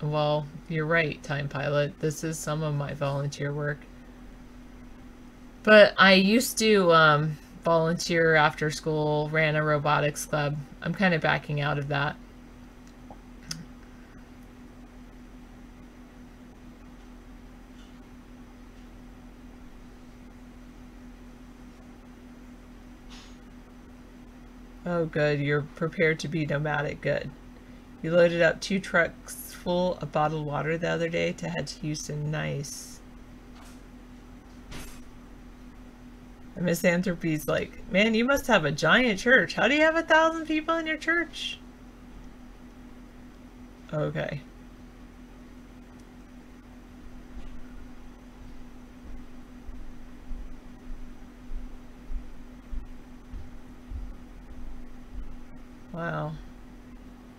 Well, you're right, Time Pilot. This is some of my volunteer work. But I used to volunteer after school, ran a robotics club. I'm kind of backing out of that. Oh, good. You're prepared to be nomadic. Good. You loaded up 2 trucks full of bottled water the other day to head to Houston. Nice. And Misanthropy's like, man, you must have a giant church. How do you have 1,000 people in your church? Okay. Wow.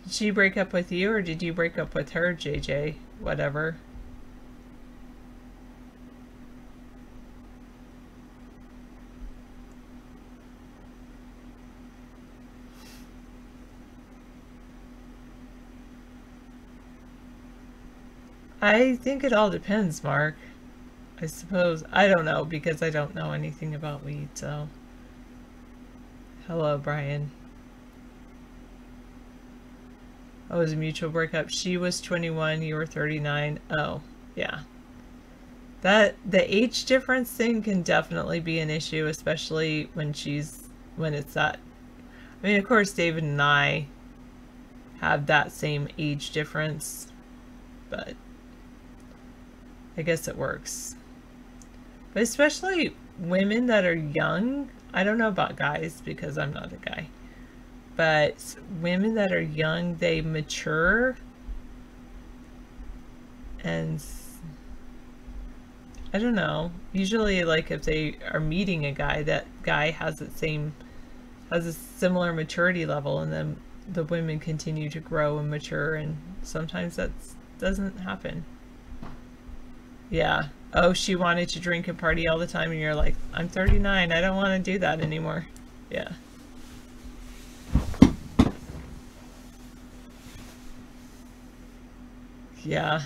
Did she break up with you, or did you break up with her, JJ? Whatever. I think it all depends, Mark. I suppose. I don't know, because I don't know anything about weed, so. Hello, Brian. Oh, it was a mutual breakup. She was 21, you were 39. Oh, yeah. The age difference thing can definitely be an issue, especially when it's that. I mean, of course, David and I have that same age difference, but I guess it works. But especially women that are young, I don't know about guys because I'm not a guy, but women that are young, they mature, and I don't know, usually like if they are meeting a guy, that guy has a similar maturity level, and then the women continue to grow and mature, and sometimes that doesn't happen. Yeah. Oh, she wanted to drink and party all the time, and you're like, I'm 39, I don't want to do that anymore. Yeah. Yeah.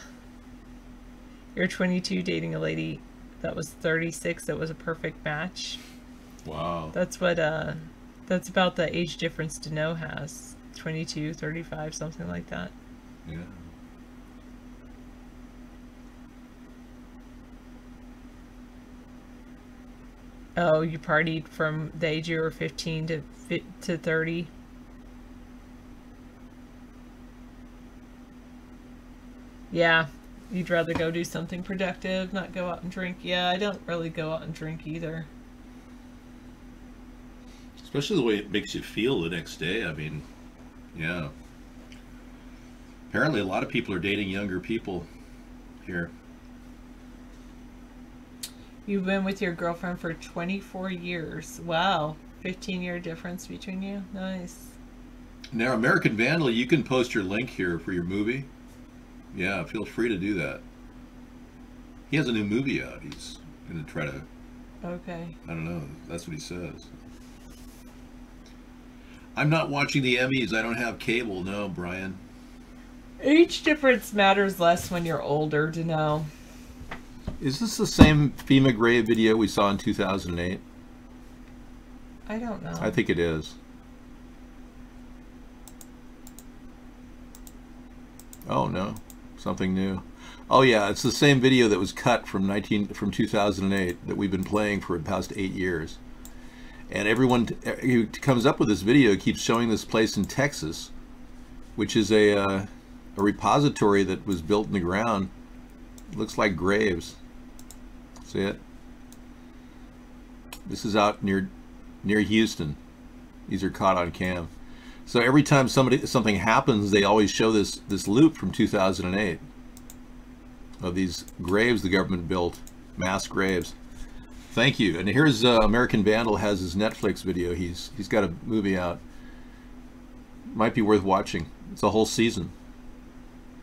You're 22 dating a lady that was 36 that was a perfect match. Wow. That's what, that's about the age difference Dano has. 22, 35, something like that. Yeah. Oh, you partied from the age you were 15 to 30? Yeah, you'd rather go do something productive, not go out and drink. Yeah, I don't really go out and drink either. Especially the way it makes you feel the next day. I mean, yeah. Apparently a lot of people are dating younger people here. You've been with your girlfriend for 24 years. Wow. 15-year difference between you. Nice. Now, American Vandal, you can post your link here for your movie. Yeah, feel free to do that. He has a new movie out. He's going to try to... Okay. I don't know. That's what he says. I'm not watching the Emmys. I don't have cable. No, Brian. Age difference matters less when you're older, to know. Is this the same FEMA grave video we saw in 2008? I don't know. I think it is. Oh no, something new. Oh yeah, it's the same video that was cut from 2008 that we've been playing for the past 8 years. And everyone who comes up with this video keeps showing this place in Texas, which is a repository that was built in the ground. It looks like graves. See it? This is out near Houston. These are caught on cam. So every time something happens, they always show this loop from 2008 of these graves the government built, mass graves. Thank you. And here's American Vandal has his Netflix video. He's got a movie out. Might be worth watching. It's a whole season.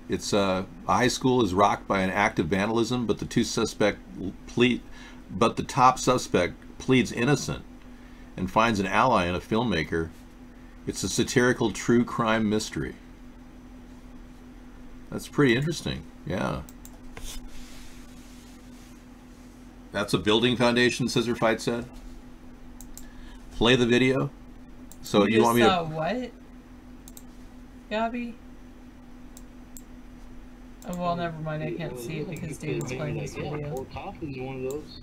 It's a high school is rocked by an act of vandalism, but the top suspect pleads innocent and finds an ally in a filmmaker. It's a satirical true crime mystery. That's pretty interesting. Yeah. That's a building foundation, Scissor Fight said. Play the video. So you want me to... what? Gabby? Oh, well, never mind. I can't see it because David's playing this video. Or Kaufman's one of those.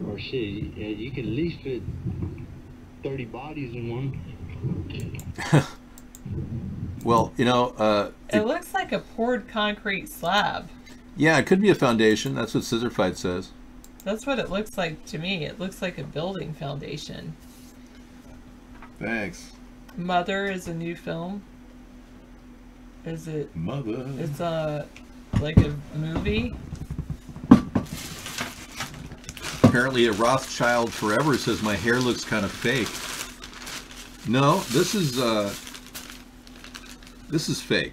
Or shit, you can at least fit 30 bodies in one. Well, you know... it looks like a poured concrete slab. Yeah, it could be a foundation. That's what Scissor Fight says. That's what it looks like to me. It looks like a building foundation. Thanks. Mother is a new film. Is it? Mother. It's like a movie. Apparently, a Rothschild Forever says my hair looks kind of fake. No, this is fake.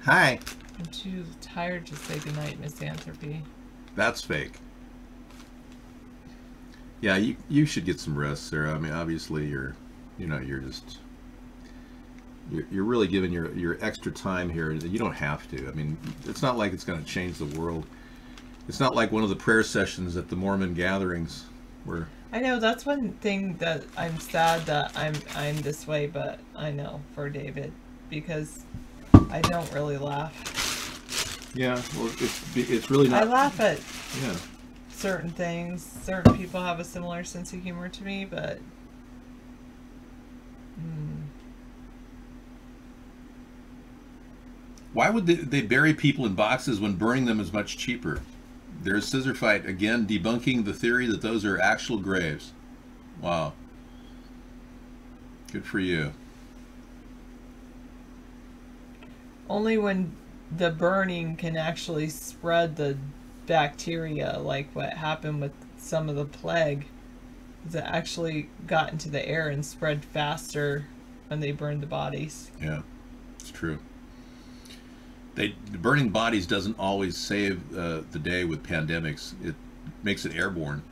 Hi. I'm too tired to say goodnight, Miss Anthropy. That's fake. Yeah, you should get some rest, Sarah. I mean, obviously you're really giving your extra time here. You don't have to. I mean, it's not like it's going to change the world. It's not like one of the prayer sessions at the Mormon gatherings where. I know that's one thing that I'm sad that I'm this way, but I know for David because I don't really laugh. Yeah, well, it's really not. I laugh at yeah. certain things. Certain people have a similar sense of humor to me, but why would they bury people in boxes when burning them is much cheaper? There's Scissor Fight again debunking the theory that those are actual graves. Wow. Good for you. only when the burning can actually spread the bacteria, like what happened with some of the plague, is it actually got into the air and spread faster when they burned the bodies. Yeah, it's true. Burning bodies doesn't always save the day with pandemics. It makes it airborne.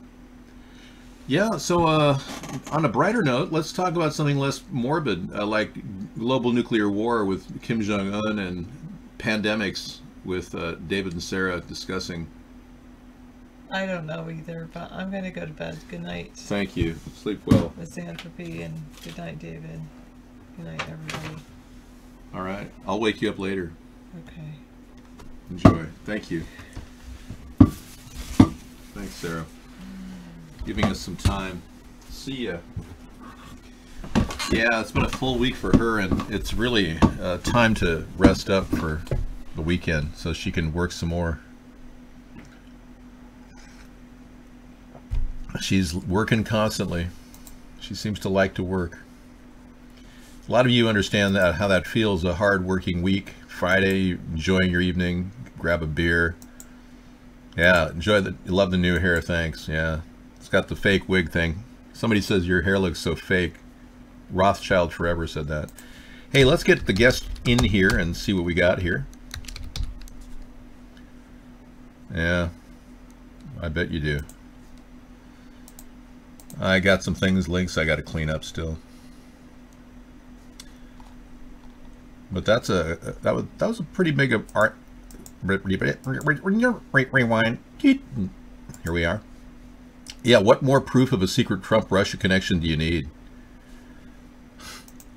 Yeah, so on a brighter note, let's talk about something less morbid, like global nuclear war with Kim Jong-un and pandemics with David and Sarah discussing. I don't know either, but I'm going to go to bed. Good night. Thank you. Sleep well. Misanthropy, and good night, David. Good night, everybody. All right. I'll wake you up later. Okay. Enjoy. Thank you. Thanks, Sarah. Giving us some time. See ya. Yeah, it's been a full week for her, and it's really time to rest up for the weekend so she can work some more. She's working constantly. She seems to like to work. A lot of you understand that how that feels, a hard working week. Friday, enjoying your evening, grab a beer. Yeah, love the new hair, thanks. Yeah. It's got the fake wig thing. Somebody says your hair looks so fake. Rothschild Forever said that. Hey, let's get the guest in here and see what we got here. Yeah, I bet you do. I got some links I got to clean up still. But that was a pretty big art. Rewind. Here we are. Yeah, what more proof of a secret Trump-Russia connection do you need?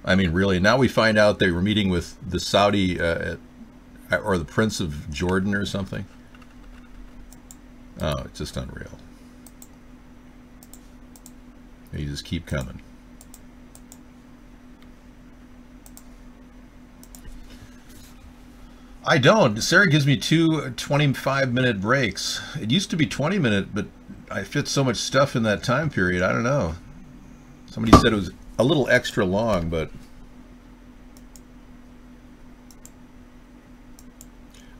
I mean, really, now we find out they were meeting with the Saudi or the Prince of Jordan or something. Oh, it's just unreal. They just keep coming. I don't. Sarah gives me 2 25-minute breaks. It used to be 20-minute, but I fit so much stuff in that time period. I don't know. Somebody said it was a little extra long, but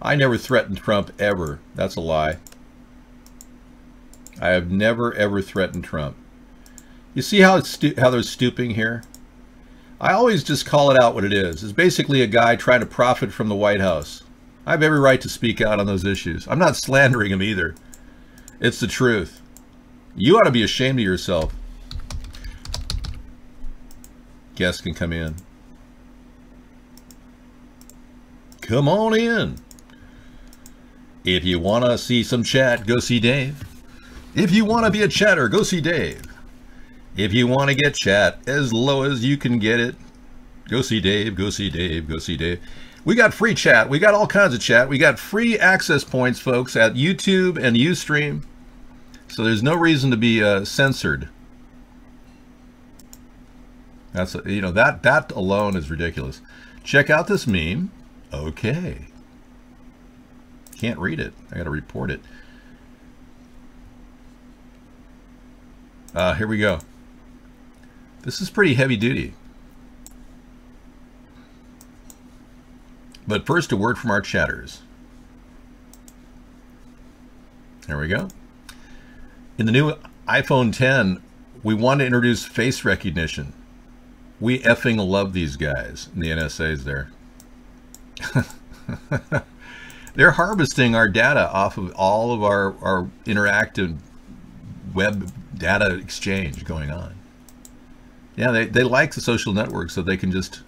I never threatened Trump ever. That's a lie. I have never ever threatened Trump. You see how they're stooping here? I always just call it out what it is. It's basically a guy trying to profit from the White House. I have every right to speak out on those issues. I'm not slandering him either. It's the truth. You ought to be ashamed of yourself. Guests can come in. Come on in. If you want to see some chat, go see Dave. If you want to be a chatter, go see Dave. If you want to get chat as low as you can get it, go see Dave, go see Dave, go see Dave. We got free chat. We got all kinds of chat. We got free access points, folks, at YouTube and Ustream. So there's no reason to be censored. That's, you know, that alone is ridiculous. Check out this meme. Okay. Can't read it. I got to report it. Here we go. This is pretty heavy duty. But first, a word from our chatters. There we go. In the new iPhone 10, we want to introduce face recognition. We effing love these guys. And the NSA's there. They're harvesting our data off of all of our interactive web data exchange going on. Yeah, they like the social network so they can just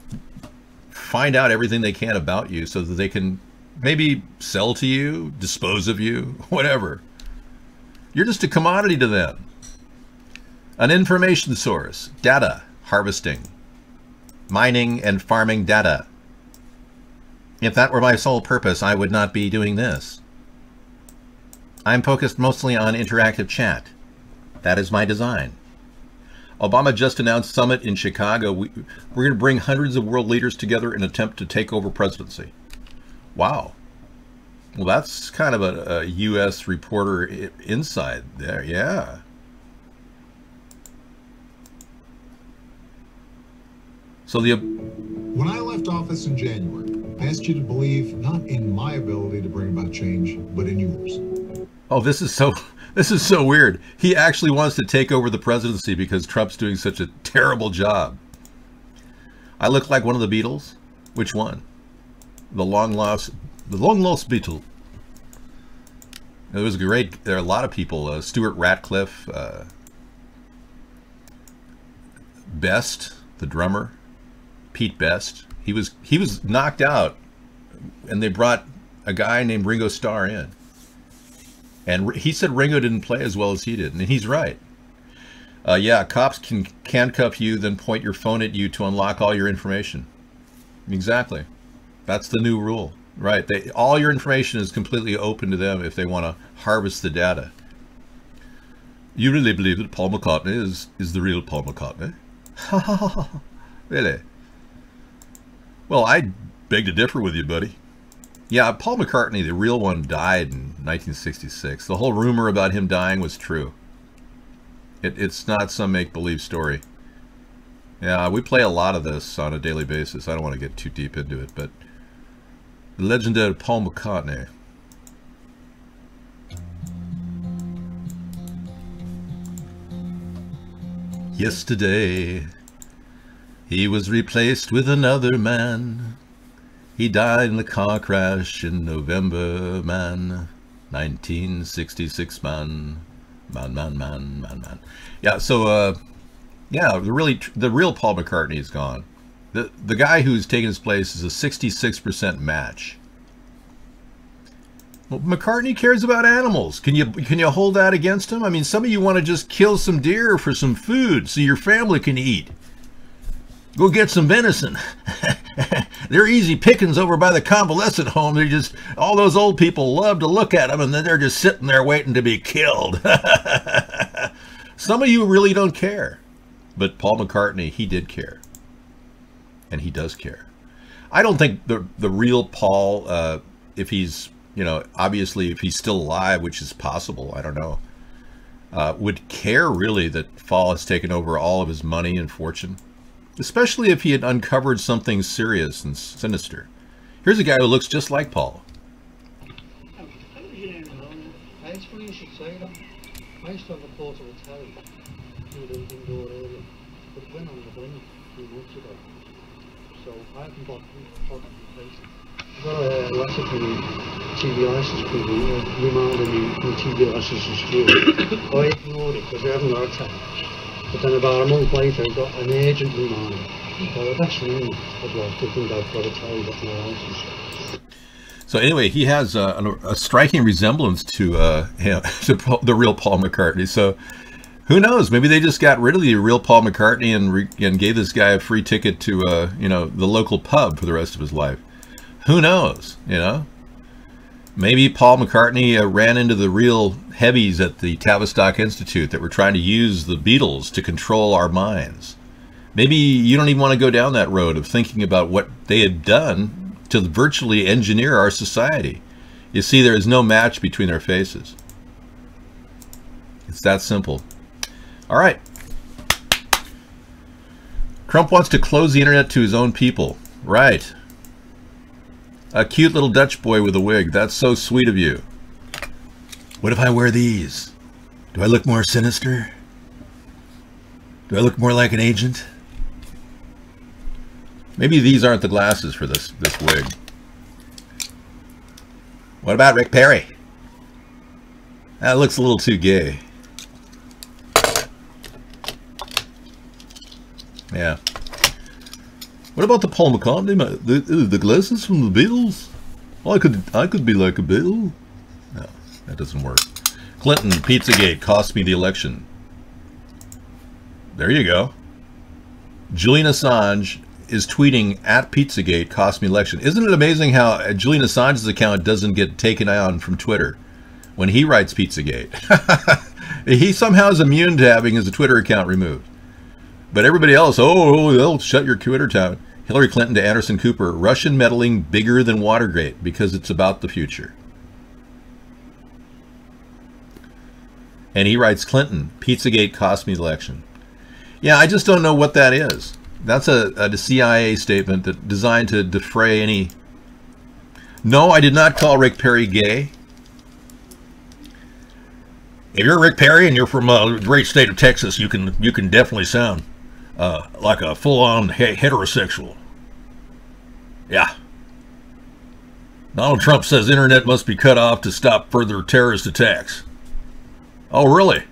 find out everything they can about you so that they can maybe sell to you, dispose of you, whatever. You're just a commodity to them. An information source, data, harvesting, mining and farming data. If that were my sole purpose, I would not be doing this. I'm focused mostly on interactive chat. That is my design. Obama just announced summit in Chicago. We're going to bring hundreds of world leaders together in an attempt to take over presidency. Wow. Well, that's kind of a U.S. reporter inside there. Yeah. So when I left office in January, I asked you to believe not in my ability to bring about change, but in yours. Oh, this is so weird. He actually wants to take over the presidency because Trump's doing such a terrible job. I look like one of the Beatles. Which one? The long lost Beatle. It was great. There are a lot of people. Stuart Ratcliffe, Best, the drummer, Pete Best. He was knocked out, and they brought a guy named Ringo Starr in. And he said Ringo didn't play as well as he did, and he's right. Yeah, cops can handcuff you, then point your phone at you to unlock all your information. Exactly. That's the new rule. Right. All your information is completely open to them if they want to harvest the data. You really believe that Paul McCartney is the real Paul McCartney? Really? Well, I beg to differ with you, buddy. Yeah, Paul McCartney, the real one, died in 1966. The whole rumor about him dying was true. It's not some make-believe story. Yeah, we play a lot of this on a daily basis. I don't want to get too deep into it, but the legendary Paul McCartney. Yesterday, he was replaced with another man. He died in a car crash in November, man. 1966, man. Man. Yeah, so, yeah, the real Paul McCartney is gone. The guy who's taken his place is a 66% match. Well, McCartney cares about animals. Can you hold that against him? I mean, some of you want to just kill some deer for some food so your family can eat. Go get some venison. They're easy pickings over by the convalescent home. They're just, all those old people love to look at them, and then they're just sitting there waiting to be killed. Some of you really don't care. But Paul McCartney, he did care. And he does care. I don't think the real Paul, if he's, obviously if he's still alive, which is possible, I don't know, would care really that Paul has taken over all of his money and fortune. Especially if he had uncovered something serious and sinister. Here's a guy who looks just like Paul. It's funny you should say that. I used to have a portable telly in the indoor area, but it went on the blink a few months ago. So I haven't got to replace it. I've got a letter from the TV license company reminding me from TV license in school. I ignored it because I haven't got a telly. But then about a month later, I got an agent reminder. So that's really as well, thinking I've got to tell you that my license. So anyway, he has a striking resemblance to the real Paul McCartney. So who knows? Maybe they just got rid of the real Paul McCartney and gave this guy a free ticket to the local pub for the rest of his life. Who knows? Maybe Paul McCartney ran into the real heavies at the Tavistock Institute that were trying to use the Beatles to control our minds. Maybe you don't even want to go down that road of thinking about what they had done to virtually engineer our society. You see, there is no match between their faces. It's that simple. All right. Trump wants to close the internet to his own people. Right. A cute little Dutch boy with a wig. That's so sweet of you. What if I wear these? Do I look more sinister? Do I look more like an agent? Maybe these aren't the glasses for this wig. What about Rick Perry? That looks a little too gay. Yeah. What about the Paul McCartney? The glasses from the Beatles? Well, I could be like a Beatle. No, that doesn't work. Clinton, Pizzagate cost me the election. There you go. Julian Assange is tweeting at Pizzagate cost me election. Isn't it amazing how Julian Assange's account doesn't get taken on from Twitter when he writes Pizzagate? He somehow is immune to having his Twitter account removed. But everybody else, oh, they'll shut your Twitter down. Hillary Clinton to Anderson Cooper, Russian meddling bigger than Watergate because it's about the future. And he writes, Clinton, Pizzagate cost me the election. Yeah, I just don't know what that is. That's a CIA statement that designed to defray any... No, I did not call Rick Perry gay. If you're Rick Perry and you're from a great state of Texas, you can definitely sound like a full-on heterosexual. Yeah. Donald Trump says internet must be cut off to stop further terrorist attacks. Oh, really?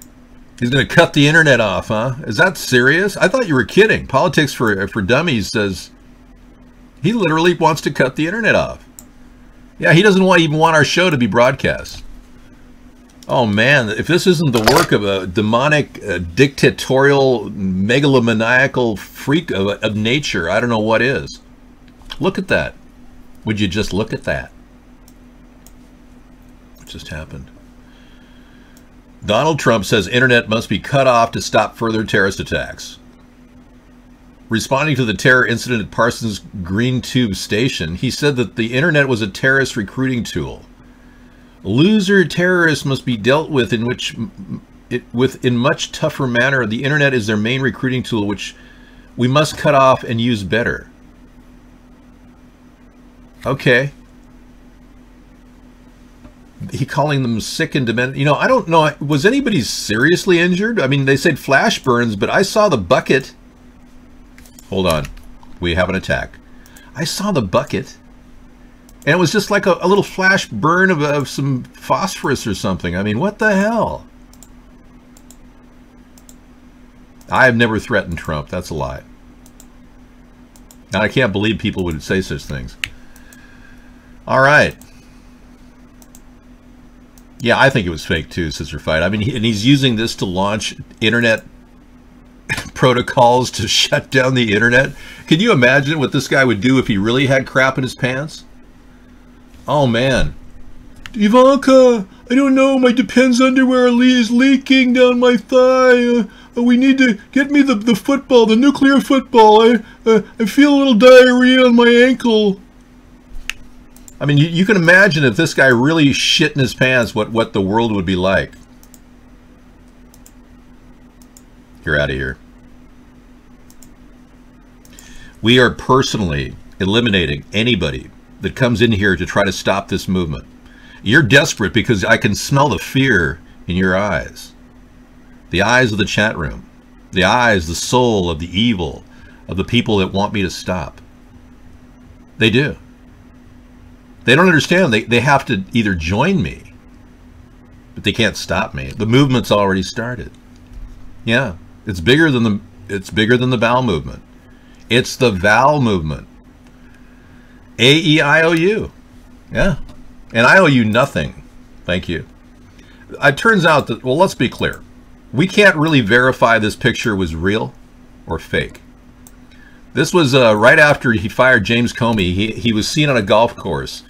He's going to cut the internet off, huh? Is that serious? I thought you were kidding. Politics for Dummies says he literally wants to cut the internet off. Yeah, he doesn't even want our show to be broadcast. Oh, man, if this isn't the work of a demonic, dictatorial, megalomaniacal freak of nature, I don't know what is. Look at that. Would you just look at that? What just happened? Donald Trump says internet must be cut off to stop further terrorist attacks. Responding to the terror incident at Parsons Green Tube Station, he said that the internet was a terrorist recruiting tool. Loser terrorists must be dealt with in much tougher manner. The internet is their main recruiting tool, which we must cut off and use better. Okay. He calling them sick and demented. You know, I don't know. Was anybody seriously injured? I mean, they said flash burns, but I saw the bucket. Hold on. We have an attack. I saw the bucket. And it was just like a little flash burn of some phosphorus or something. I mean, what the hell? I have never threatened Trump. That's a lie. And I can't believe people would say such things. All right. Yeah, I think it was fake too, Sister Fight. I mean, and he's using this to launch internet protocols to shut down the internet. Can you imagine what this guy would do if he really had crap in his pants? Oh, man. Ivanka, I don't know. My Depends underwear is leaking down my thigh. We need to get me the football, the nuclear football. I feel a little diarrhea on my ankle. I mean, you can imagine if this guy really shit in his pants, what the world would be like. You're out of here. We are personally eliminating anybody that comes in here to try to stop this movement. You're desperate because I can smell the fear in your eyes. The eyes of the chat room. The eyes, the soul of the evil of the people that want me to stop. They do. They don't understand. They have to either join me, but they can't stop me. The movement's already started. Yeah, it's bigger than the bowel movement. It's the vowel movement. A-E-I-O-U. Yeah. And I owe you nothing. Thank you. It turns out that, well, let's be clear. We can't really verify this picture was real or fake. This was right after he fired James Comey. He was seen on a golf course.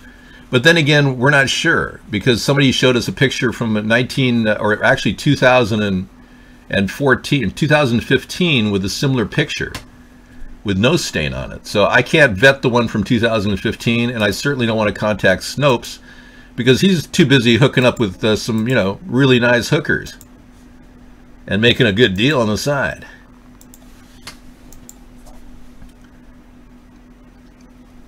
But then again, we're not sure because somebody showed us a picture from 2015 with a similar picture with no stain on it. So I can't vet the one from 2015, and I certainly don't want to contact Snopes because he's too busy hooking up with some, really nice hookers and making a good deal on the side.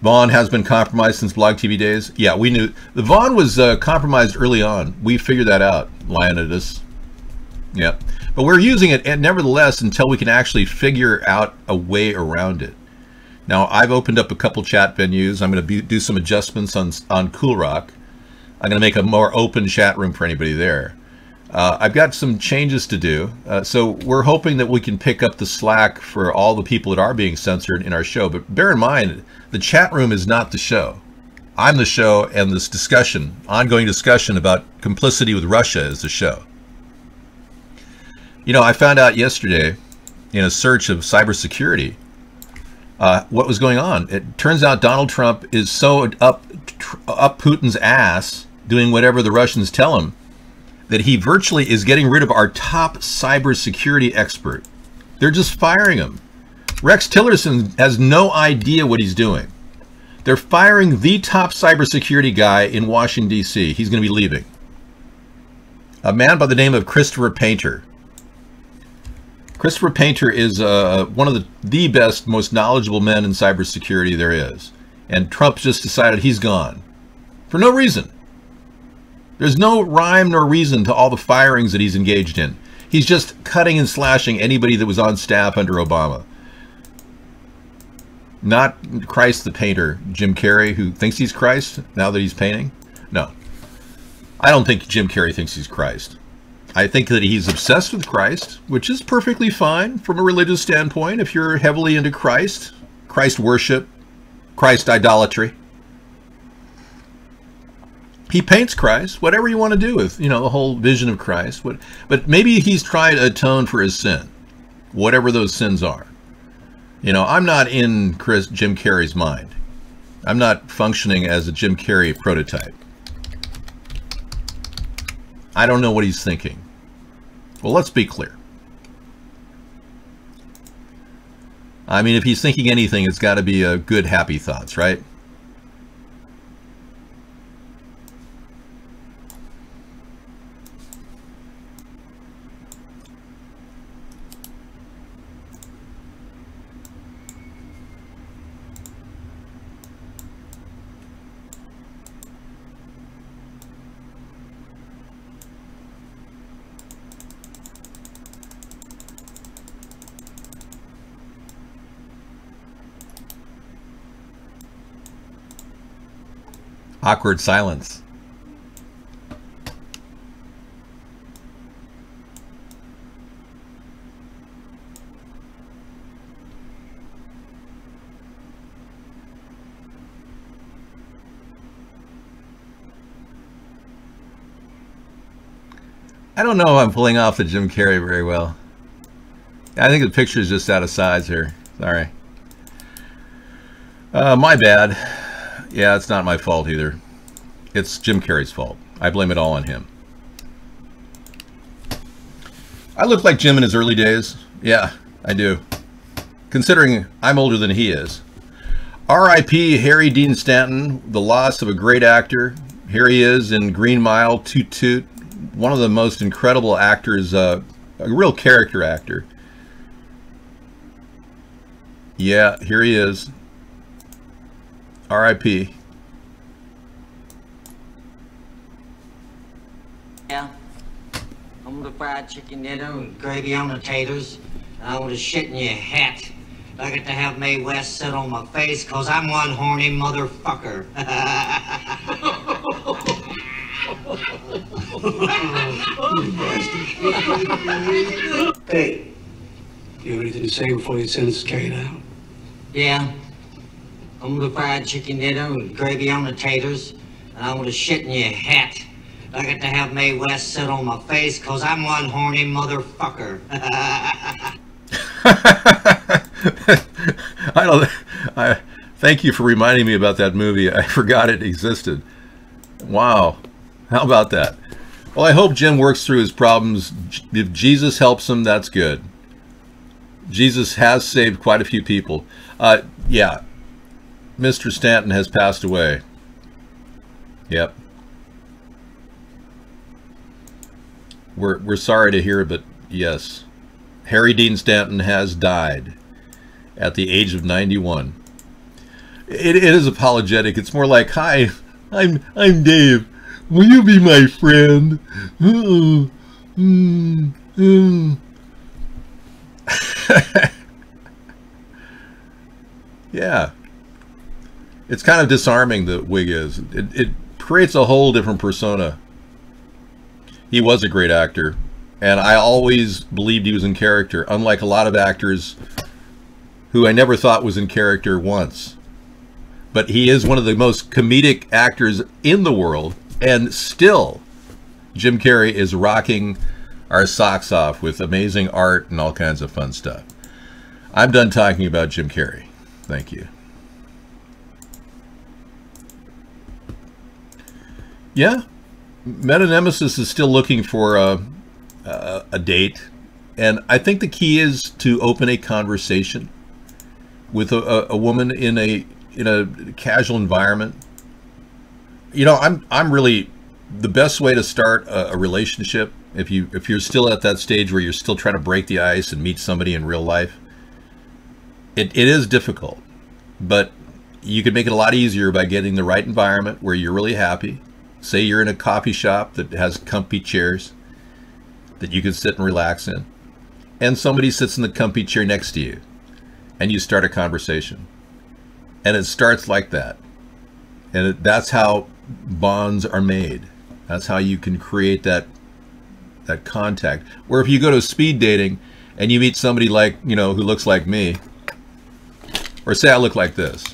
Vaughn has been compromised since Blog TV days. Yeah, we knew. The Vaughn was compromised early on. We figured that out, Leonidas. Yeah. But we're using it, and nevertheless, until we can actually figure out a way around it. Now, I've opened up a couple chat venues. I'm going to do some adjustments on Cool Rock. I'm going to make a more open chat room for anybody there. I've got some changes to do, so we're hoping that we can pick up the slack for all the people that are being censored in our show. But bear in mind, the chat room is not the show. I'm the show, and this discussion, ongoing discussion about complicity with Russia is the show. You know, I found out yesterday in a search of cybersecurity what was going on. It turns out Donald Trump is so up Putin's ass doing whatever the Russians tell him that he virtually is getting rid of our top cybersecurity expert. They're just firing him. Rex Tillerson has no idea what he's doing. They're firing the top cybersecurity guy in Washington, D.C. He's going to be leaving. A man by the name of Christopher Painter. Christopher Painter is one of the best, most knowledgeable men in cybersecurity there is. And Trump just decided he's gone. For no reason. There's no rhyme nor reason to all the firings that he's engaged in. He's just cutting and slashing anybody that was on staff under Obama. Not Christ the painter, Jim Carrey, who thinks he's Christ now that he's painting. No. I don't think Jim Carrey thinks he's Christ. I think that he's obsessed with Christ, which is perfectly fine from a religious standpoint if you're heavily into Christ, Christ worship, Christ idolatry. He paints Christ, whatever you want to do with, you know, the whole vision of Christ. But maybe he's trying to atone for his sin, whatever those sins are. You know, I'm not in Jim Carrey's mind. I'm not functioning as a Jim Carrey prototype. I don't know what he's thinking. Well, let's be clear. I mean, if he's thinking anything, it's got to be a good, happy thoughts, right? Awkward silence. I don't know if I'm pulling off the Jim Carrey very well. I think the picture is just out of size here. Sorry. My bad. Yeah, it's not my fault either. It's Jim Carrey's fault. I blame it all on him. I look like Jim in his early days. Yeah, I do. Considering I'm older than he is. R.I.P. Harry Dean Stanton, the loss of a great actor. Here he is in Green Mile, Toot Toot. One of the most incredible actors, a real character actor. Yeah, here he is. R.I.P. Yeah. I want a fried chicken dinner with gravy on the taters. And I want to shit in your hat. I get to have Mae West sit on my face because I'm one horny motherfucker. Hey, you have anything to say before your sentence is carried out? Yeah. I want a fried chicken dinner with gravy on the taters. And I want to shit in your hat. I get to have Mae West sit on my face because I'm one horny motherfucker. Thank you for reminding me about that movie. I forgot it existed. Wow. How about that? Well, I hope Jim works through his problems. If Jesus helps him, that's good. Jesus has saved quite a few people. Yeah. Mr. Stanton has passed away. Yep. We're sorry to hear, but yes. Harry Dean Stanton has died at the age of 91. It is apologetic. It's more like, "Hi, I'm Dave. Will you be my friend?" Yeah. It's kind of disarming, the wig is. It creates a whole different persona. He was a great actor, and I always believed he was in character, unlike a lot of actors who I never thought was in character once. But he is one of the most comedic actors in the world, and still Jim Carrey is rocking our socks off with amazing art and all kinds of fun stuff. I'm done talking about Jim Carrey. Thank you. Yeah, Meta Nemesis is still looking for a date, and I think the key is to open a conversation with a woman in a casual environment. You know, I'm really, the best way to start a relationship, if you're still at that stage where you're still trying to break the ice and meet somebody in real life, it is difficult, but you can make it a lot easier by getting the right environment where you're really happy. Say you're in a coffee shop that has comfy chairs that you can sit and relax in, and somebody sits in the comfy chair next to you, and you start a conversation. And it starts like that. And that's how bonds are made. That's how you can create that contact. Where if you go to speed dating and you meet somebody like, you know, who looks like me, or say I look like this.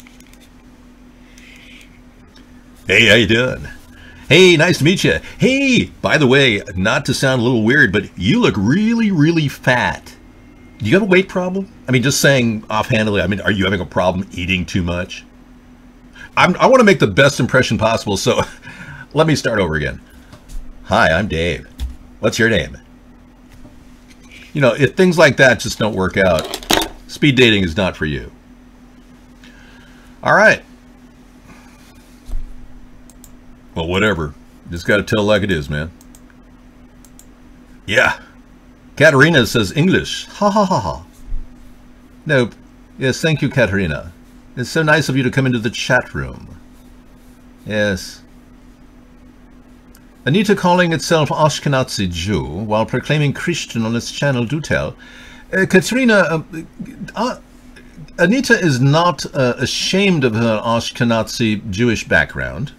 Hey, how you doing? Hey, nice to meet you. Hey, by the way, not to sound a little weird, but you look really, really fat. Do you have a weight problem? I mean, just saying offhandedly, I mean, are you having a problem eating too much? I want to make the best impression possible, so let me start over again. Hi, I'm Dave. What's your name? You know, if things like that just don't work out, speed dating is not for you. All right. Well, whatever. Just got to tell like it is, man. Yeah. Katerina says English. Ha ha ha ha. Nope. Yes, thank you, Katerina. It's so nice of you to come into the chat room. Yes. Anita calling itself Ashkenazi Jew while proclaiming Christian on its channel, do tell. Katerina, Anita is not ashamed of her Ashkenazi Jewish background.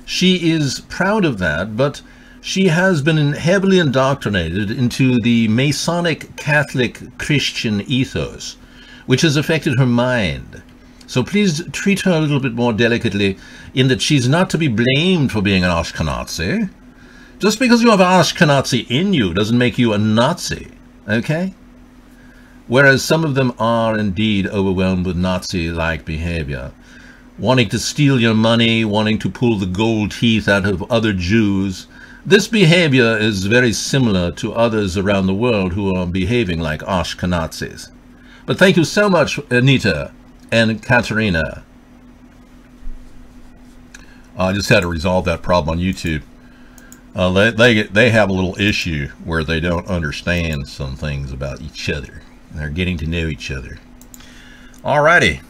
She is proud of that, but she has been heavily indoctrinated into the Masonic Catholic Christian ethos, which has affected her mind. So please treat her a little bit more delicately, in that she's not to be blamed for being an Ashkenazi. Just because you have Ashkenazi in you doesn't make you a Nazi, okay? Whereas some of them are indeed overwhelmed with Nazi-like behavior, wanting to steal your money, wanting to pull the gold teeth out of other Jews. This behavior is very similar to others around the world who are behaving like Ashkenazis. But thank you so much, Anita and Katerina. I just had to resolve that problem on YouTube. They have a little issue where they don't understand some things about each other. They're getting to know each other. Alrighty.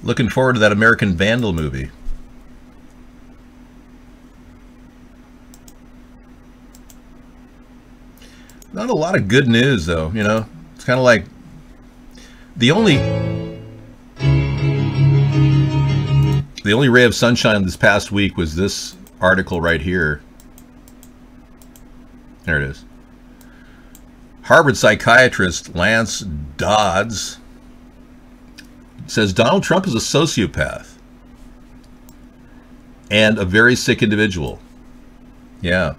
Looking forward to that American Vandal movie. Not a lot of good news, though, you know. It's kind of like the only ray of sunshine this past week was this article right here. There it is. Harvard psychiatrist Lance Dodds says Donald Trump is a sociopath and a very sick individual. Yeah.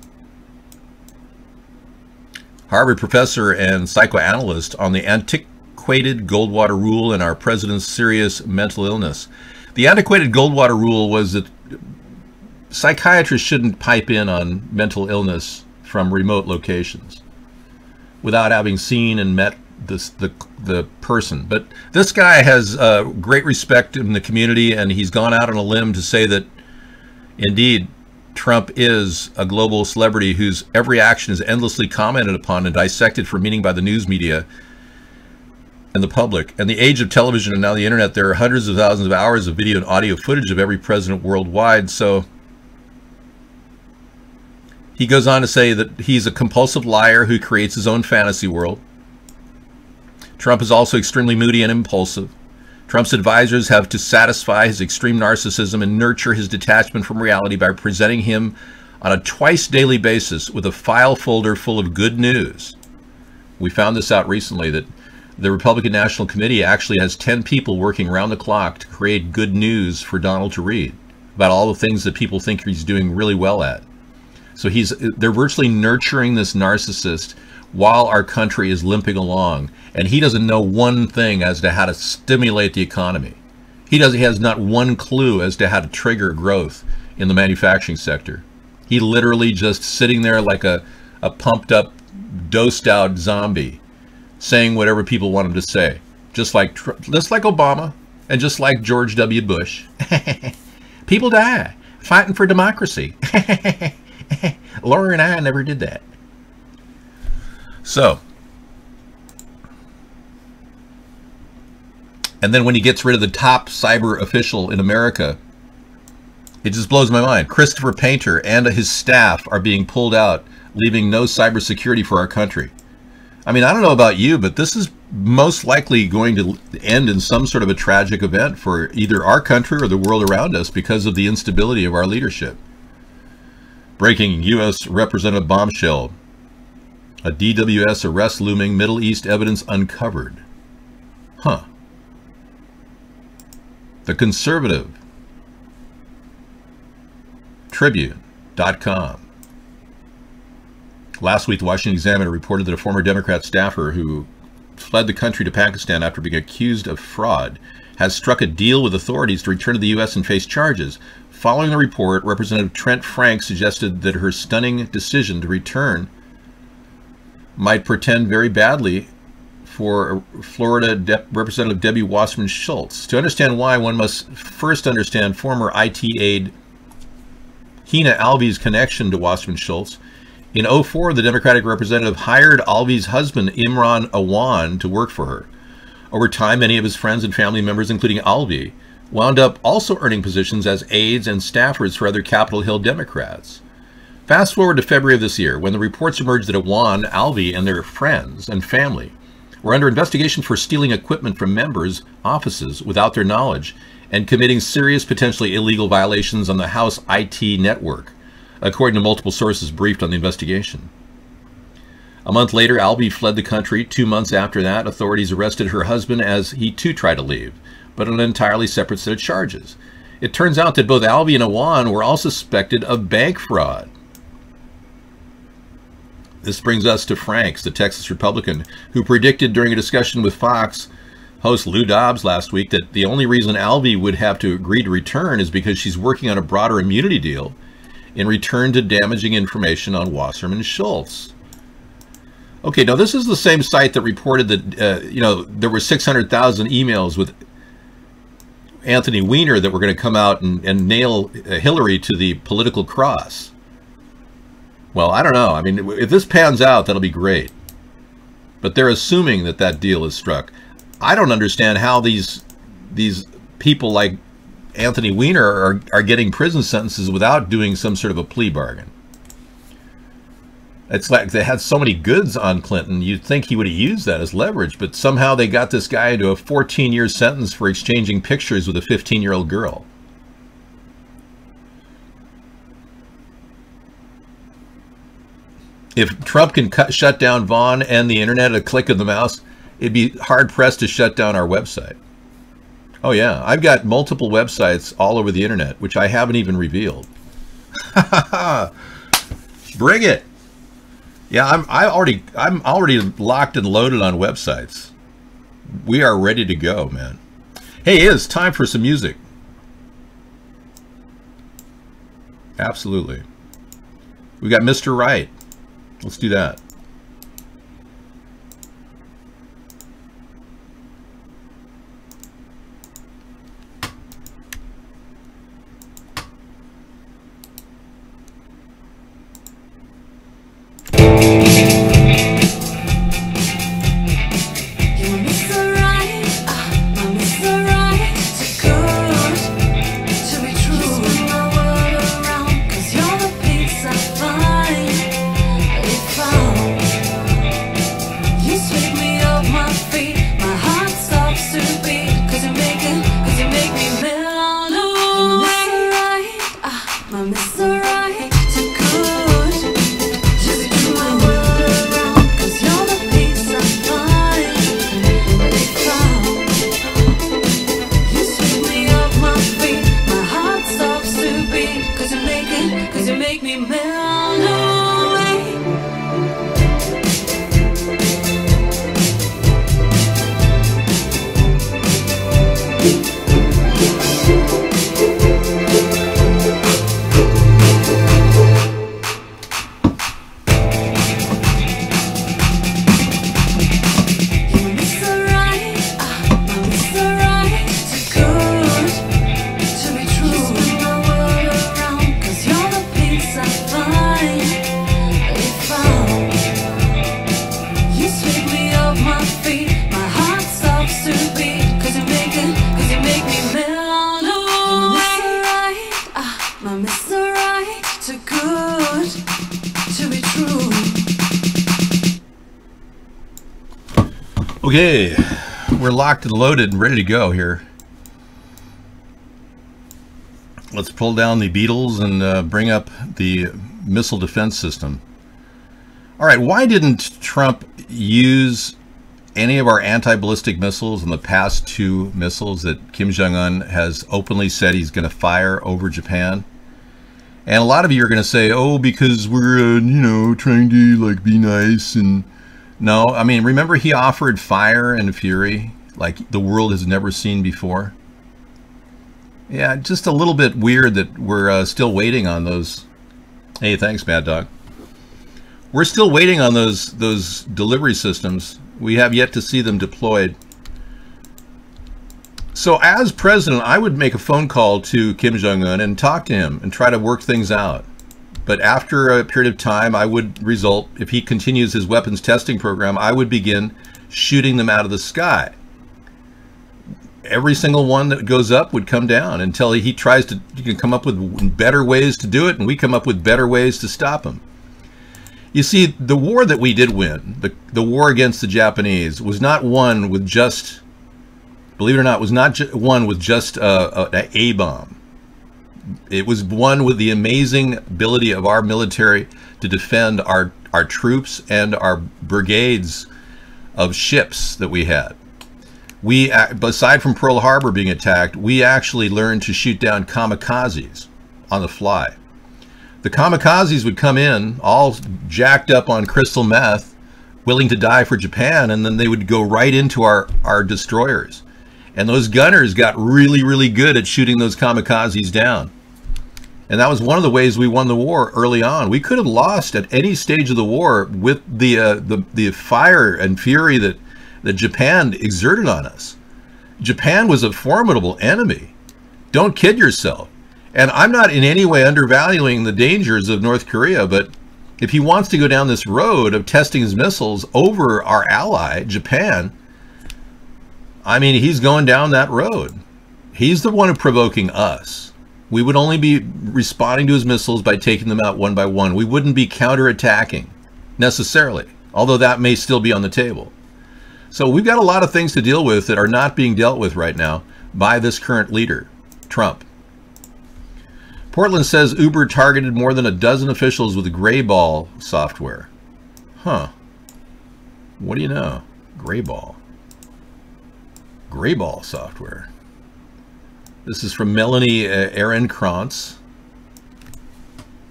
Harvard professor and psychoanalyst on the antiquated Goldwater rule and our president's serious mental illness. The antiquated Goldwater rule was that psychiatrists shouldn't pipe in on mental illness from remote locations without having seen and met the person. But this guy has great respect in the community, and he's gone out on a limb to say that indeed Trump is a global celebrity whose every action is endlessly commented upon and dissected for meaning by the news media and the public. In the age of television and now the internet, there are hundreds of thousands of hours of video and audio footage of every president worldwide. So he goes on to say that he's a compulsive liar who creates his own fantasy world. Trump is also extremely moody and impulsive. Trump's advisors have to satisfy his extreme narcissism and nurture his detachment from reality by presenting him on a twice daily basis with a file folder full of good news. We found this out recently, that the Republican National Committee actually has 10 people working around the clock to create good news for Donald to read about all the things that people think he's doing really well at. So they're virtually nurturing this narcissist while our country is limping along, and he doesn't know one thing as to how to stimulate the economy. He has not one clue as to how to trigger growth in the manufacturing sector. He literally just sitting there like a pumped up, dosed out zombie, saying whatever people want him to say, just like Obama and just like George W. Bush. People die fighting for democracy. Laura and I never did that. So, and then when he gets rid of the top cyber official in America, it just blows my mind. Christopher Painter and his staff are being pulled out, leaving no cybersecurity for our country. I mean, I don't know about you, but this is most likely going to end in some sort of a tragic event for either our country or the world around us because of the instability of our leadership. Breaking U.S. Representative bombshell. A DWS arrest looming, Middle East evidence uncovered. Huh. The Conservative. Tribune.com. Last week, the Washington Examiner reported that a former Democrat staffer who fled the country to Pakistan after being accused of fraud has struck a deal with authorities to return to the U.S. and face charges. Following the report, Representative Trent Frank suggested that her stunning decision to return might portend very badly for Florida Representative Debbie Wasserman Schultz. To understand why, one must first understand former IT aide Hina Alvy's connection to Wasserman Schultz. In 2004, the Democratic representative hired Alvy's husband, Imran Awan, to work for her. Over time, many of his friends and family members, including Alvy, wound up also earning positions as aides and staffers for other Capitol Hill Democrats. Fast forward to February of this year, when the reports emerged that Awan, Alvy, and their friends and family were under investigation for stealing equipment from members' offices without their knowledge and committing serious, potentially illegal violations on the House IT network, according to multiple sources briefed on the investigation. A month later, Alvy fled the country. 2 months after that, authorities arrested her husband as he too tried to leave, but on an entirely separate set of charges. It turns out that both Alvy and Awan were all suspected of bank fraud. This brings us to Franks, the Texas Republican, who predicted during a discussion with Fox host Lou Dobbs last week that the only reason Alvy would have to agree to return is because she's working on a broader immunity deal in return to damaging information on Wasserman Schultz. Okay, now this is the same site that reported that there were 600,000 emails with Anthony Weiner that were going to come out and nail Hillary to the political cross. Well, I don't know. I mean, if this pans out, that'll be great. But they're assuming that that deal is struck. I don't understand how these people like Anthony Weiner are getting prison sentences without doing some sort of a plea bargain. It's like they had so many goods on Clinton, you'd think he would have used that as leverage, but somehow they got this guy into a 14-year sentence for exchanging pictures with a 15-year-old girl. If Trump can shut down Vaughn and the internet at a click of the mouse, it'd be hard-pressed to shut down our website. Oh yeah, I've got multiple websites all over the internet, which I haven't even revealed. Bring it! Yeah, I'm already locked and loaded on websites. We are ready to go, man. Hey, it's time for some music. Absolutely. We got Mr. Right. Let's do that. Found Okay, we're locked and loaded and ready to go here. Let's pull down the Beatles and bring up the missile defense system. All right, why didn't Trump use any of our anti-ballistic missiles in the past 2 missiles that Kim Jong-un has openly said he's going to fire over Japan? And a lot of you are going to say, oh, because we're, you know, trying to, like, be nice. And no, I mean, remember he offered fire and fury like the world has never seen before? Yeah, just a little bit weird that we're still waiting on those. Hey, thanks, Mad Dog. We're still waiting on those delivery systems. We have yet to see them deployed. So as president, I would make a phone call to Kim Jong-un and talk to him and try to work things out. But after a period of time, I would result, if he continues his weapons testing program, I would begin shooting them out of the sky. Every single one that goes up would come down until he tries to come up with better ways to do it, and we come up with better ways to stop him. You see, the war that we did win, the war against the Japanese, was not won with just, believe it or not, was not won with just an A-bomb. It was won with the amazing ability of our military to defend our troops and our brigades of ships that we had. We, aside from Pearl Harbor being attacked, we actually learned to shoot down kamikazes on the fly. The kamikazes would come in all jacked up on crystal meth, willing to die for Japan, and then they would go right into our destroyers. And those gunners got really, really good at shooting those kamikazes down. And that was one of the ways we won the war early on. We could have lost at any stage of the war with the fire and fury that Japan exerted on us. Japan was a formidable enemy. Don't kid yourself. And I'm not in any way undervaluing the dangers of North Korea, but if he wants to go down this road of testing his missiles over our ally, Japan, I mean, he's going down that road. He's the one provoking us. We would only be responding to his missiles by taking them out one by one. We wouldn't be counterattacking necessarily, although that may still be on the table. So we've got a lot of things to deal with that are not being dealt with right now by this current leader, Trump. Portland says Uber targeted more than a dozen officials with gray ball software. Huh. What do you know? Gray ball. Gray ball software. This is from Melanie Ehrenkrantz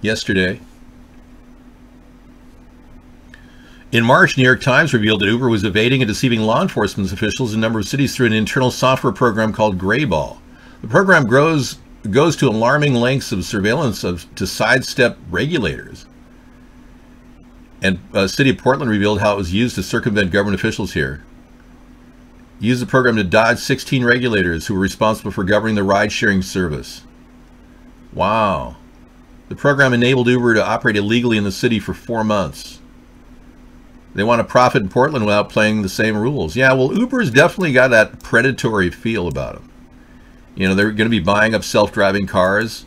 yesterday. In March, New York Times revealed that Uber was evading and deceiving law enforcement officials in a number of cities through an internal software program called Grayball. The program goes to alarming lengths of surveillance to sidestep regulators. And the city of Portland revealed how it was used to circumvent government officials here. Used the program to dodge 16 regulators who were responsible for governing the ride-sharing service. Wow. The program enabled Uber to operate illegally in the city for 4 months. They want to profit in Portland without playing the same rules. Yeah, well, Uber's definitely got that predatory feel about them. You know, they're going to be buying up self-driving cars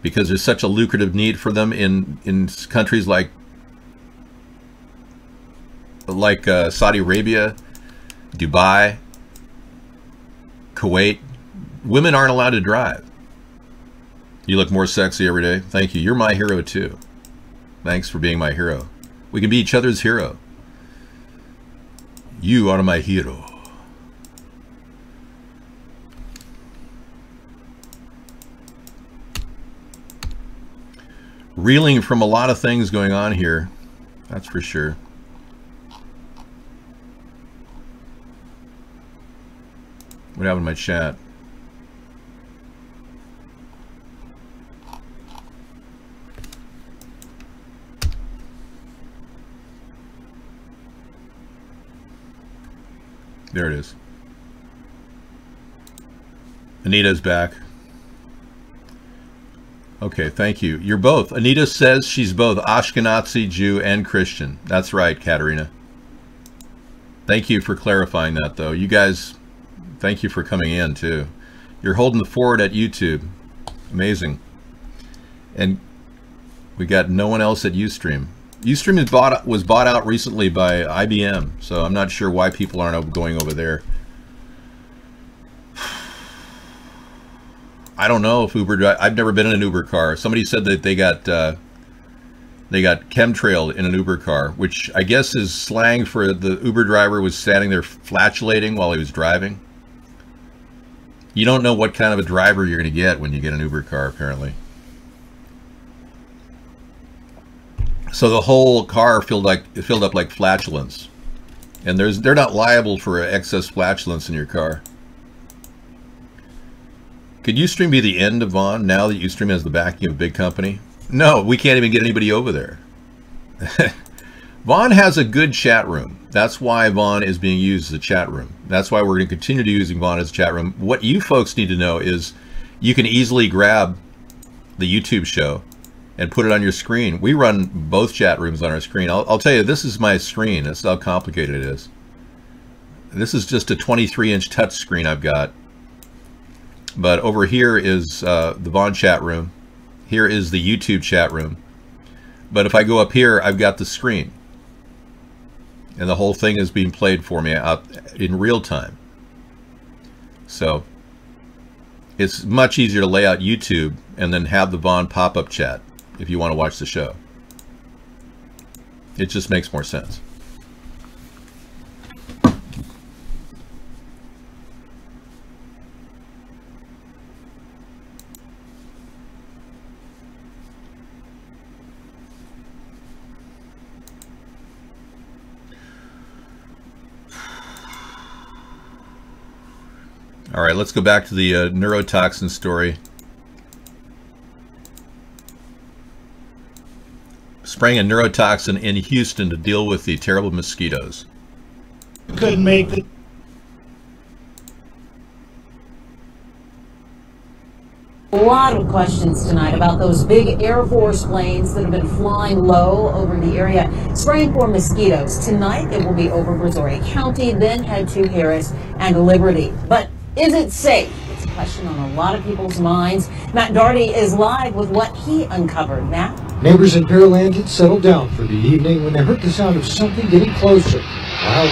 because there's such a lucrative need for them in countries like Saudi Arabia, Dubai, Kuwait. Women aren't allowed to drive. You look more sexy every day. Thank you. You're my hero too. Thanks for being my hero. We can be each other's hero. You are my hero. Reeling from a lot of things going on here, that's for sure. What happened to my chat? There it is. Anita's back. Okay, thank you. You're both. Anita says she's both Ashkenazi, Jew, and Christian. That's right, Katerina. Thank you for clarifying that, though. You guys, thank you for coming in, too. You're holding the fort at YouTube. Amazing. And we got no one else at Ustream. Ustream was bought out recently by IBM, so I'm not sure why people aren't going over there. I don't know if Uber. I've never been in an Uber car. Somebody said that they got chemtrailed in an Uber car, which I guess is slang for the Uber driver was standing there flatulating while he was driving. You don't know what kind of a driver you're going to get when you get an Uber car, apparently. So the whole car filled up like flatulence, and they're not liable for excess flatulence in your car. Could Ustream be the end of Vaughn now that Ustream has the backing of a big company? No, we can't even get anybody over there. Vaughn has a good chat room. That's why Vaughn is being used as a chat room. That's why we're going to continue to using Vaughn as a chat room. What you folks need to know is you can easily grab the YouTube show and put it on your screen. We run both chat rooms on our screen. I'll tell you, this is my screen. That's how complicated it is. This is just a 23-inch touch screen I've got. But over here is the Vaughn chat room. Here is the YouTube chat room. But if I go up here, I've got the screen. And the whole thing is being played for me out in real time. So it's much easier to lay out YouTube and then have the Vaughn pop-up chat if you want to watch the show. It just makes more sense. All right, let's go back to the neurotoxin story. Spraying a neurotoxin in Houston to deal with the terrible mosquitoes. Couldn't make the... A lot of questions tonight about those big Air Force planes that have been flying low over the area, spraying for mosquitoes. Tonight it will be over Brazoria County, then head to Harris and Liberty. But is it safe? It's a question on a lot of people's minds. Matt Daugherty is live with what he uncovered. Matt? Neighbors in Pearland had settled down for the evening when they heard the sound of something getting closer, louder.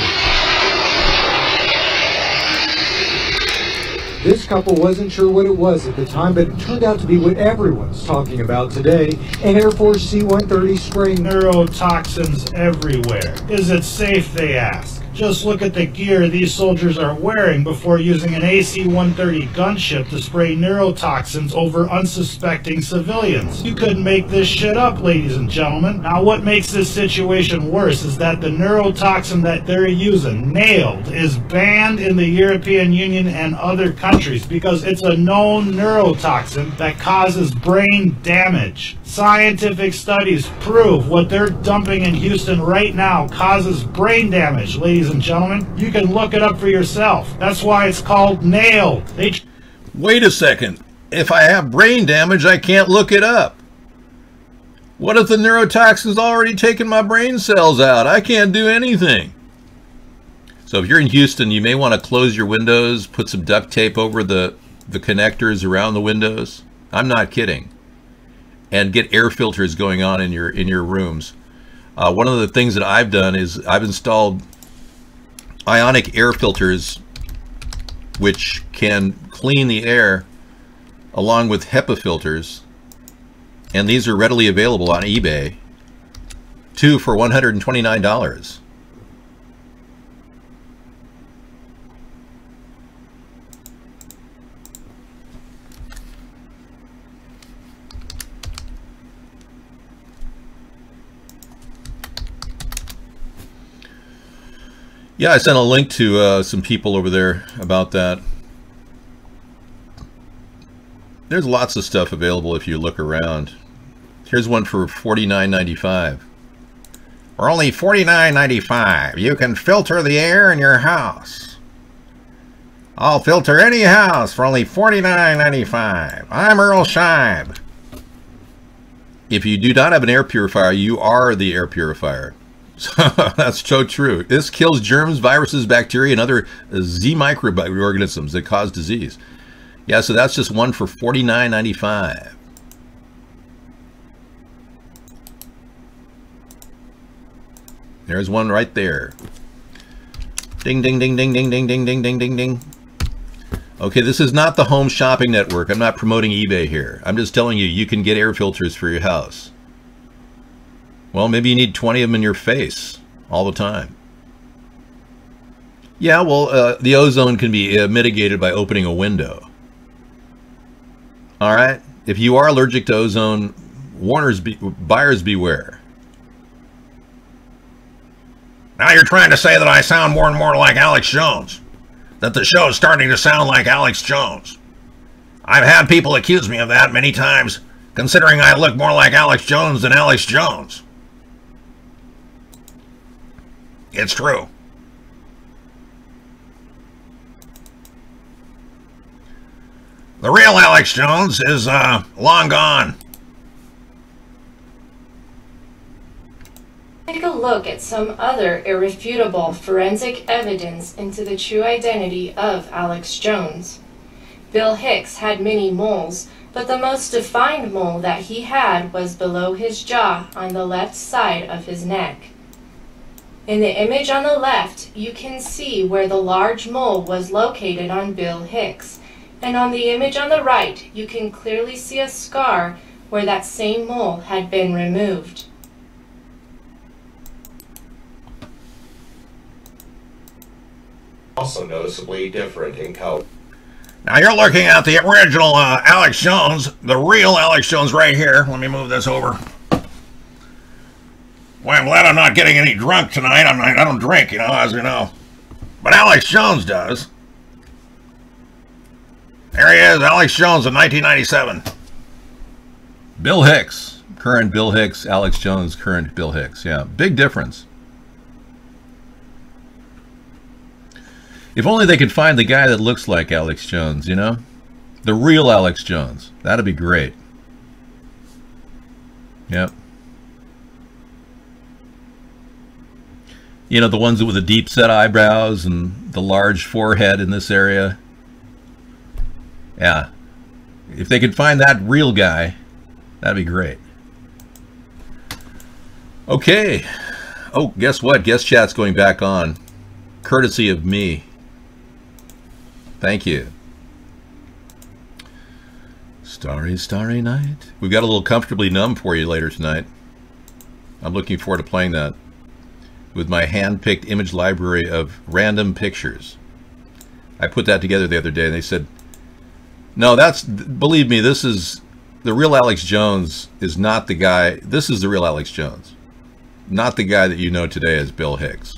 This couple wasn't sure what it was at the time, but it turned out to be what everyone's talking about today. An Air Force C-130 spraying neurotoxins everywhere. Is it safe, they ask? Just look at the gear these soldiers are wearing before using an AC-130 gunship to spray neurotoxins over unsuspecting civilians. You couldn't make this shit up, ladies and gentlemen. Now, what makes this situation worse is that the neurotoxin that they're using, nailed, is banned in the European Union and other countries because it's a known neurotoxin that causes brain damage. Scientific studies prove what they're dumping in Houston right now causes brain damage, ladies and gentlemen. You can look it up for yourself. That's why it's called nailed. Wait a second. If I have brain damage, I can't look it up. What if the neurotoxin's already taken my brain cells out? I can't do anything. So if you're in Houston, you may want to close your windows, put some duct tape over the connectors around the windows. I'm not kidding. And get air filters going on in your rooms. One of the things that I've done is I've installed ionic air filters which can clean the air along with HEPA filters, and these are readily available on eBay. 2 for $129. Yeah, I sent a link to some people over there about that. There's lots of stuff available if you look around. Here's one for $49.95. For only $49.95, you can filter the air in your house. I'll filter any house for only $49.95. I'm Earl Scheib. If you do not have an air purifier, you are the air purifier. That's so true. This kills germs, viruses, bacteria, and other Z microorganisms that cause disease. Yeah, so that's just one for $49.95. There's one right there. Ding, ding, ding, ding, ding, ding, ding, ding, ding, ding, ding. Okay, this is not the home shopping network. I'm not promoting eBay here. I'm just telling you, you can get air filters for your house. Well, maybe you need 20 of them in your face all the time. Yeah, well, the ozone can be mitigated by opening a window. All right? If you are allergic to ozone, buyers beware. Now you're trying to say that I sound more and more like Alex Jones. That the show is starting to sound like Alex Jones. I've had people accuse me of that many times, considering I look more like Alex Jones than Alex Jones. It's true. The real Alex Jones is long gone. Take a look at some other irrefutable forensic evidence into the true identity of Alex Jones. Bill Hicks had many moles, but the most defined mole that he had was below his jaw on the left side of his neck. In the image on the left, you can see where the large mole was located on Bill Hicks, and on the image on the right, you can clearly see a scar where that same mole had been removed. Also noticeably different in color. Now you're looking at the original Alex Jones, the real Alex Jones right here. Let me move this over. Well, I'm glad I'm not getting any drunk tonight. I don't drink, you know, as you know. But Alex Jones does. There he is, Alex Jones in 1997. Bill Hicks, current Bill Hicks, Alex Jones, current Bill Hicks. Yeah, big difference. If only they could find the guy that looks like Alex Jones, you know? The real Alex Jones. That'd be great. Yep. You know, the ones with the deep set eyebrows and the large forehead in this area. Yeah. If they could find that real guy, that'd be great. Okay. Oh, guess what? Guest chat's going back on. Courtesy of me. Thank you. Starry, starry night. We've got a little Comfortably Numb for you later tonight. I'm looking forward to playing that with my hand-picked image library of random pictures. I put that together the other day and they said, no, believe me, this is, the real Alex Jones is not the guy, this is the real Alex Jones. Not the guy that you know today as Bill Hicks.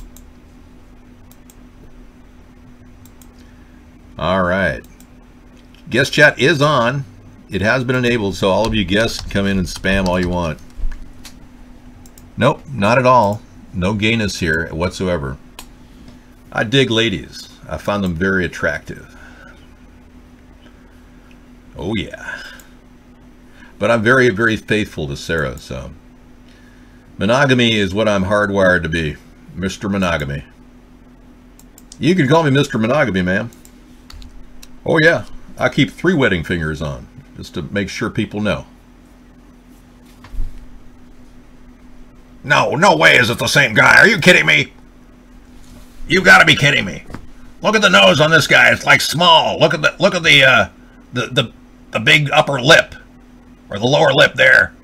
All right. Guest chat is on. It has been enabled, so all of you guests come in and spam all you want. Nope, not at all. No gayness here whatsoever. I dig ladies. I found them very attractive. Oh yeah. But I'm very, very faithful to Sarah, so. Monogamy is what I'm hardwired to be. Mr. Monogamy. You can call me Mr. Monogamy, ma'am. Oh yeah, I keep 3 wedding fingers on, just to make sure people know. No way is it the same guy. Are you kidding me? You gotta be kidding me. Look at the nose on this guy. It's like small. Look at the big upper lip, or the lower lip there.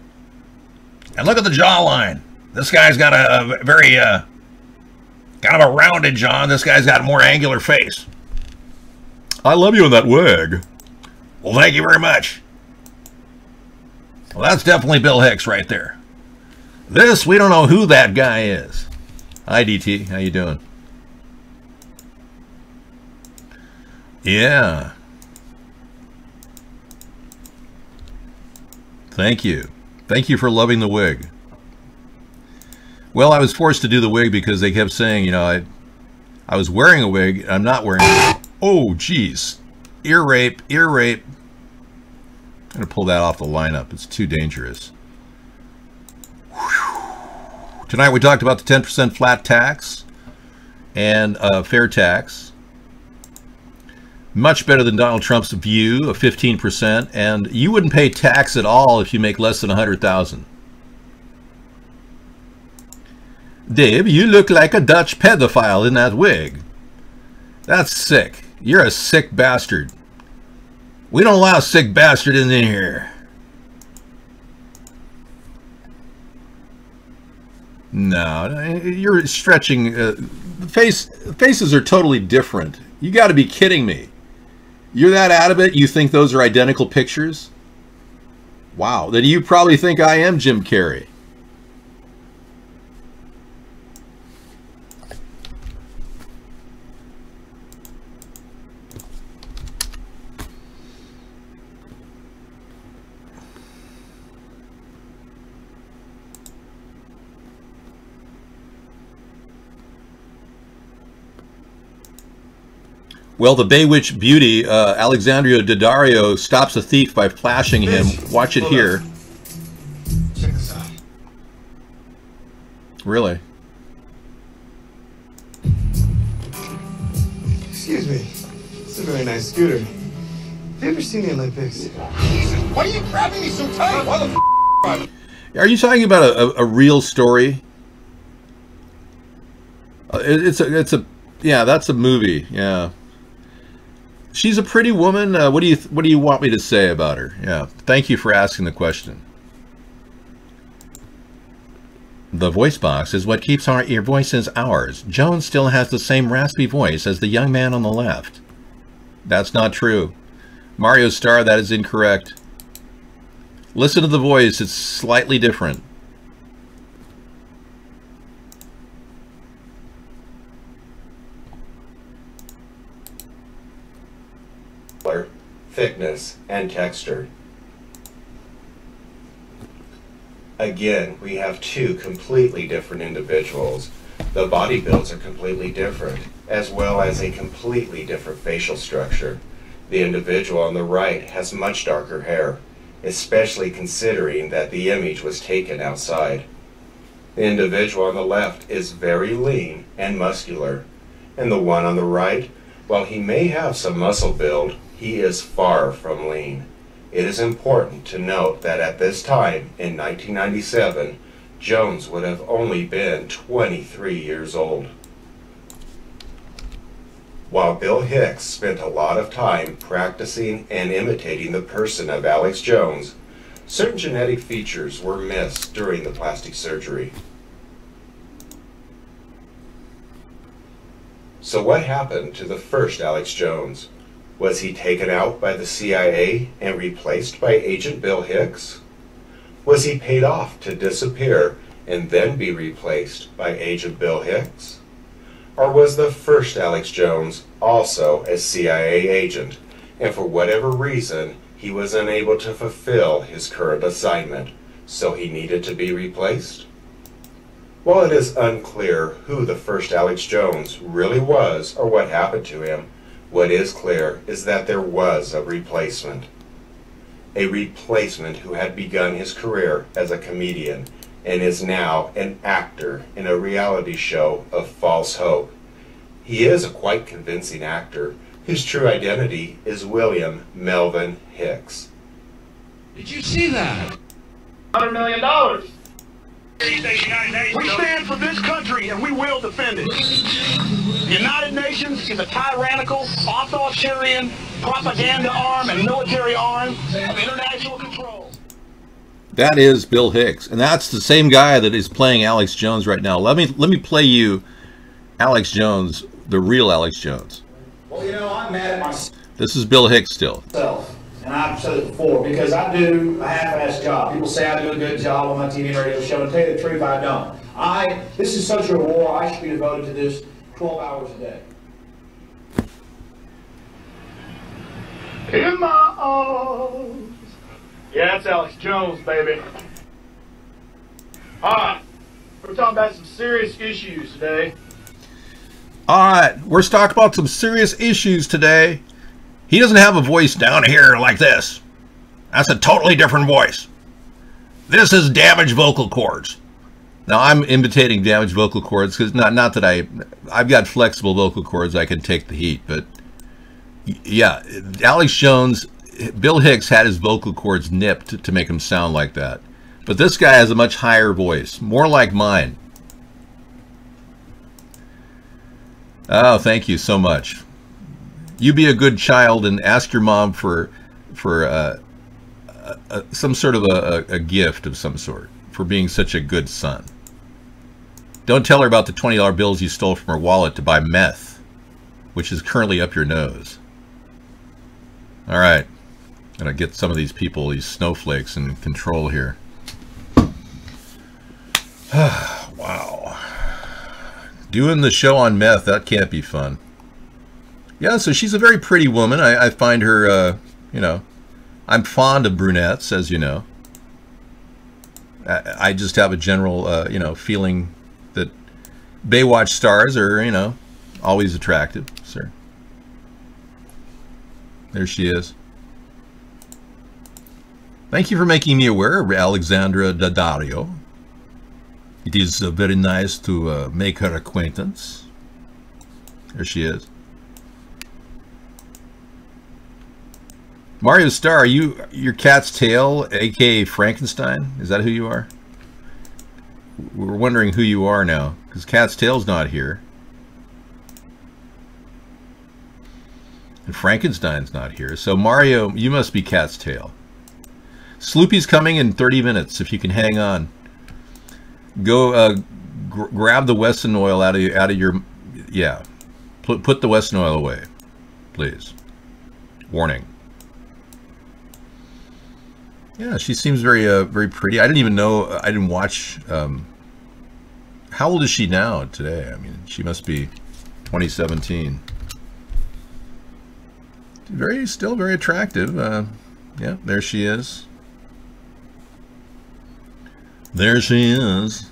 And look at the jawline. This guy's got a very kind of a rounded jaw. This guy's got a more angular face. I love you in that wig. Well, thank you very much. Well, that's definitely Bill Hicks right there. This, we don't know who that guy is. Hi, DT. How you doing? Yeah. Thank you. Thank you for loving the wig. Well, I was forced to do the wig because they kept saying, you know, I was wearing a wig. I'm not wearing a wig. Oh, geez. Ear rape, ear rape. I'm going to pull that off the lineup. It's too dangerous. Whew. Tonight we talked about the 10% flat tax and fair tax. Much better than Donald Trump's view of 15%. And you wouldn't pay tax at all if you make less than $100,000. Dave, you look like a Dutch pedophile in that wig. That's sick. You're a sick bastard. We don't allow sick bastard in here. No, you're stretching. Faces are totally different. You got to be kidding me. You're that out of it? You think those are identical pictures? Wow. Then you probably think I am Jim Carrey. Well, the Baywitch beauty, Alexandria Daddario, stops a thief by flashing him. Watch it here. Check this out. Really? Excuse me. It's a very nice scooter. Have you ever seen the Olympics? Why are you grabbing me so tight? Why the Are you talking about a real story? Yeah, that's a movie. Yeah. She's a pretty woman. What do you want me to say about her? Yeah. Thank you for asking the question. The voice box is what keeps your voices ours. Jones still has the same raspy voice as the young man on the left. That's not true. Mario Star, that is incorrect. Listen to the voice. It's slightly different. Thickness, and texture. Again, we have two completely different individuals. The body builds are completely different, as well as a completely different facial structure. The individual on the right has much darker hair, especially considering that the image was taken outside. The individual on the left is very lean and muscular, and the one on the right, while he may have some muscle build, he is far from lean. It is important to note that at this time, in 1997, Jones would have only been 23 years old. While Bill Hicks spent a lot of time practicing and imitating the person of Alex Jones, certain genetic features were missed during the plastic surgery. So what happened to the first Alex Jones? Was he taken out by the CIA and replaced by Agent Bill Hicks? Was he paid off to disappear and then be replaced by Agent Bill Hicks? Or was the first Alex Jones also a CIA agent, and for whatever reason, he was unable to fulfill his current assignment, so he needed to be replaced? While it is unclear who the first Alex Jones really was or what happened to him, what is clear is that there was a replacement. A replacement who had begun his career as a comedian and is now an actor in a reality show of false hope. He is a quite convincing actor. His true identity is William Melvin Hicks. Did you see that? $100 million. We stand for this country and we will defend it. The United Nations is a tyrannical, authoritarian propaganda arm and military arm of international control. That is Bill Hicks, and that's the same guy that is playing Alex Jones right now. Let me play you Alex Jones, the real Alex Jones. Well, you know, I'm mad at myself. This is Bill Hicks still. And I've said it before, because I do a half-assed job. People say I do a good job on my TV and radio show, and to tell you the truth, I don't. This is such a war, I should be devoted to this 12 hours a day. In my arms. Yeah, that's Alex Jones, baby. All right, we're talking about some serious issues today. All right, we're talking about some serious issues today. He doesn't have a voice down here like this. That's a totally different voice. This is damaged vocal cords. Now, I'm imitating damaged vocal cords because not that I've got flexible vocal cords. I can take the heat, but yeah, Alex Jones, Bill Hicks had his vocal cords nipped to make him sound like that. But this guy has a much higher voice, more like mine. Oh, thank you so much. You be a good child and ask your mom for some sort of a gift of some sort for being such a good son. Don't tell her about the $20 bills you stole from her wallet to buy meth, which is currently up your nose. All right. Gonna get some of these people, these snowflakes, in control here. Wow. Doing the show on meth, that can't be fun. Yeah, so she's a very pretty woman. I find her, you know, I'm fond of brunettes, as you know. I just have a general, you know, feeling that Baywatch stars are, you know, always attractive, sir. There she is. Thank you for making me aware, Alexandra Daddario. It is very nice to make her acquaintance. There she is. Mario Star, are you your cat's tail, aka Frankenstein? Is that who you are? We're wondering who you are now, because Cat's Tail's not here. And Frankenstein's not here. So Mario, you must be Cat's Tail. Sloopy's coming in 30 minutes, if you can hang on. Go grab the Wesson oil out of your yeah. Put the Wesson oil away, please. Warning. Yeah, she seems very very pretty. I didn't even know. I didn't watch. How old is she now today? I mean, she must be 2017. Still very attractive. Yeah, there she is. There she is.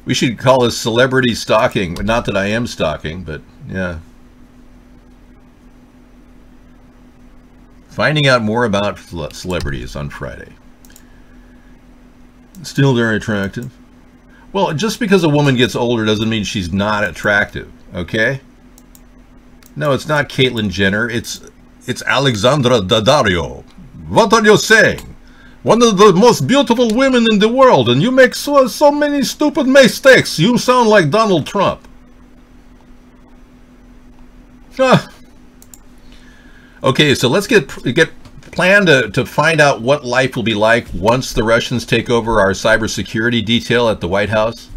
We should call this celebrity stalking. Not that I am stalking, but yeah. Finding out more about celebrities on Friday. Still very attractive. Well, just because a woman gets older doesn't mean she's not attractive, okay? No, it's not Caitlyn Jenner. It's Alexandra Daddario. What are you saying? One of the most beautiful women in the world, and you make so many stupid mistakes. You sound like Donald Trump. Ah. Okay, so let's get planned to find out what life will be like once the Russians take over our cybersecurity detail at the White House.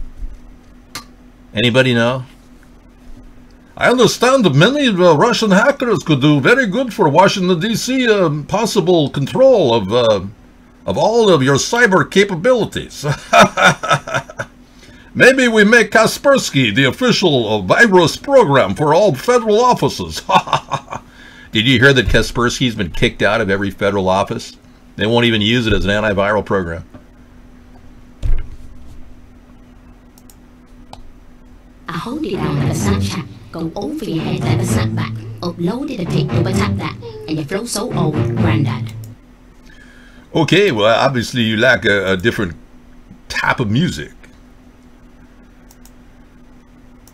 Anybody know? I understand that many Russian hackers could do very good for Washington, D.C. Possible control of all of your cyber capabilities. Maybe we make Kaspersky the official virus program for all federal offices. Did you hear that Kaspersky's been kicked out of every federal office? They won't even use it as an antiviral program. I hold it down like a Snapchat. Go over your head like a snapback. Uploaded a pic, double tap that. And you flow so old, granddad. Okay, well, obviously you lack a different type of music.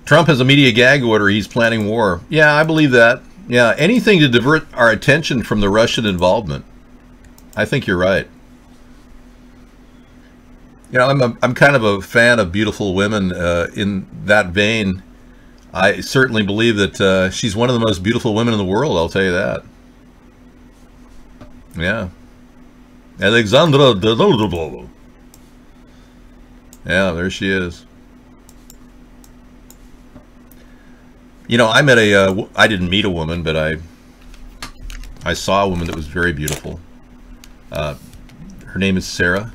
Trump has a media gag order. He's planning war. Yeah, I believe that. Yeah, anything to divert our attention from the Russian involvement. I think you're right. You know, I'm kind of a fan of beautiful women. In that vein, I certainly believe that she's one of the most beautiful women in the world. I'll tell you that. Yeah, Alexandra Daddario. Yeah, there she is. You know, I met I didn't meet a woman, but I saw a woman that was very beautiful. Her name is Sarah,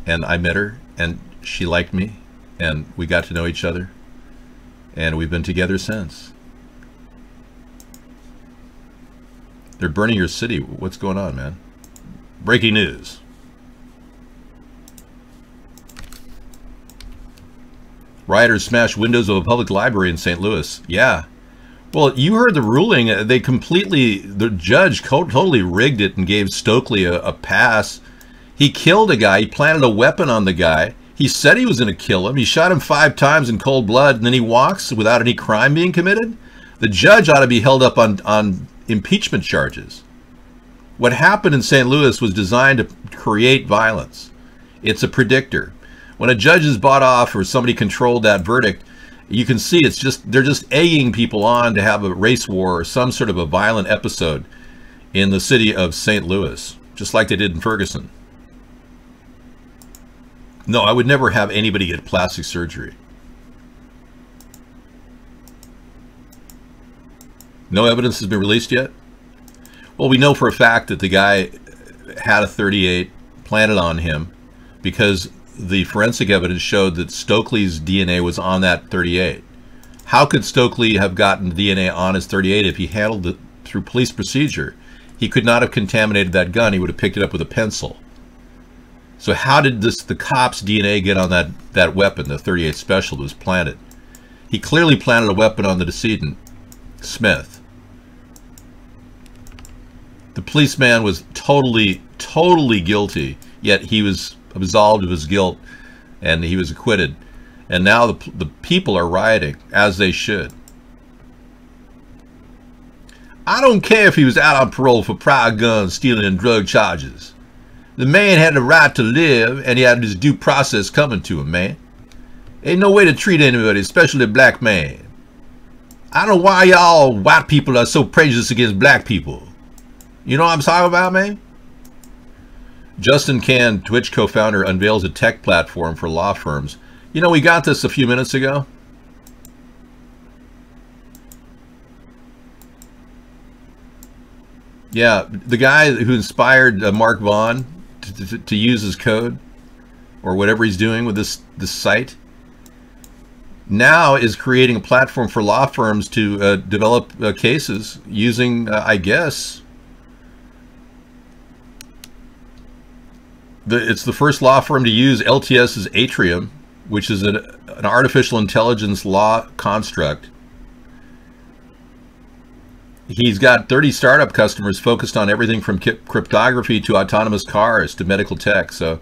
and I met her, and she liked me, and we got to know each other, and we've been together since. They're burning your city. What's going on, man? Breaking news. Rioters smashed windows of a public library in St. Louis. Yeah. Well, you heard the ruling. They the judge totally rigged it and gave Stokely a pass. He killed a guy. He planted a weapon on the guy. He said he was going to kill him. He shot him 5 times in cold blood, and then he walks without any crime being committed. The judge ought to be held up on impeachment charges. What happened in St. Louis was designed to create violence. It's a predictor. When a judge is bought off or somebody controlled that verdict, you can see it's just, they're just egging people on to have a race war or some sort of a violent episode in the city of St. Louis, just like they did in Ferguson. No, I would never have anybody get plastic surgery. No evidence has been released yet? Well, we know for a fact that the guy had a .38 planted on him because the forensic evidence showed that Stokely's DNA was on that .38. How could Stokely have gotten DNA on his .38 if he handled it through police procedure? He could not have contaminated that gun. He would have picked it up with a pencil. So how did the cop's DNA get on that weapon, the .38 Special that was planted? He clearly planted a weapon on the decedent, Smith. The policeman was totally guilty, yet he was absolved of his guilt and he was acquitted. And now the people are rioting, as they should. I don't care if he was out on parole for prior gun stealing and drug charges. The man had the right to live, and he had his due process coming to him, man. Ain't no way to treat anybody, especially a black man. I don't know why y'all white people are so prejudiced against black people. You know what I'm talking about, man? Justin Can, Twitch co-founder, unveils a tech platform for law firms. You know, we got this a few minutes ago. Yeah, the guy who inspired Mark Vaughn to use his code, or whatever he's doing with this site, now is creating a platform for law firms to develop cases using, I guess, it's the first law firm to use LTS's Atrium, which is an artificial intelligence law construct. He's got 30 startup customers focused on everything from cryptography to autonomous cars to medical tech. So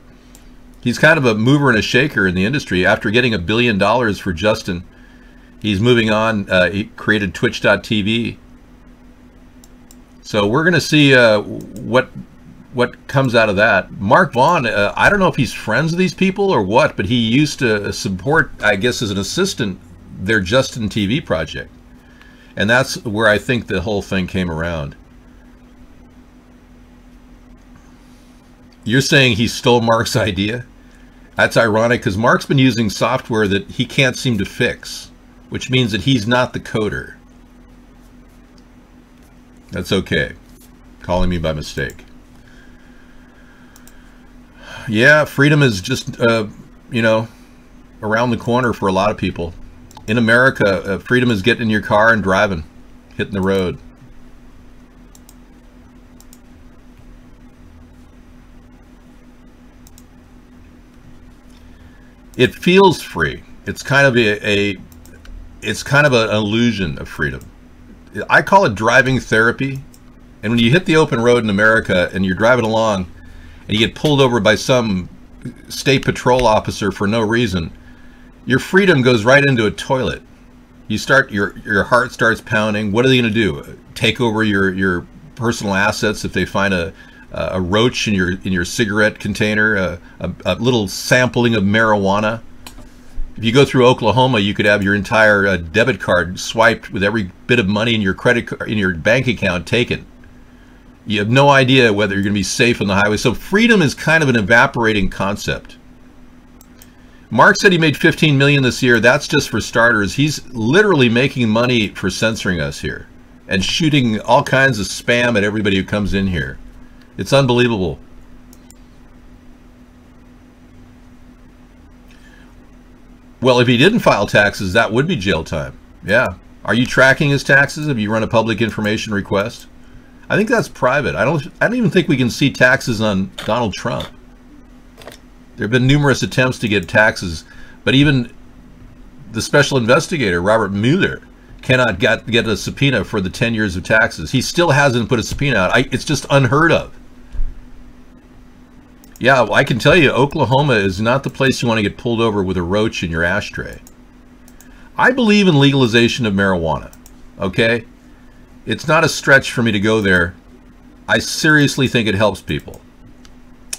he's kind of a mover and a shaker in the industry. After getting $1 billion for Justin, he's moving on. He created Twitch.tv. So we're going to see what comes out of that. Mark Vaughn, I don't know if he's friends with these people or what, but he used to support, I guess as an assistant, their Justin TV project. And that's where I think the whole thing came around. You're saying he stole Mark's idea? That's ironic because Mark's been using software that he can't seem to fix, which means that he's not the coder. That's okay. Calling me by mistake. Yeah, freedom is just, you know, around the corner for a lot of people. In America, freedom is getting in your car and driving, hitting the road. It feels free. It's kind of it's kind of an illusion of freedom. I call it driving therapy. And when you hit the open road in America and you're driving along and you get pulled over by some state patrol officer for no reason, your freedom goes right into a toilet. You start, your heart starts pounding. What are they going to do? Take over your personal assets if they find a roach in your cigarette container, a little sampling of marijuana? If you go through Oklahoma, you could have your entire debit card swiped with every bit of money in your credit card, in your bank account taken. You have no idea whether you're going to be safe on the highway. So freedom is kind of an evaporating concept. Mark said he made $15 million this year. That's just for starters. He's literally making money for censoring us here and shooting all kinds of spam at everybody who comes in here. It's unbelievable. Well, if he didn't file taxes, that would be jail time. Yeah. Are you tracking his taxes? Have you run a public information request? I think that's private. I don't even think we can see taxes on Donald Trump. There have been numerous attempts to get taxes, but even the special investigator, Robert Mueller, cannot get a subpoena for the 10 years of taxes. He still hasn't put a subpoena out. It's just unheard of. Yeah, well, I can tell you, Oklahoma is not the place you want to get pulled over with a roach in your ashtray. I believe in legalization of marijuana, okay? It's not a stretch for me to go there. I seriously think it helps people.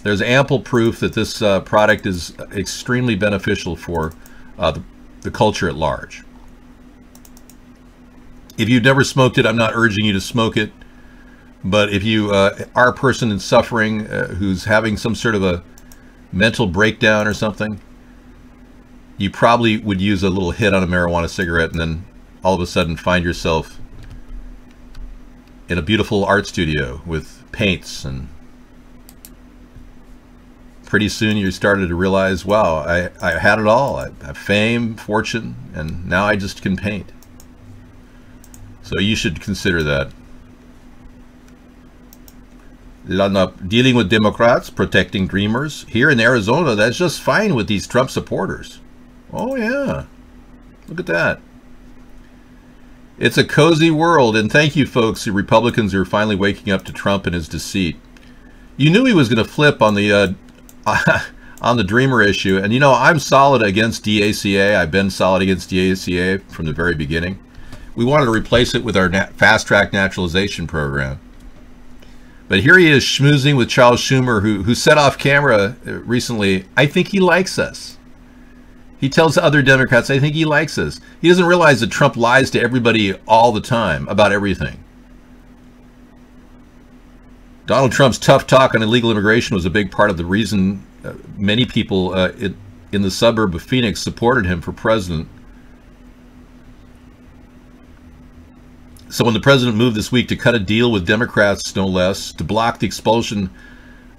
There's ample proof that this product is extremely beneficial for the culture at large. If you've never smoked it, I'm not urging you to smoke it. But if you are a person in suffering who's having some sort of a mental breakdown or something, you probably would use a little hit on a marijuana cigarette and then all of a sudden find yourself in a beautiful art studio with paints, and pretty soon you started to realize, wow, I had it all. I have fame, fortune, and now I just can paint. So you should consider that. Dealing with Democrats, protecting dreamers. Here in Arizona, that's just fine with these Trump supporters. Oh yeah, look at that. It's a cozy world, and thank you folks, the Republicans are finally waking up to Trump and his deceit. You knew he was going to flip on the dreamer issue, and you know, I'm solid against DACA. I've been solid against DACA from the very beginning. We wanted to replace it with our fast-track naturalization program. But here he is schmoozing with Charles Schumer, who said off camera recently, I think he likes us. He tells other Democrats, I think he likes us. He doesn't realize that Trump lies to everybody all the time about everything. Donald Trump's tough talk on illegal immigration was a big part of the reason many people in the suburb of Phoenix supported him for president. So when the president moved this week to cut a deal with Democrats, no less, to block the expulsion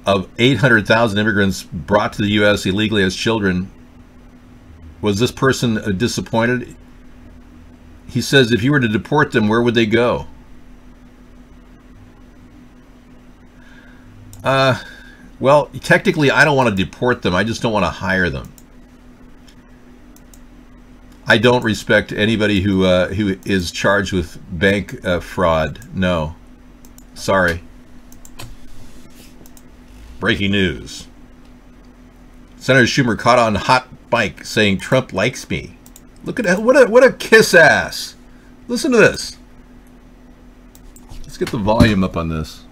of 800,000 immigrants brought to the U.S. illegally as children, was this person disappointed? He says if you were to deport them, where would they go? Well, technically, I don't want to deport them. I just don't want to hire them. I don't respect anybody who is charged with bank fraud. No. Sorry. Breaking news. Senator Schumer caught on hot mic saying Trump likes me. Look at that. What a kiss ass. Listen to this. Let's get the volume up on this.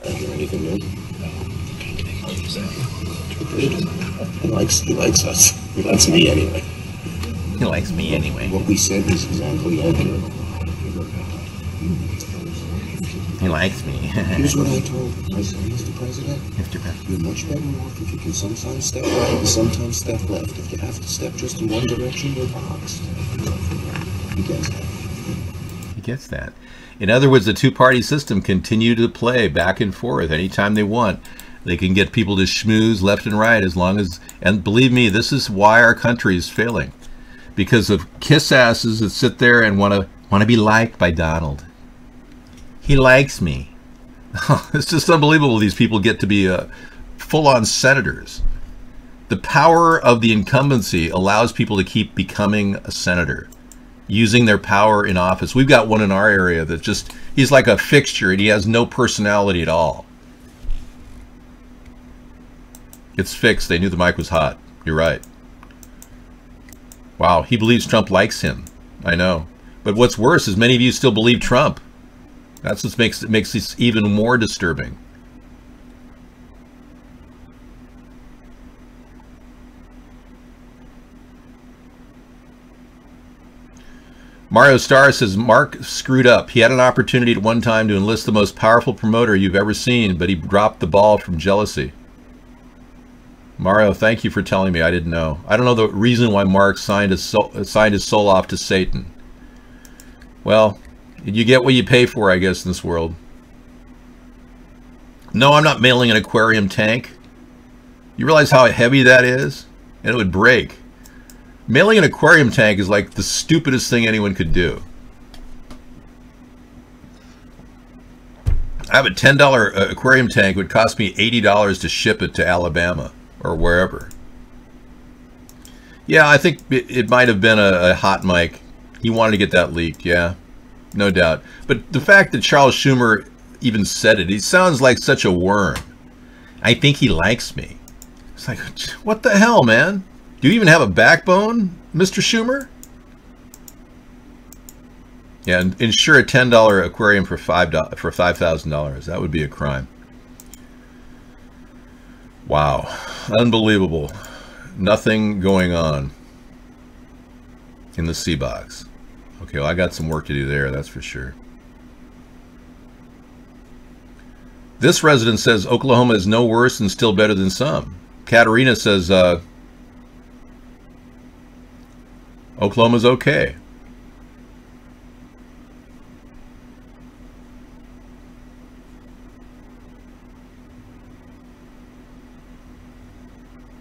Anything new? He likes us. He likes me anyway. He likes me anyway. What we said is exactly accurate. He likes me. Here's what I told him. I said, Mr. President, you're much better off if you can sometimes step right and sometimes step left. If you have to step just in one direction, you're boxed. He gets that. He gets that. In other words, the two-party system continue to play back and forth anytime they want. They can get people to schmooze left and right as long as, and believe me, this is why our country is failing. Because of kiss asses that sit there and want to be liked by Donald. He likes me. It's just unbelievable these people get to be full-on senators. The power of the incumbency allows people to keep becoming a senator, using their power in office. We've got one in our area that just, he's like a fixture and he has no personality at all. It's fixed. They knew the mic was hot. You're right. Wow, he believes Trump likes him. I know. But what's worse is many of you still believe Trump. That's what makes this even more disturbing. Mario Starr says, Mark screwed up. He had an opportunity at one time to enlist the most powerful promoter you've ever seen, but he dropped the ball from jealousy. Mario, thank you for telling me. I didn't know. I don't know the reason why Mark signed his soul off to Satan. Well, you get what you pay for, I guess, in this world. No, I'm not mailing an aquarium tank. You realize how heavy that is? And it would break. Mailing an aquarium tank is like the stupidest thing anyone could do. I have a $10 aquarium tank. It would cost me $80 to ship it to Alabama or wherever. Yeah, I think it might have been a hot mic. He wanted to get that leaked, yeah. No doubt. But the fact that Charles Schumer even said it, he sounds like such a worm. I think he likes me. It's like, what the hell, man? Do you even have a backbone, Mr. Schumer? Yeah, and insure a $10 aquarium for $5,000. That would be a crime. Wow, unbelievable. Nothing going on in the sea box. Okay, well, I got some work to do there, that's for sure. This resident says Oklahoma is no worse and still better than some. Katarina says Oklahoma's okay.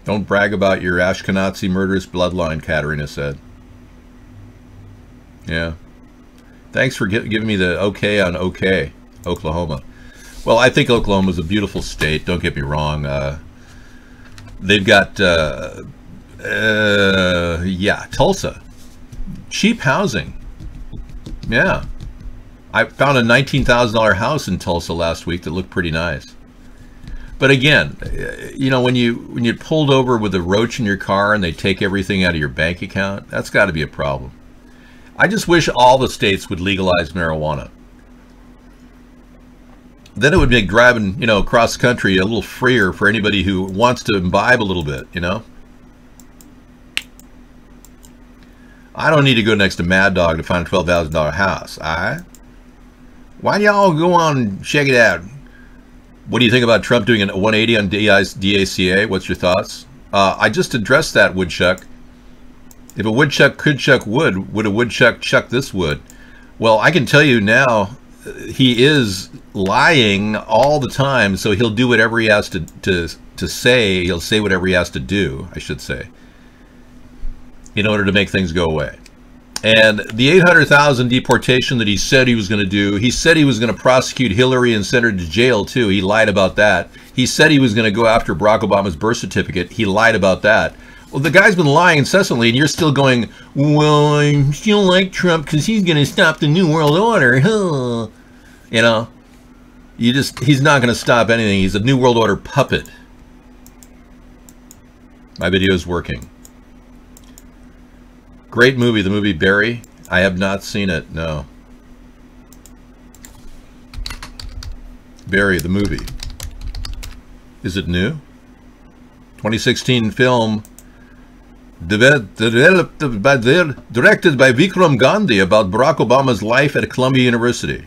Don't brag about your Ashkenazi murderous bloodline, Katarina said. Yeah. Thanks for giving me the okay on okay, Oklahoma. Well, I think Oklahoma's a beautiful state, don't get me wrong. They've got, yeah, Tulsa. Cheap housing. Yeah. I found a $19,000 house in Tulsa last week that looked pretty nice. But again, you know, when you pulled over with a roach in your car and they take everything out of your bank account, that's got to be a problem. I just wish all the states would legalize marijuana. Then it would make driving, you know, across country a little freer for anybody who wants to imbibe a little bit, you know. I don't need to go next to Mad Dog to find a $12,000 house, alright? Why don't y'all go on and check it out? What do you think about Trump doing a 180 on DACA? What's your thoughts? I just addressed that, woodchuck. If a woodchuck could chuck wood, would a woodchuck chuck this wood? Well, I can tell you now, he is lying all the time, so he'll do whatever he has to say. He'll say whatever he has to do, I should say, in order to make things go away. And the 800,000 deportation that he said he was going to do, he said he was going to prosecute Hillary and send her to jail too. He lied about that. He said he was going to go after Barack Obama's birth certificate. He lied about that. Well, the guy's been lying incessantly, and you're still going, well, I still like Trump because he's going to stop the New World Order. Huh. You know, he's not going to stop anything. He's a New World Order puppet. My video is working. Great movie, the movie Barry. I have not seen it, no. Barry, the movie. Is it new? 2016 film directed by Vikram Gandhi about Barack Obama's life at Columbia University.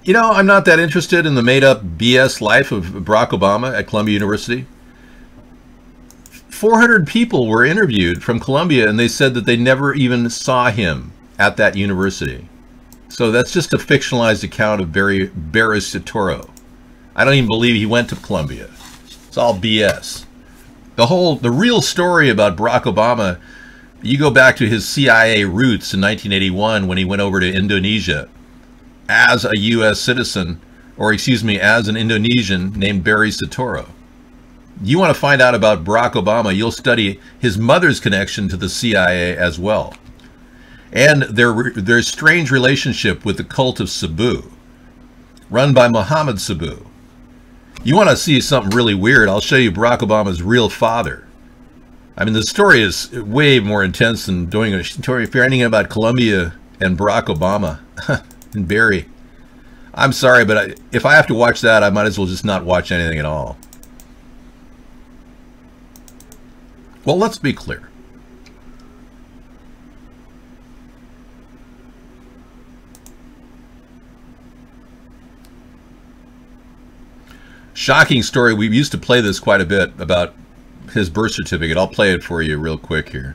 You know, I'm not that interested in the made-up BS life of Barack Obama at Columbia University. 400 people were interviewed from Columbia, and they said that they never even saw him at that university. So that's just a fictionalized account of Barry Soetoro. I don't even believe he went to Columbia. It's all BS. The real story about Barack Obama, you go back to his CIA roots in 1981 when he went over to Indonesia as a U.S. citizen, or excuse me, as an Indonesian named Barry Soetoro. You want to find out about Barack Obama, you'll study his mother's connection to the CIA as well. And their strange relationship with the cult of Cebu, run by Mohammed Cebu. You want to see something really weird, I'll show you Barack Obama's real father. I mean, the story is way more intense than doing a story. If you're anything about Columbia and Barack Obama and Barry, I'm sorry, but if I have to watch that, I might as well just not watch anything at all. Well, let's be clear. Shocking story. We used to play this quite a bit about his birth certificate. I'll play it for you real quick here.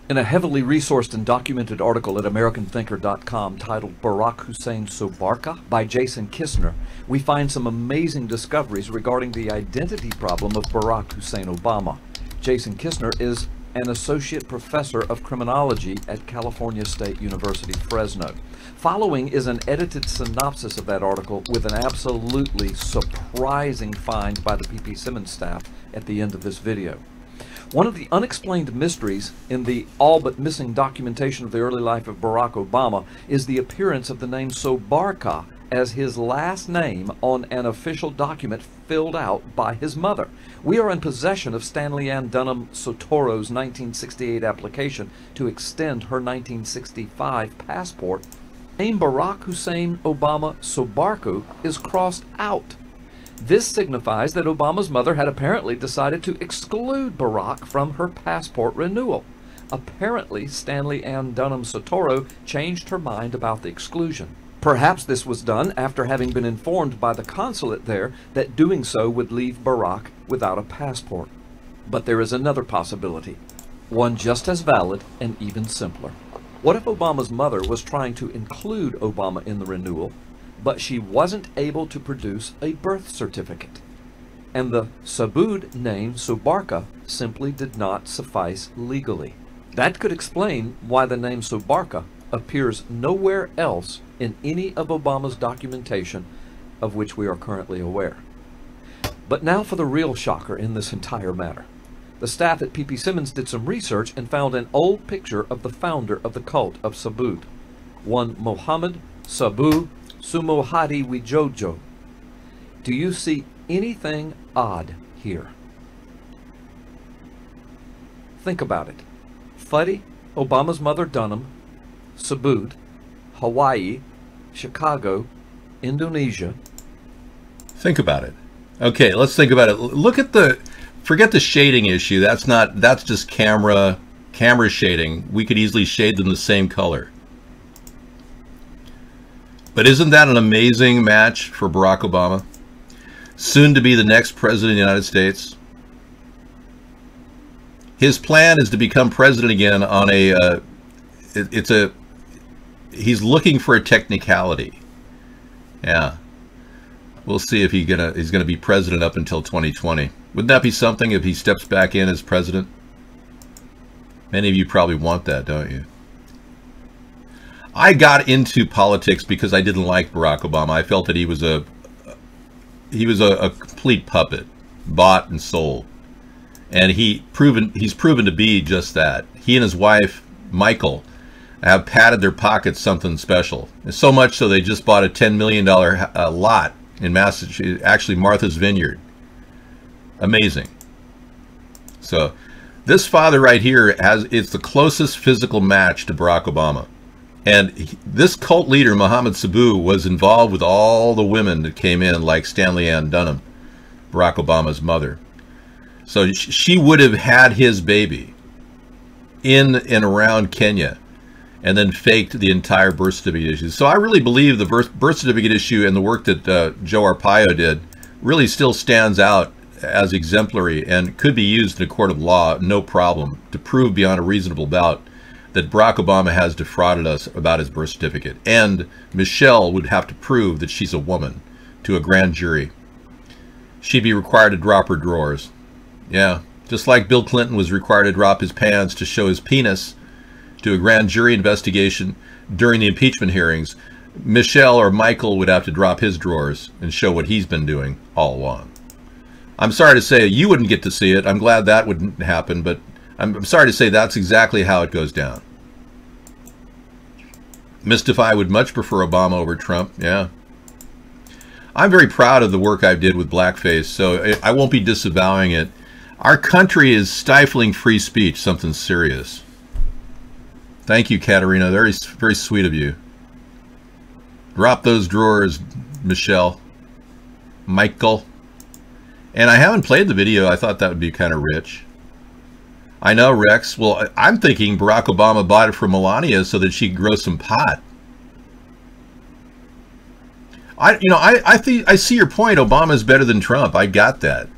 In a heavily resourced and documented article at AmericanThinker.com titled Barack Hussein Sobarka by Jason Kistner, we find some amazing discoveries regarding the identity problem of Barack Hussein Obama. Jason Kistner is an associate professor of criminology at California State University, Fresno. Following is an edited synopsis of that article with an absolutely surprising find by the PP Simmons staff at the end of this video. One of the unexplained mysteries in the all but missing documentation of the early life of Barack Obama is the appearance of the name Sobarka as his last name on an official document filled out by his mother. We are in possession of Stanley Ann Dunham Sotoro's 1968 application to extend her 1965 passport. Name Barack Hussein Obama Sobarku is crossed out. This signifies that Obama's mother had apparently decided to exclude Barack from her passport renewal. Apparently, Stanley Ann Dunham Sotoro changed her mind about the exclusion. Perhaps this was done after having been informed by the consulate there that doing so would leave Barack without a passport. But there is another possibility, one just as valid and even simpler. What if Obama's mother was trying to include Obama in the renewal, but she wasn't able to produce a birth certificate, and the Sabood name Sobarka simply did not suffice legally? That could explain why the name Sobarka appears nowhere else in any of Obama's documentation of which we are currently aware. But now for the real shocker in this entire matter. The staff at PP Simmons did some research and found an old picture of the founder of the cult of Sabood, one Mohammed Sabu Sumohadi Wijojo. Do you see anything odd here? Think about it. Fuddy, Obama's mother Dunham, Sabood, Hawaii, Chicago, Indonesia. Think about it. Okay, let's think about it. Look at forget the shading issue. That's just camera shading. We could easily shade them the same color. But isn't that an amazing match for Barack Obama? Soon to be the next president of the United States. His plan is to become president again on he's looking for a technicality. Yeah. We'll see if he's gonna be president up until 2020. Wouldn't that be something if he steps back in as president? Many of you probably want that, don't you? I got into politics because I didn't like Barack Obama. I felt that he was a complete puppet, bought and sold. And he's proven to be just that. He and his wife, Michael, have padded their pockets something special. So much so they just bought a $10 million lot in Massachusetts, actually Martha's Vineyard. Amazing. So this father right here it's the closest physical match to Barack Obama. And this cult leader, Mohammed Sabu, was involved with all the women that came in, like Stanley Ann Dunham, Barack Obama's mother. So she would have had his baby in and around Kenya and then faked the entire birth certificate issue. So I really believe the birth certificate issue and the work that Joe Arpaio did really still stands out as exemplary and could be used in a court of law, no problem, to prove beyond a reasonable doubt that Barack Obama has defrauded us about his birth certificate. And Michelle would have to prove that she's a woman to a grand jury. She'd be required to drop her drawers. Yeah, just like Bill Clinton was required to drop his pants to show his penis to a grand jury investigation during the impeachment hearings, Michelle or Michael would have to drop his drawers and show what he's been doing all along. I'm sorry to say you wouldn't get to see it. I'm glad that wouldn't happen, but I'm sorry to say that's exactly how it goes down. Mystify would much prefer Obama over Trump, yeah. I'm very proud of the work I did with blackface, so I won't be disavowing it. Our country is stifling free speech, something serious. Thank you, Katerina. Very, very sweet of you. Drop those drawers, Michelle. Michael. And I haven't played the video. I thought that would be kind of rich. I know, Rex. Well, I'm thinking Barack Obama bought it from Melania so that she could grow some pot. I see your point. Obama is better than Trump. I got that.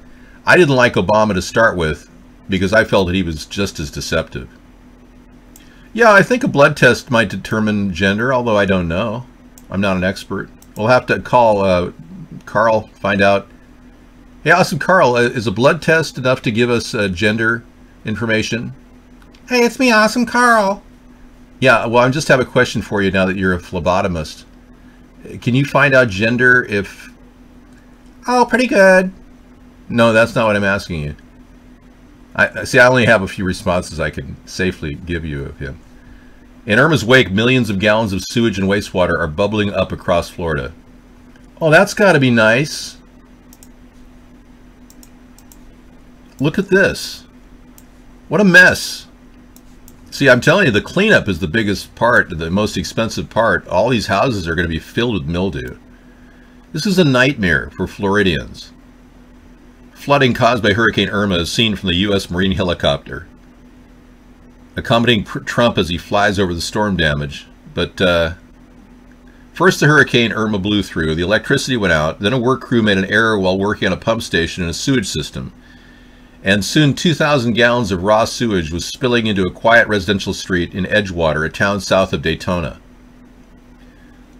I didn't like Obama to start with because I felt that he was just as deceptive. Yeah, I think a blood test might determine gender, although I don't know. I'm not an expert. We'll have to call Carl, find out. Hey, awesome, Carl, is a blood test enough to give us gender information? Hey, it's me, Awesome Carl. Yeah, well, I just have a question for you now that you're a phlebotomist. Can you find out gender if... Oh, pretty good. No, that's not what I'm asking you. I only have a few responses I can safely give you of him. In Irma's wake, millions of gallons of sewage and wastewater are bubbling up across Florida. Oh, that's got to be nice. Look at this. What a mess. See, I'm telling you, the cleanup is the biggest part, the most expensive part. All these houses are going to be filled with mildew. This is a nightmare for Floridians. Flooding caused by Hurricane Irma is seen from the U.S. Marine helicopter, accompanying Trump as he flies over the storm damage. But first the Hurricane Irma blew through, the electricity went out, then a work crew made an error while working on a pump station and a sewage system. And soon 2,000 gallons of raw sewage was spilling into a quiet residential street in Edgewater, a town south of Daytona.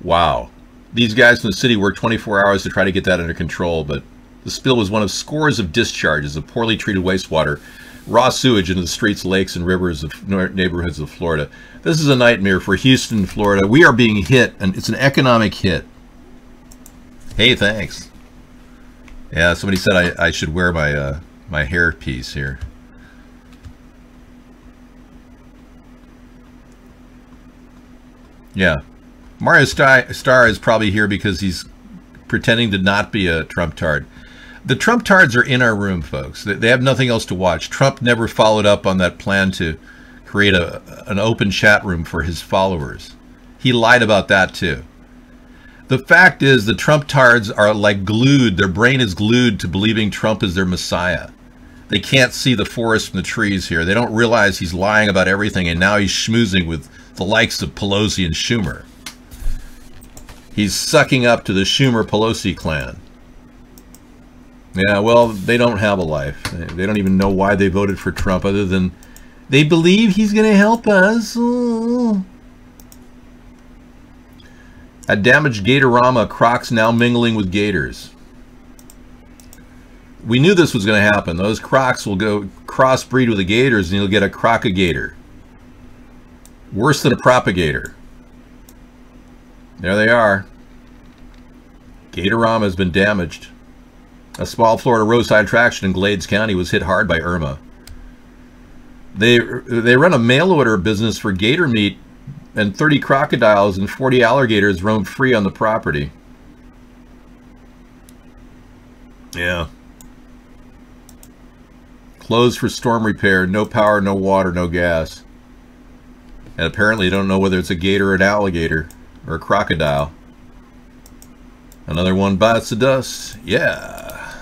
Wow. These guys from the city worked 24 hours to try to get that under control, but the spill was one of scores of discharges of poorly treated wastewater, raw sewage into the streets, lakes, and rivers of neighborhoods of Florida. This is a nightmare for Houston, Florida. We are being hit, and it's an economic hit. Hey, thanks. Yeah, somebody said I should wear my my hair piece here. Yeah. Mario Star is probably here because he's pretending to not be a Trump-tard. The Trump-tards are in our room, folks. They have nothing else to watch. Trump never followed up on that plan to create an open chat room for his followers. He lied about that, too. The fact is the Trump-tards are like glued. Their brain is glued to believing Trump is their messiah. They can't see the forest from the trees here. They don't realize he's lying about everything, and now he's schmoozing with the likes of Pelosi and Schumer. He's sucking up to the Schumer-Pelosi clan. Yeah, well, they don't have a life. They don't even know why they voted for Trump other than they believe he's going to help us. Oh. At damaged Gatorama, crocs now mingling with gators. We knew this was going to happen. Those crocs will go crossbreed with the gators and you'll get a crocagator. Worse than a propagator. There they are. Gatorama has been damaged. A small Florida roadside attraction in Glades County was hit hard by Irma. They run a mail order business for gator meat, and 30 crocodiles and 40 alligators roam free on the property. Yeah. Closed for storm repair, no power, no water, no gas. And apparently you don't know whether it's a gator or an alligator or a crocodile. Another one bites the dust. Yeah.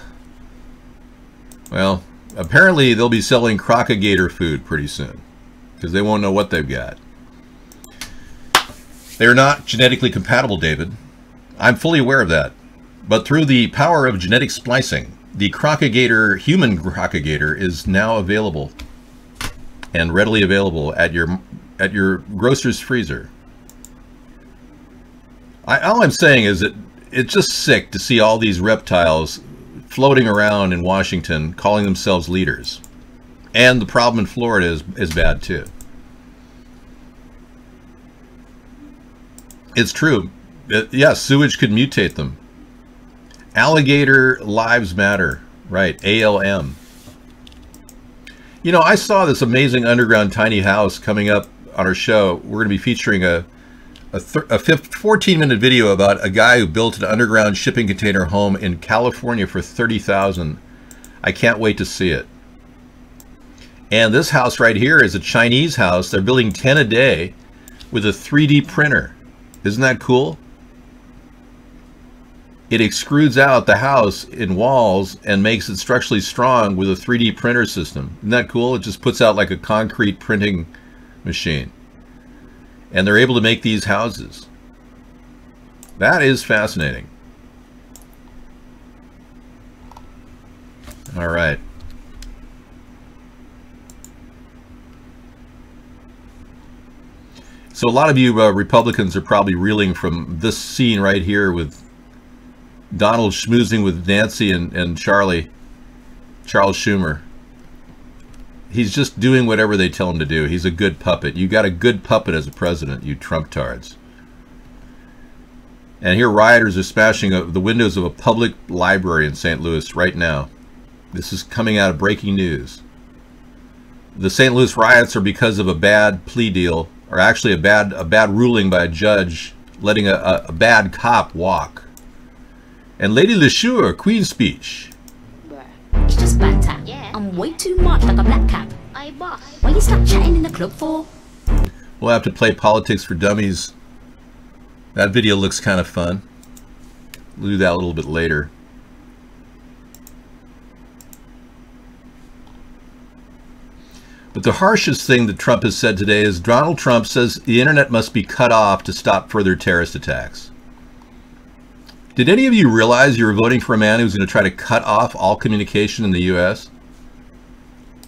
Well, apparently they'll be selling crocagator food pretty soon because they won't know what they've got. They're not genetically compatible, David. I'm fully aware of that. But through the power of genetic splicing, the crocagator, human crocagator, is now available and readily available at your grocer's freezer. All I'm saying is that it's just sick to see all these reptiles floating around in Washington calling themselves leaders. And the problem in Florida is bad too. It's true. Yes, sewage could mutate them. Alligator lives matter. Right, ALM. You know, I saw this amazing underground tiny house coming up on our show. We're going to be featuring a 14-minute video about a guy who built an underground shipping container home in California for $30,000. I can't wait to see it. And this house right here is a Chinese house. They're building 10 a day with a 3D printer. Isn't that cool? It extrudes out the house in walls and makes it structurally strong with a 3D printer system. Isn't that cool? It just puts out like a concrete printing machine. And they're able to make these houses. That is fascinating. All right. So a lot of you Republicans are probably reeling from this scene right here with Donald schmoozing with Nancy and Charles Schumer. He's just doing whatever they tell him to do. He's a good puppet. You got a good puppet as a president, you Trump-tards. And here rioters are smashing the windows of a public library in St. Louis right now. This is coming out of breaking news. The St. Louis riots are because of a bad plea deal, or actually a bad ruling by a judge letting a bad cop walk. And Lady LeSure, Queen's Speech. It's just banter. I'm way too much like a black cap. Why you stop chatting in the club for? We'll have to play Politics for Dummies. That video looks kind of fun. We'll do that a little bit later. But the harshest thing that Trump has said today is Donald Trump says the internet must be cut off to stop further terrorist attacks. Did any of you realize you were voting for a man who was going to try to cut off all communication in the U.S.?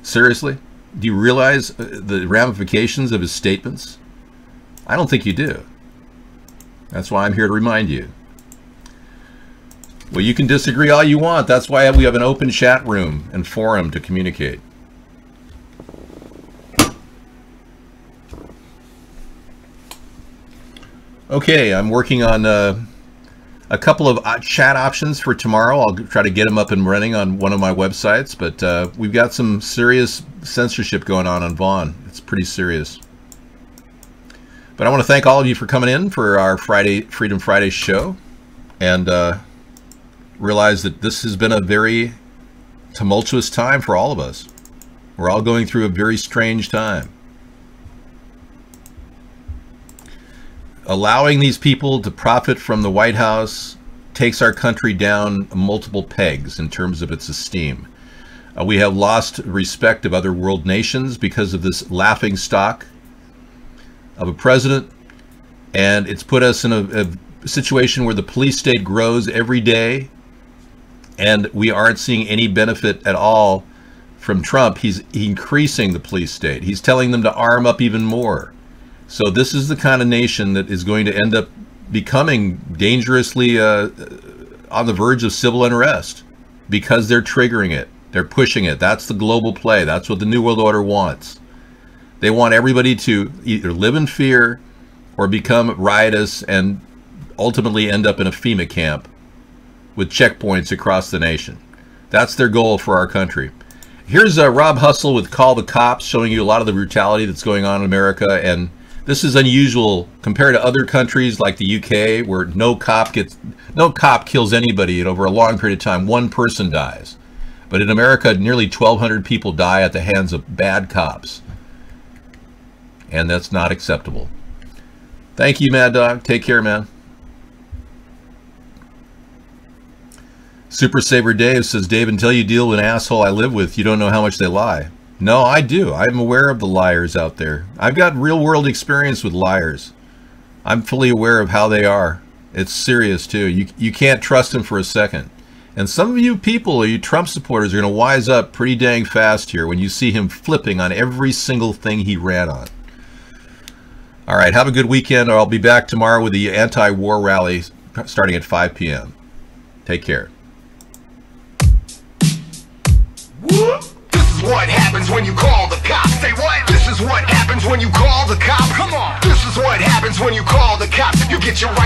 Seriously? Do you realize the ramifications of his statements? I don't think you do. That's why I'm here to remind you. Well, you can disagree all you want. That's why we have an open chat room and forum to communicate. Okay, I'm working on a couple of chat options for tomorrow. I'll try to get them up and running on one of my websites, but we've got some serious censorship going on Vaughn. It's pretty serious. But I want to thank all of you for coming in for our Freedom Friday show, and realize that this has been a very tumultuous time for all of us. We're all going through a very strange time. Allowing these people to profit from the White House takes our country down multiple pegs in terms of its esteem. We have lost respect of other world nations because of this laughing stock of a president, and it's put us in a situation where the police state grows every day, and we aren't seeing any benefit at all from Trump. He's increasing the police state. He's telling them to arm up even more. So this is the kind of nation that is going to end up becoming dangerously on the verge of civil unrest because they're triggering it. They're pushing it. That's the global play. That's what the New World Order wants. They want everybody to either live in fear or become riotous and ultimately end up in a FEMA camp with checkpoints across the nation. That's their goal for our country. Here's Rob Hustle with Call the Cops, showing you a lot of the brutality that's going on in America, and this is unusual compared to other countries like the UK, where no cop kills anybody, and over a long period of time, one person dies. But in America, nearly 1,200 people die at the hands of bad cops. And that's not acceptable. Thank you, Mad Dog. Take care, man. Super Saver Dave says, Dave, until you deal with an asshole I live with, you don't know how much they lie. No, I do. I'm aware of the liars out there. I've got real-world experience with liars. I'm fully aware of how they are. It's serious, too. You can't trust them for a second. And some of you people, you Trump supporters, are going to wise up pretty dang fast here when you see him flipping on every single thing he ran on. All right, have a good weekend. I'll be back tomorrow with the anti-war rally starting at 5 p.m. Take care. This is what happens when you call the cops. Say what? This is what happens when you call the cops. Come on. This is what happens when you call the cops. You get your right.